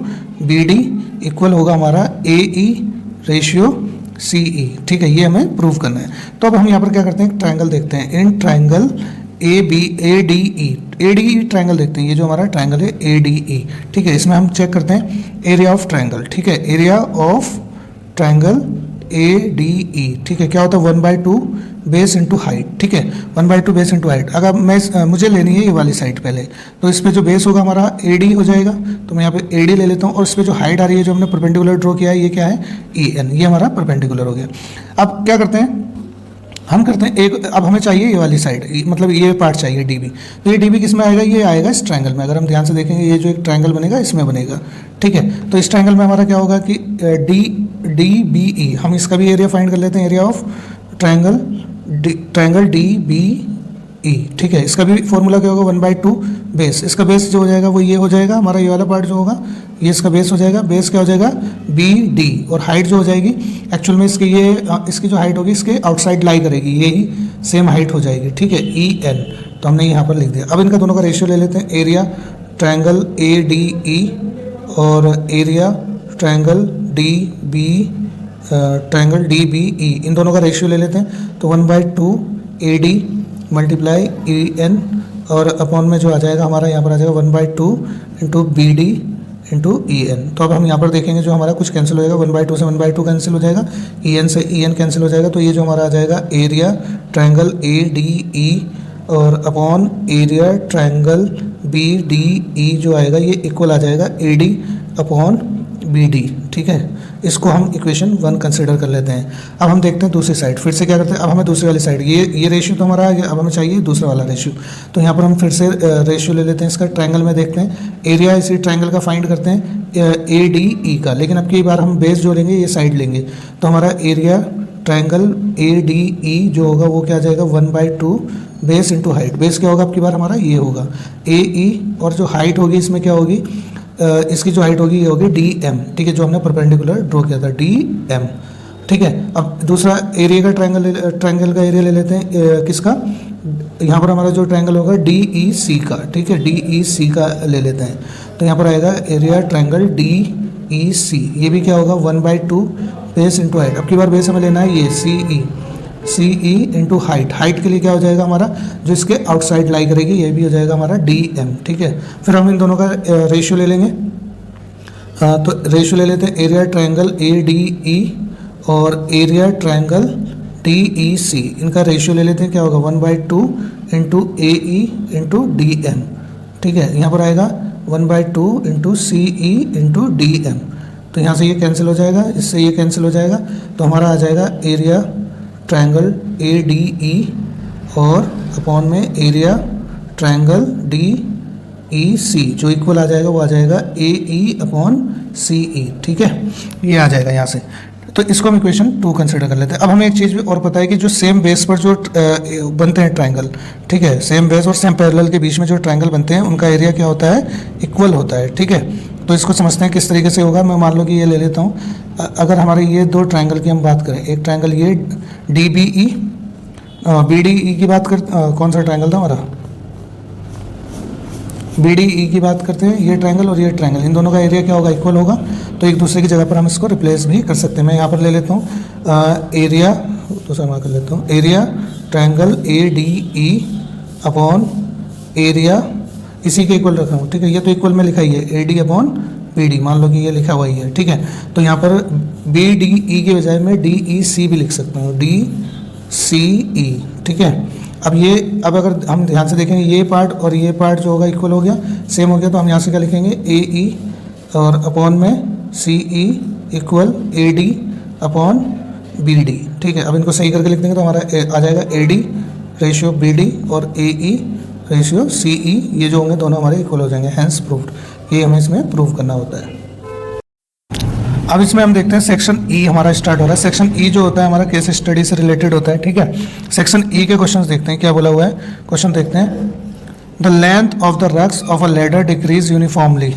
B D equal होगा हमारा ए ई रेशियो सी ई। ठीक है, ये हमें प्रूव करना है। तो अब हम यहाँ पर क्या करते हैं, ट्रायंगल देखते हैं, इन triangle A B A D E triangle देखते हैं, ये जो हमारा ट्रायंगल है ए डी ई। ठीक है, इसमें हम चेक करते हैं एरिया ऑफ ट्रायंगल। ठीक है, area of triangle A D ई। ठीक है, क्या होता है, 1/2 बेस इंटू हाइट। ठीक है, 1/2 बेस इंटू हाइट। अगर मैं मुझे लेनी है ये वाली साइड पहले, तो इस पर जो बेस होगा हमारा ए डी हो जाएगा, तो मैं यहाँ पे ए डी ले लेता हूँ, और इस पर जो हाइट आ रही है, जो हमने परपेंडिकुलर ड्रॉ किया है, ये क्या है, ई एन, ये हमारा परपेंडिकुलर हो गया। अब क्या करते हैं, हम करते हैं एक, अब हमें चाहिए ये वाली साइड, मतलब ये पार्ट चाहिए डीबी, तो ये डीबी किस में आएगा, ये आएगा इस ट्रायंगल में। अगर हम ध्यान से देखेंगे, ये जो एक ट्रायंगल बनेगा इसमें बनेगा। ठीक है, तो इस ट्रायंगल में हमारा क्या होगा कि डी बी ई, हम इसका भी एरिया फाइंड कर लेते हैं, area of triangle D B E. ठीक है, इसका भी फॉर्मूला क्या होगा, 1/2 बेस, इसका बेस जो हो जाएगा वो ये हो जाएगा हमारा, ये वाला पार्ट जो होगा ये इसका बेस हो जाएगा, बेस क्या हो जाएगा बी डी, और हाइट जो हो जाएगी एक्चुअल में इसकी ये इसकी जो हाइट होगी इसके आउटसाइड लाई करेगी, यही सेम हाइट हो जाएगी। ठीक है, ई एन, तो हमने यहाँ पर लिख दिया। अब इनका दोनों का रेशियो ले लेते हैं, area triangle A D E और area triangle D B E, इन दोनों का रेशियो ले लेते हैं, तो 1/2 A D multiply E N, और अपॉन में जो आ जाएगा हमारा यहाँ पर आ जाएगा 1/2 into B D into E N. तो अब हम यहाँ पर देखेंगे जो हमारा कुछ कैंसिल हो जाएगा, 1/2 से 1/2 कैंसिल हो जाएगा, ई एन से ई एन कैंसिल हो जाएगा, तो ये जो हमारा आ जाएगा area triangle A D E और upon area triangle B D E जो आएगा ये इक्वल आ जाएगा A D upon B D. ठीक है, इसको हम इक्वेशन 1 कंसिडर कर लेते हैं। अब हम देखते हैं दूसरी साइड, फिर से क्या करते हैं, अब हमें दूसरी वाली साइड, ये रेशियो तो हमारा आ गया, अब हमें चाहिए दूसरा वाला रेशियो, तो यहाँ पर हम फिर से रेशियो ले लेते हैं इसका, ट्रायंगल में देखते हैं, एरिया इसी ट्रायंगल का फाइंड करते हैं ए डी ई का, लेकिन अब की बार हम बेस जो लेंगे ये साइड लेंगे, तो हमारा area triangle A D E जो होगा वो क्या आ जाएगा 1/2 बेस इंटू हाइट, बेस क्या होगा अब की बार हमारा ये होगा ए ई, और जो हाइट होगी इसमें क्या होगी, इसकी जो हाइट होगी ये होगी डी एम। ठीक है, जो हमने परपेंडिकुलर ड्रॉ किया था डी एम। ठीक है, अब दूसरा एरिया का ट्रायंगल का एरिया ले लेते हैं, किसका, यहाँ पर हमारा जो ट्रायंगल होगा डी ई सी का। ठीक है, डी ई सी का ले लेते हैं, तो यहाँ पर आएगा एरिया ट्रायंगल डी ई सी, ये भी क्या होगा 1/2 बेस इंटू हाइट, अब की बार बेस हमें लेना है ये सी ई, सी ई इंटू हाइट, हाइट के लिए क्या हो जाएगा हमारा, जो इसके आउटसाइड लाई करेगी ये भी हो जाएगा हमारा डी एम, ठीक है। फिर हम इन दोनों का रेशियो ले लेंगे। तो रेशियो ले लेते हैं area triangle A D E और एरिया ट्रायंगल डी ई सी, इनका रेशियो ले लेते हैं। क्या होगा 1/2 इंटू ए ई इंटू डी एम, ठीक है। यहाँ पर आएगा 1/2 इंटू सी ई इंटू डी एम, तो यहाँ से ये कैंसिल हो जाएगा, इससे ये कैंसिल हो जाएगा, तो हमारा आ जाएगा area triangle A D E और अपॉन में एरिया ट्रायंगल डी ई सी, जो इक्वल आ जाएगा वो आ जाएगा ए ई अपॉन सी ई, ठीक है। ये आ जाएगा यहाँ से, तो इसको हम इक्वेशन 2 कंसिडर कर लेते हैं। अब हमें एक चीज़ भी और पता है कि जो सेम बेस पर जो बनते हैं ट्रायंगल, ठीक है, सेम बेस और सेम पैरेलल के बीच में जो ट्रायंगल बनते हैं उनका एरिया क्या होता है, इक्वल होता है, ठीक है। तो इसको समझते हैं किस तरीके से होगा। मैं मान लो कि ये ले लेता हूँ। अगर हमारे ये दो ट्रायंगल की हम बात करें, एक ट्रायंगल ये D B E, B D E की बात कर, कौन सा ट्रायंगल था हमारा, बी डी ई की बात करते हैं, ये ट्रायंगल और ये ट्रायंगल, इन दोनों का एरिया क्या होगा, इक्वल होगा। तो एक दूसरे की जगह पर हम इसको रिप्लेस भी कर सकते हैं। मैं यहाँ पर ले लेता हूँ एरिया, दूसरा मैं कर लेता हूँ area triangle A D E upon area, इसी के इक्वल रखा हूँ, ठीक है। ये तो इक्वल में लिखा ही है, A D upon B D, मान लो कि ये लिखा हुआ ही है, ठीक है। तो यहाँ पर बी डी ई के बजाय मैं डी ई सी भी लिख सकता हूँ, डी सी ई, ठीक है। अब अगर हम ध्यान से देखेंगे ये पार्ट और ये पार्ट जो होगा इक्वल हो गया, सेम हो गया, तो हम यहाँ से क्या लिखेंगे ए ई और अपॉन में C E equal A D upon B D, ठीक है। अब इनको सही करके लिख देंगे तो हमारा आ जाएगा A D ratio B D और ए ई रेशियो सी ई, ये जो होंगे दोनों हमारे इक्वल हो जाएंगे, हैंस प्रूव्ड। ये हमें इसमें प्रूव करना होता है। अब इसमें हम देखते हैं सेक्शन ई हमारा स्टार्ट हो रहा है। सेक्शन ई जो होता है हमारा केस स्टडी से रिलेटेड होता है, ठीक है। सेक्शन ई के क्वेश्चंस देखते हैं क्या बोला हुआ है। क्वेश्चन देखते हैं, the length of the rugs of a ladder decrease uniformly,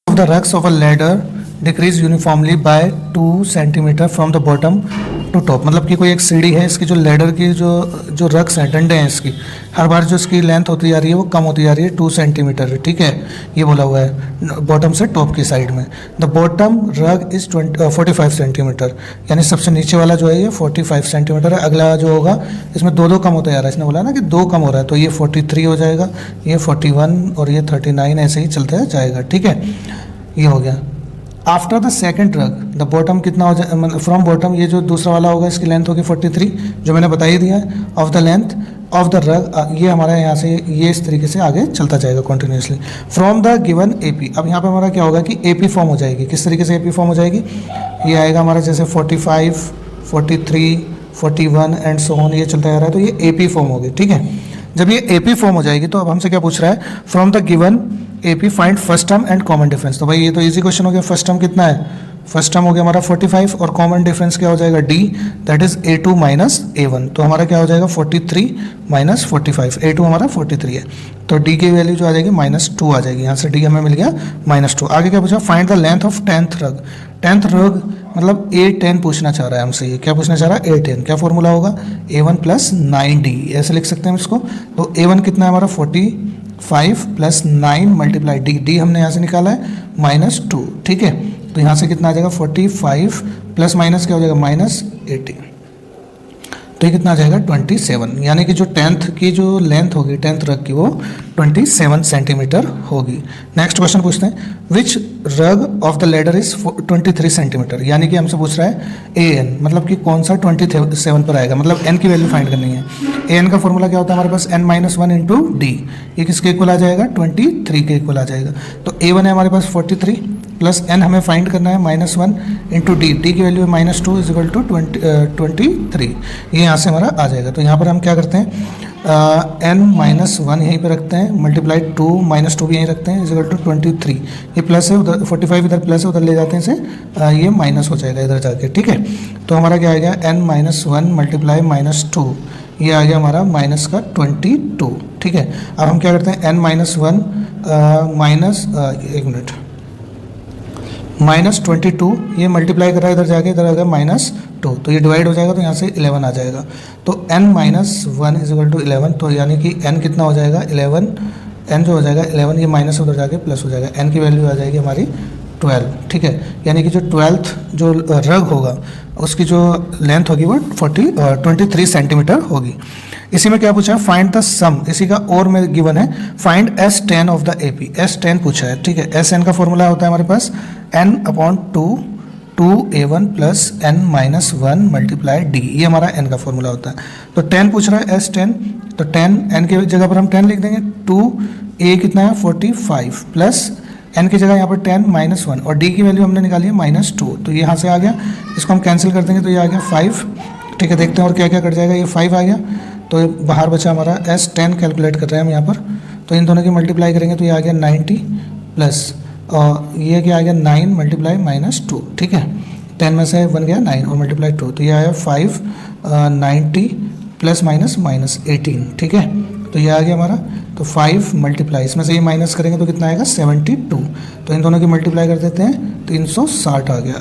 of the rugs of a ladder decrease uniformly by 2 centimetre from the bottom to top. मतलब कि कोई एक सीढ़ी है, इसकी जो लैडर की जो रग्स हैं, डंडे हैं, इसकी हर बार जो इसकी लेंथ होती जा रही है वो कम होती जा रही है, 2 सेंटीमीटर, ठीक है। ये बोला हुआ है बॉटम से टॉप की साइड में। द बॉटम रग इज 45 सेंटीमीटर, यानी सबसे नीचे वाला जो है ये 45 सेंटीमीटर है। अगला जो होगा इसमें 2 कम होता जा रहा है, इसने बोला ना कि 2 कम हो रहा है, तो ये 43 हो जाएगा, ये 41 और ये 39, ऐसे ही चलता जाएगा, ठीक है। ये हो गया। आफ्टर द सेकेंड रग द बॉटम कितना हो जाए, मतलब फ्रॉम बॉटम ये जो दूसरा वाला होगा इसकी लेंथ होगी 43, जो मैंने बता ही दिया है। Of the length of the rug, ये हमारा यहाँ से ये इस तरीके से आगे चलता जाएगा continuously. From the given A P, अब यहाँ पे हमारा क्या होगा कि ए पी फॉर्म हो जाएगी। किस तरीके से ए पी फॉर्म हो जाएगी, ये आएगा हमारा जैसे 45, 43, 41 एंड सो ऑन, ये चलता जा रहा है, तो ये ए पी फॉर्म होगी, ठीक है। जब ये ए पी फॉर्म हो जाएगी तो अब हमसे क्या पूछ रहा है, from the given A P find first term and common difference. तो भाई ये तो इजी क्वेश्चन हो गया। फर्स्ट टर्म कितना है, फर्स्ट टर्म हो गया हमारा 45 और कॉमन डिफरेंस क्या हो जाएगा D, that is A2 minus A1। तो हमारा क्या हो जाएगा 43 माइनस 45, A2 हमारा 43 है, तो डी की वैल्यू जो आ जाएगी -2 आ जाएगी। यहाँ से डी हमें मिल गया -2। आगे क्या पूछा, find the length of 10th रग। 10th रग मतलब A10 पूछना चाह रहा है हमसे। ये क्या पूछना चाह रहा है, A10। क्या फॉर्मूला होगा, A1 + 9D, ऐसे लिख सकते हैं हम इसको। तो A1 कितना है हमारा 45 + 9 मल्टीप्लाई डी हमने यहाँ से निकाला है -2, ठीक है। तो यहाँ से कितना आ जाएगा 45 प्लस माइनस क्या हो जाएगा -18, तो ये कितना आ जाएगा 27, यानी कि जो 10th की जो लेंथ होगी 10th रग की वो 27 सेंटीमीटर होगी। नेक्स्ट क्वेश्चन पूछते हैं, विच रग of the ladder is 23 centimetre, यानी कि हमसे पूछ रहा है an, मतलब कि कौन सा 27 पर आएगा, मतलब n की वैल्यू फाइंड करनी है। an का फॉर्मूला क्या होता है हमारे पास, n-1 इंटू डी, ये किसके इक्वल आ जाएगा 23 के इक्वल आ जाएगा। तो a1 है हमारे पास 43 प्लस n हमें फाइंड करना है -1 इंटू डी, डी की वैल्यू है -2 इज टू 23, ये यहाँ से हमारा आ जाएगा। तो यहाँ पर हम क्या करते हैं, n-1 यहीं पे रखते हैं, मल्टीप्लाई 2 -2 भी यहीं रखते हैं, इज टू 23। ये प्लस है, उधर 45 इधर प्लस है, उधर ले जाते हैं से ये माइनस हो जाएगा इधर जाके, ठीक है। तो हमारा क्या आएगा n-1 मल्टीप्लाई -2, ये आ गया हमारा माइनस का 22, ठीक है। अब हम क्या करते हैं n-1 माइनस -22, ये मल्टीप्लाई कर रहा है इधर जाके, इधर आ गया -2, तो ये डिवाइड हो जाएगा, तो यहाँ से 11 आ जाएगा। तो n-1 इज इक्वल टू 11, तो यानी कि n कितना हो जाएगा 11, n जो हो जाएगा 11, ये माइनस उधर जाके प्लस हो जाएगा, n की वैल्यू आ जाएगी हमारी 12, ठीक है, यानी कि जो 12th जो रग होगा उसकी जो लेंथ होगी वो 23 सेंटीमीटर होगी। इसी में क्या पूछा है, फाइंड द सम, इसी का और में गिवन है find S10 of the AP, S10 पूछा है, ठीक है। SN का फॉर्मूला होता है हमारे पास n/2 2a1 plus n minus 1 multiply d, ये हमारा n का फॉर्मूला होता है। तो 10 पूछ रहा है S10, तो 10 n की जगह पर हम 10 लिख देंगे, 2a कितना है 45 प्लस n की जगह यहाँ पर 10 माइनस 1 और d की वैल्यू हमने निकाली है -2, तो ये यहाँ से आ गया, इसको हम कैंसिल कर देंगे तो ये आ गया 5, ठीक है। देखते हैं और क्या क्या कट जाएगा, ये 5 आ गया, तो बाहर बचा हमारा S10 कैलकुलेट कर रहे हैं हम यहाँ पर, तो इन दोनों की मल्टीप्लाई करेंगे तो ये आ गया 90 प्लस और ये क्या आ गया 9 मल्टीप्लाई -2, ठीक है। 10 में से 1 गया 9 और मल्टीप्लाई 2, तो ये आया 5 90 प्लस माइनस -18, ठीक है। तो ये आ गया हमारा, तो 5 मल्टीप्लाई इसमें से ये माइनस करेंगे तो कितना आएगा 72, तो इन दोनों की मल्टीप्लाई कर देते हैं 360 आ गया।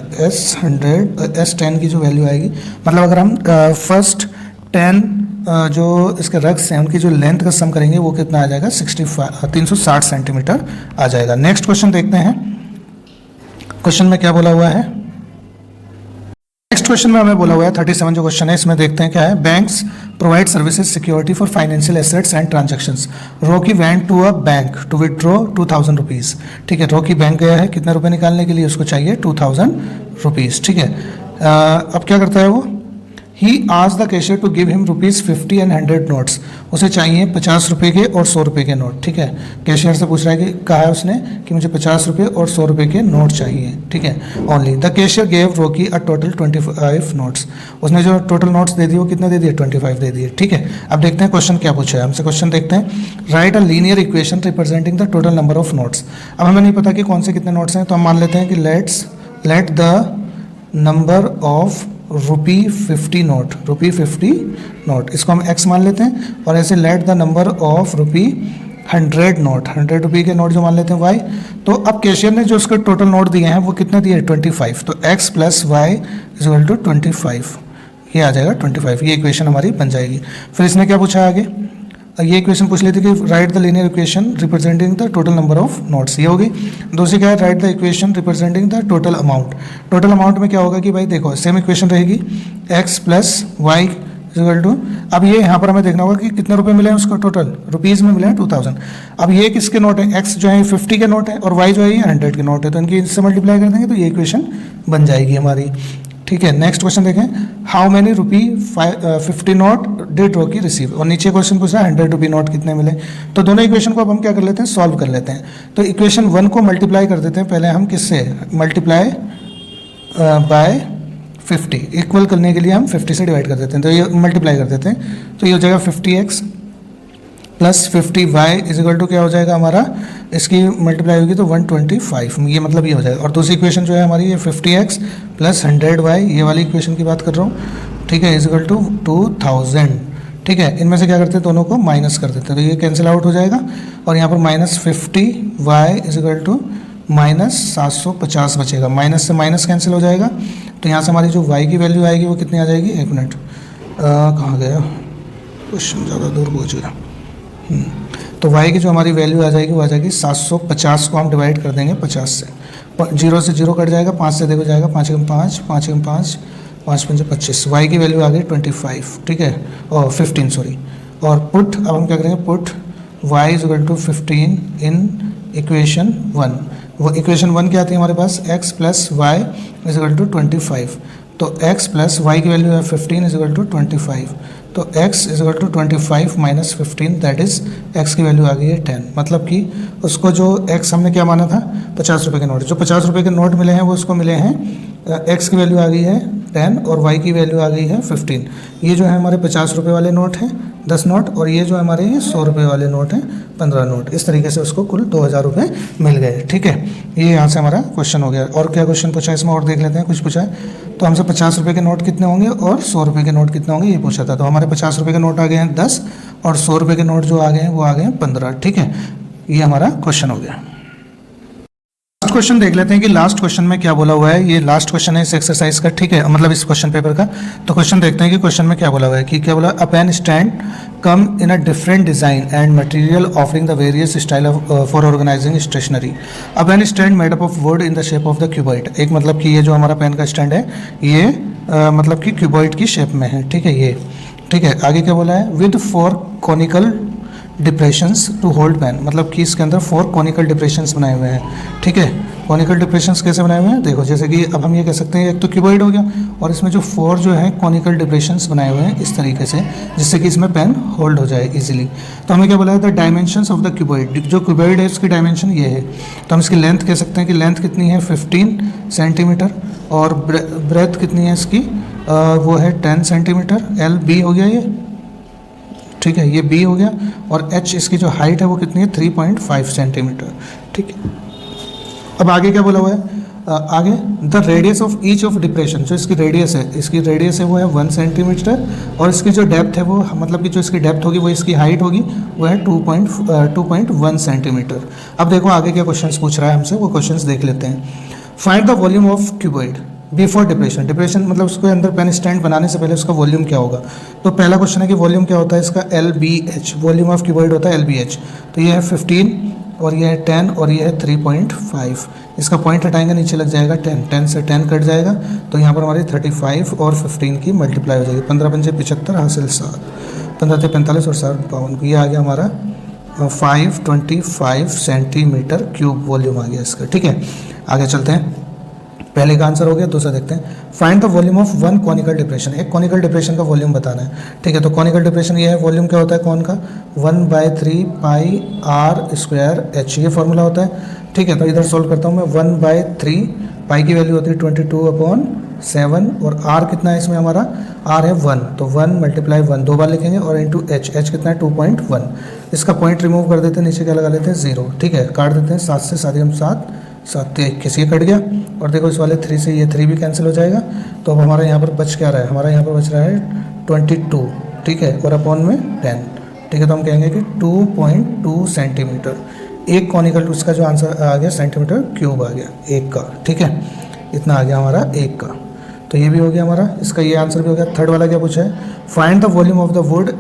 S10 की जो वैल्यू आएगी, मतलब अगर हम फर्स्ट 10 जो इसके रग्स हैं उनकी जो लेंथ का सम करेंगे वो कितना आ जाएगा 360 सेंटीमीटर आ जाएगा। नेक्स्ट क्वेश्चन देखते हैं, क्वेश्चन में क्या बोला हुआ है। नेक्स्ट क्वेश्चन में हमें बोला हुआ है 37 जो क्वेश्चन है, इसमें देखते हैं क्या है। Banks provide services security for financial assets and transactions. Rocky went to a bank to withdraw 2000 rupees, ठीक है। रॉकी बैंक गया है कितने रुपए निकालने के लिए, उसको चाहिए 2000 रुपीज़, ठीक है। अब क्या करता है वो, ही आज the cashier to give him ₹50 and 100 notes, उसे चाहिए 50 रुपये के और 100 रुपये के नोट, ठीक है। कैशियर से पूछ रहा है कि कहा है उसने कि मुझे 50 रुपये और 100 रुपये के नोट चाहिए, ठीक है। Only the cashier gave Rocky a total 25 notes, उसने जो टोटल नोट्स दे दिए वो कितने दे दिए 25 दे दिए, ठीक है। अब देखते हैं क्वेश्चन क्या पूछा है हमसे। क्वेश्चन देखते हैं, right a linear equation representing the total number of notes. अब हमें नहीं पता कि कौन से कितने नोट्स हैं, तो हम मान लेते हैं कि let the number of ₹50 note, ₹50 note, इसको हम x मान लेते हैं, और ऐसे let the number of ₹100 note, 100 रुपये के नोट जो मान लेते हैं y। तो अब कैशियर ने जो उसके टोटल नोट दिए हैं वो कितने दिए 25, तो x plus y equal to 25, ये आ जाएगा 25, ये इक्वेशन हमारी बन जाएगी। फिर इसने क्या पूछा आगे, ये इक्वेशन पूछ ली थी कि write the linear equation representing the total number of notes, ये होगी। दूसरी क्या है, write the equation representing the total amount. Total amount में क्या होगा कि भाई देखो सेम इक्वेशन रहेगी, x plus y equal to, अब ये यहाँ पर हमें देखना होगा कि कितने रुपए मिले हैं उसको, टोटल रुपीज़ में मिले हैं 2000। अब ये किसके नोट है, x जो है 50 के नोट है और y जो है ये 100 के नोट है, तो इनकी इससे मल्टीप्लाई कर देंगे तो ये इक्वेशन बन जाएगी हमारी, ठीक है। नेक्स्ट क्वेश्चन देखें, how many ₹50 note did Rocky receive, और नीचे क्वेश्चन पूछा 100 रुपये नोट कितने मिले। तो दोनों इक्वेशन को अब हम क्या कर लेते हैं, सॉल्व कर लेते हैं। तो इक्वेशन 1 को मल्टीप्लाई कर देते हैं पहले हम किससे, मल्टीप्लाई बाय 50, इक्वल करने के लिए हम 50 से डिवाइड कर देते हैं, तो ये मल्टीप्लाई कर देते हैं, तो ये हो जाएगा 50x plus 50y is equal to क्या हो जाएगा हमारा, इसकी मल्टीप्लाई होगी तो 125, ये मतलब ये हो जाएगा। और दूसरी इक्वेशन जो है हमारी ये 50x प्लस 100y, ये वाली इक्वेशन की बात कर रहा हूँ, ठीक है, इज इक्वल टू 2000, ठीक है। इनमें से क्या करते हैं, दोनों को माइनस कर देते हैं, तो ये कैंसिल आउट हो जाएगा, और यहाँ पर -50y इज इक्वल टू -750 बचेगा, माइनस से माइनस कैंसिल हो जाएगा, तो यहाँ से हमारी जो y की वैल्यू आएगी वो कितनी आ जाएगी, एक मिनट कहाँ गया क्वेश्चन, ज़्यादा दूर पहुँच गया। तो y की जो हमारी वैल्यू आ जाएगी वो आ जाएगी 750 को हम डिवाइड कर देंगे 50 से, 0 से 0 कट जाएगा, 5 से देखो जाएगा 5 एकम 5, 5 एकम 5, 5 पंजे 25, y की वैल्यू आ गई 25, ठीक है, और 15 सॉरी। और पुट, अब हम क्या करेंगे, put y is equal to 15 in equation 1। वो इक्वेशन 1 क्या आती है हमारे पास, x plus y is equal to 25, तो x प्लस वाई की वैल्यू है 15 इज इक्वल टू 25, तो x is equal to 25 minus 15 that is x की वैल्यू आ गई है 10। मतलब कि उसको जो x हमने क्या माना था 50 रुपये के नोट, जो 50 रुपये के नोट मिले हैं वो उसको मिले हैं, x की वैल्यू आ गई है 10 और y की वैल्यू आ गई है 15। ये जो है हमारे 50 रुपये वाले नोट हैं 10 नोट, और ये जो हमारे ये 100 रुपये वाले नोट हैं 15 नोट। इस तरीके से उसको कुल 2000 रुपये मिल गए, ठीक है। ये यहाँ से हमारा क्वेश्चन हो गया। और क्या क्वेश्चन पूछा है इसमें, और देख लेते हैं, कुछ पूछा है तो हमसे 50 रुपये के नोट कितने होंगे और 100 रुपये के नोट कितने होंगे ये पूछा था। तो हमारे 50 रुपये के नोट आ गए हैं 10 और 100 रुपये के नोट जो आ गए हैं वो आ गए हैं 15, ठीक है। ये हमारा क्वेश्चन हो गया। क्वेश्चन देख लेते हैं कि लास्ट क्वेश्चन में क्या बोला हुआ है। ये लास्ट क्वेश्चन है इस एक्सरसाइज का, ठीक है, मतलब इस क्वेश्चन पेपर का। तो क्वेश्चन देखते हैं कि क्वेश्चन में क्या बोला हुआ है कि क्या बोला, a pen stand come in a different design and material offering the various style for organizing stationery. A pen stand made up of wood in the shape of the cuboid. एक मतलब कि ये जो हमारा पेन का stand है ये मतलब कि क्यूबॉइड की शेप में है, ठीक है, ये ठीक है। आगे क्या बोला है, with 4 conical depressions to hold pen, मतलब कि इसके अंदर 4 कॉनिकल डिप्रेशंस बनाए हुए हैं, ठीक है। कॉनिकल डिप्रेशंस कैसे बनाए हुए हैं, देखो जैसे कि अब हम ये कह सकते हैं एक तो क्यूबॉइड हो गया और इसमें जो 4 जो है कॉनिकल डिप्रेशंस बनाए हुए हैं इस तरीके से, जिससे कि इसमें पेन होल्ड हो जाए इजीली। तो हमें क्या बोला है, the dimensions of the cuboid. जो क्यूबॉइड है इसकी डायमेंशन ये है, तो हम इसकी लेंथ कह सकते हैं कि लेंथ कितनी है 15 सेंटीमीटर और ब्रेथ कितनी है इसकी वो है 10 सेंटीमीटर। एल बी हो गया ये, ठीक है, ये बी हो गया। और एच इसकी जो हाइट है वो कितनी है 3.5 सेंटीमीटर, ठीक है। अब आगे क्या बोला हुआ है, आगे the radius of each of depression, जो इसकी रेडियस है वो है 1 सेंटीमीटर और इसकी जो डेप्थ है वो मतलब कि जो इसकी डेप्थ होगी वो इसकी हाइट होगी वो है 2.1 सेंटीमीटर। अब देखो आगे क्या क्वेश्चंस पूछ रहा है हमसे, वो क्वेश्चंस देख लेते हैं। Find the volume of cuboid before depression. Depression मतलब उसके अंदर पेन स्टैंड बनाने से पहले उसका वॉल्यूम क्या होगा। तो पहला क्वेश्चन है कि वॉल्यूम क्या होता है इसका, LBH, वॉल्यूम ऑफ क्यूबॉइड होता है LBH। तो ये है 15 और ये है 10 और ये है 3.5। इसका पॉइंट हटाएंगे नीचे लग जाएगा 10 से 10 कट जाएगा, तो यहाँ पर हमारी 35 और 15 की मल्टीप्लाई हो जाएगी। 15 पंजे 75 हासिल 7, 15 से 45 और 7 52। ये आ गया हमारा 525 सेंटीमीटर क्यूब वॉल्यूम आ गया इसका, ठीक है। आगे चलते हैं, पहले का आंसर हो गया, दूसरा देखते हैं। Find the volume of 1 conical depression. एक कॉनिकल डिप्रेशन का वॉल्यूम बताना है, ठीक है। तो कॉनिकल डिप्रेशन ये है, वॉल्यूम क्या होता है कॉन का 1/3 पाई आर स्क्वायर एच, ये फॉर्मूला होता है, ठीक है। तो इधर सोल्व करता हूँ मैं, 1/3 पाई की वैल्यू होती है 22/7 और आर कितना है इसमें हमारा, आर है 1, तो 1 × 1 2 बार लिखेंगे और इंटू एच कितना है 2.1। इसका पॉइंट रिमूव कर देते हैं, नीचे क्या लगा लेते हैं 0, ठीक है। काट देते हैं 7 से 7 हम 7 किसी कट गया और देखो इस वाले 3 से ये 3 भी कैंसिल हो जाएगा। तो अब हमारा यहाँ पर बच क्या रहा है, हमारा यहाँ पर बच रहा है 22, ठीक है, और अपॉन में 10, ठीक है। तो हम कहेंगे कि 2.2 सेंटीमीटर। एक कॉनिकल उसका जो आंसर आ गया सेंटीमीटर क्यूब आ गया एक का, ठीक है, इतना आ गया हमारा एक का। तो ये भी हो गया हमारा, इसका ये आंसर भी हो गया। थर्ड वाला क्या पूछा है, find the volume of the wood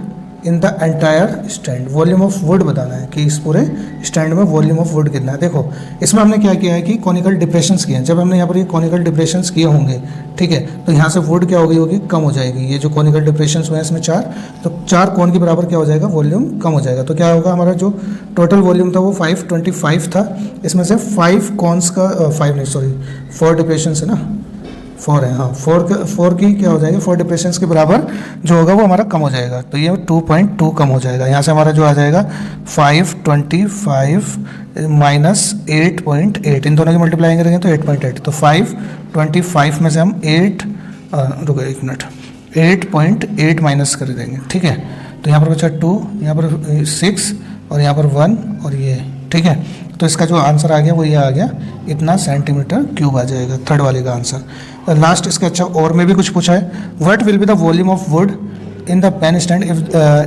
in the entire stand. Volume of would बताना है कि इस पूरे स्टैंड में वॉल्यूम ऑफ वुड कितना है। देखो इसमें हमने क्या किया है कि कॉनिकल डिप्रेशंस किए हैं। जब हमने यहाँ पर ये कॉनिकल डिप्रेशंस किए होंगे, ठीक है, तो यहाँ से वुड क्या होगी कम हो जाएगी। ये जो कॉनिकल डिप्रेशंस हुए हैं इसमें 4, तो 4 कोण के बराबर क्या हो जाएगा, वॉल्यूम कम हो जाएगा। तो क्या होगा, हमारा जो टोटल वॉल्यूम था वो 525 था, इसमें से 5 कॉन्स का 4 डिप्रेशंस है ना, 4 है, हाँ, 4 की क्या हो जाएगी, 4 डिप्रेशंस के बराबर जो होगा वो हमारा कम हो जाएगा। तो ये 2.2 कम हो जाएगा। यहाँ से हमारा जो आ जाएगा 525 माइनस 8.8, इन दोनों की मल्टीप्लाई करेंगे तो 8.8। तो 525 में से हम 8.8 माइनस कर देंगे, ठीक है। तो यहाँ पर बचा 2, यहाँ पर 6 और यहाँ पर 1 और ये, ठीक है। तो इसका जो आंसर आ गया वो ये आ गया, इतना सेंटीमीटर क्यूब आ जाएगा थर्ड वाले का आंसर। लास्ट इसका अच्छा और में भी कुछ पूछा है, what will be the volume of wood in the pen stand if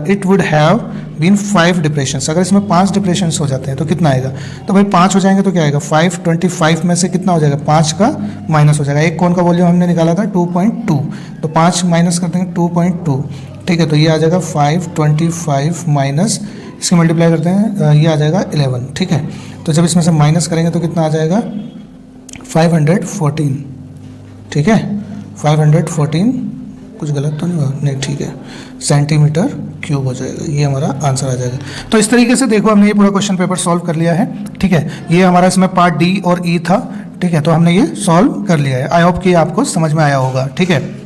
it would have been 5 depressions. अगर इसमें 5 डिप्रेशंस हो जाते हैं तो कितना आएगा, तो भाई 5 हो जाएंगे तो क्या आएगा, 525 में से कितना हो जाएगा, 5 का माइनस हो जाएगा। एक कोण का वॉल्यूम हमने निकाला था 2.2, तो 5 माइनस कर देंगे 2.2, ठीक है। तो ये आ जाएगा 525 माइनस इसकी मल्टीप्लाई करते हैं, ये आ जाएगा 11, ठीक है। तो जब इसमें से माइनस करेंगे तो कितना आ जाएगा 514, ठीक है, 514, कुछ गलत तो नहीं हुआ, नहीं ठीक है, सेंटीमीटर क्यूब हो जाएगा, ये हमारा आंसर आ जाएगा। तो इस तरीके से देखो हमने ये पूरा क्वेश्चन पेपर सॉल्व कर लिया है, ठीक है। ये हमारा इसमें पार्ट डी और ई था, ठीक है, तो हमने ये सॉल्व कर लिया है। आई होप कि आपको समझ में आया होगा, ठीक है।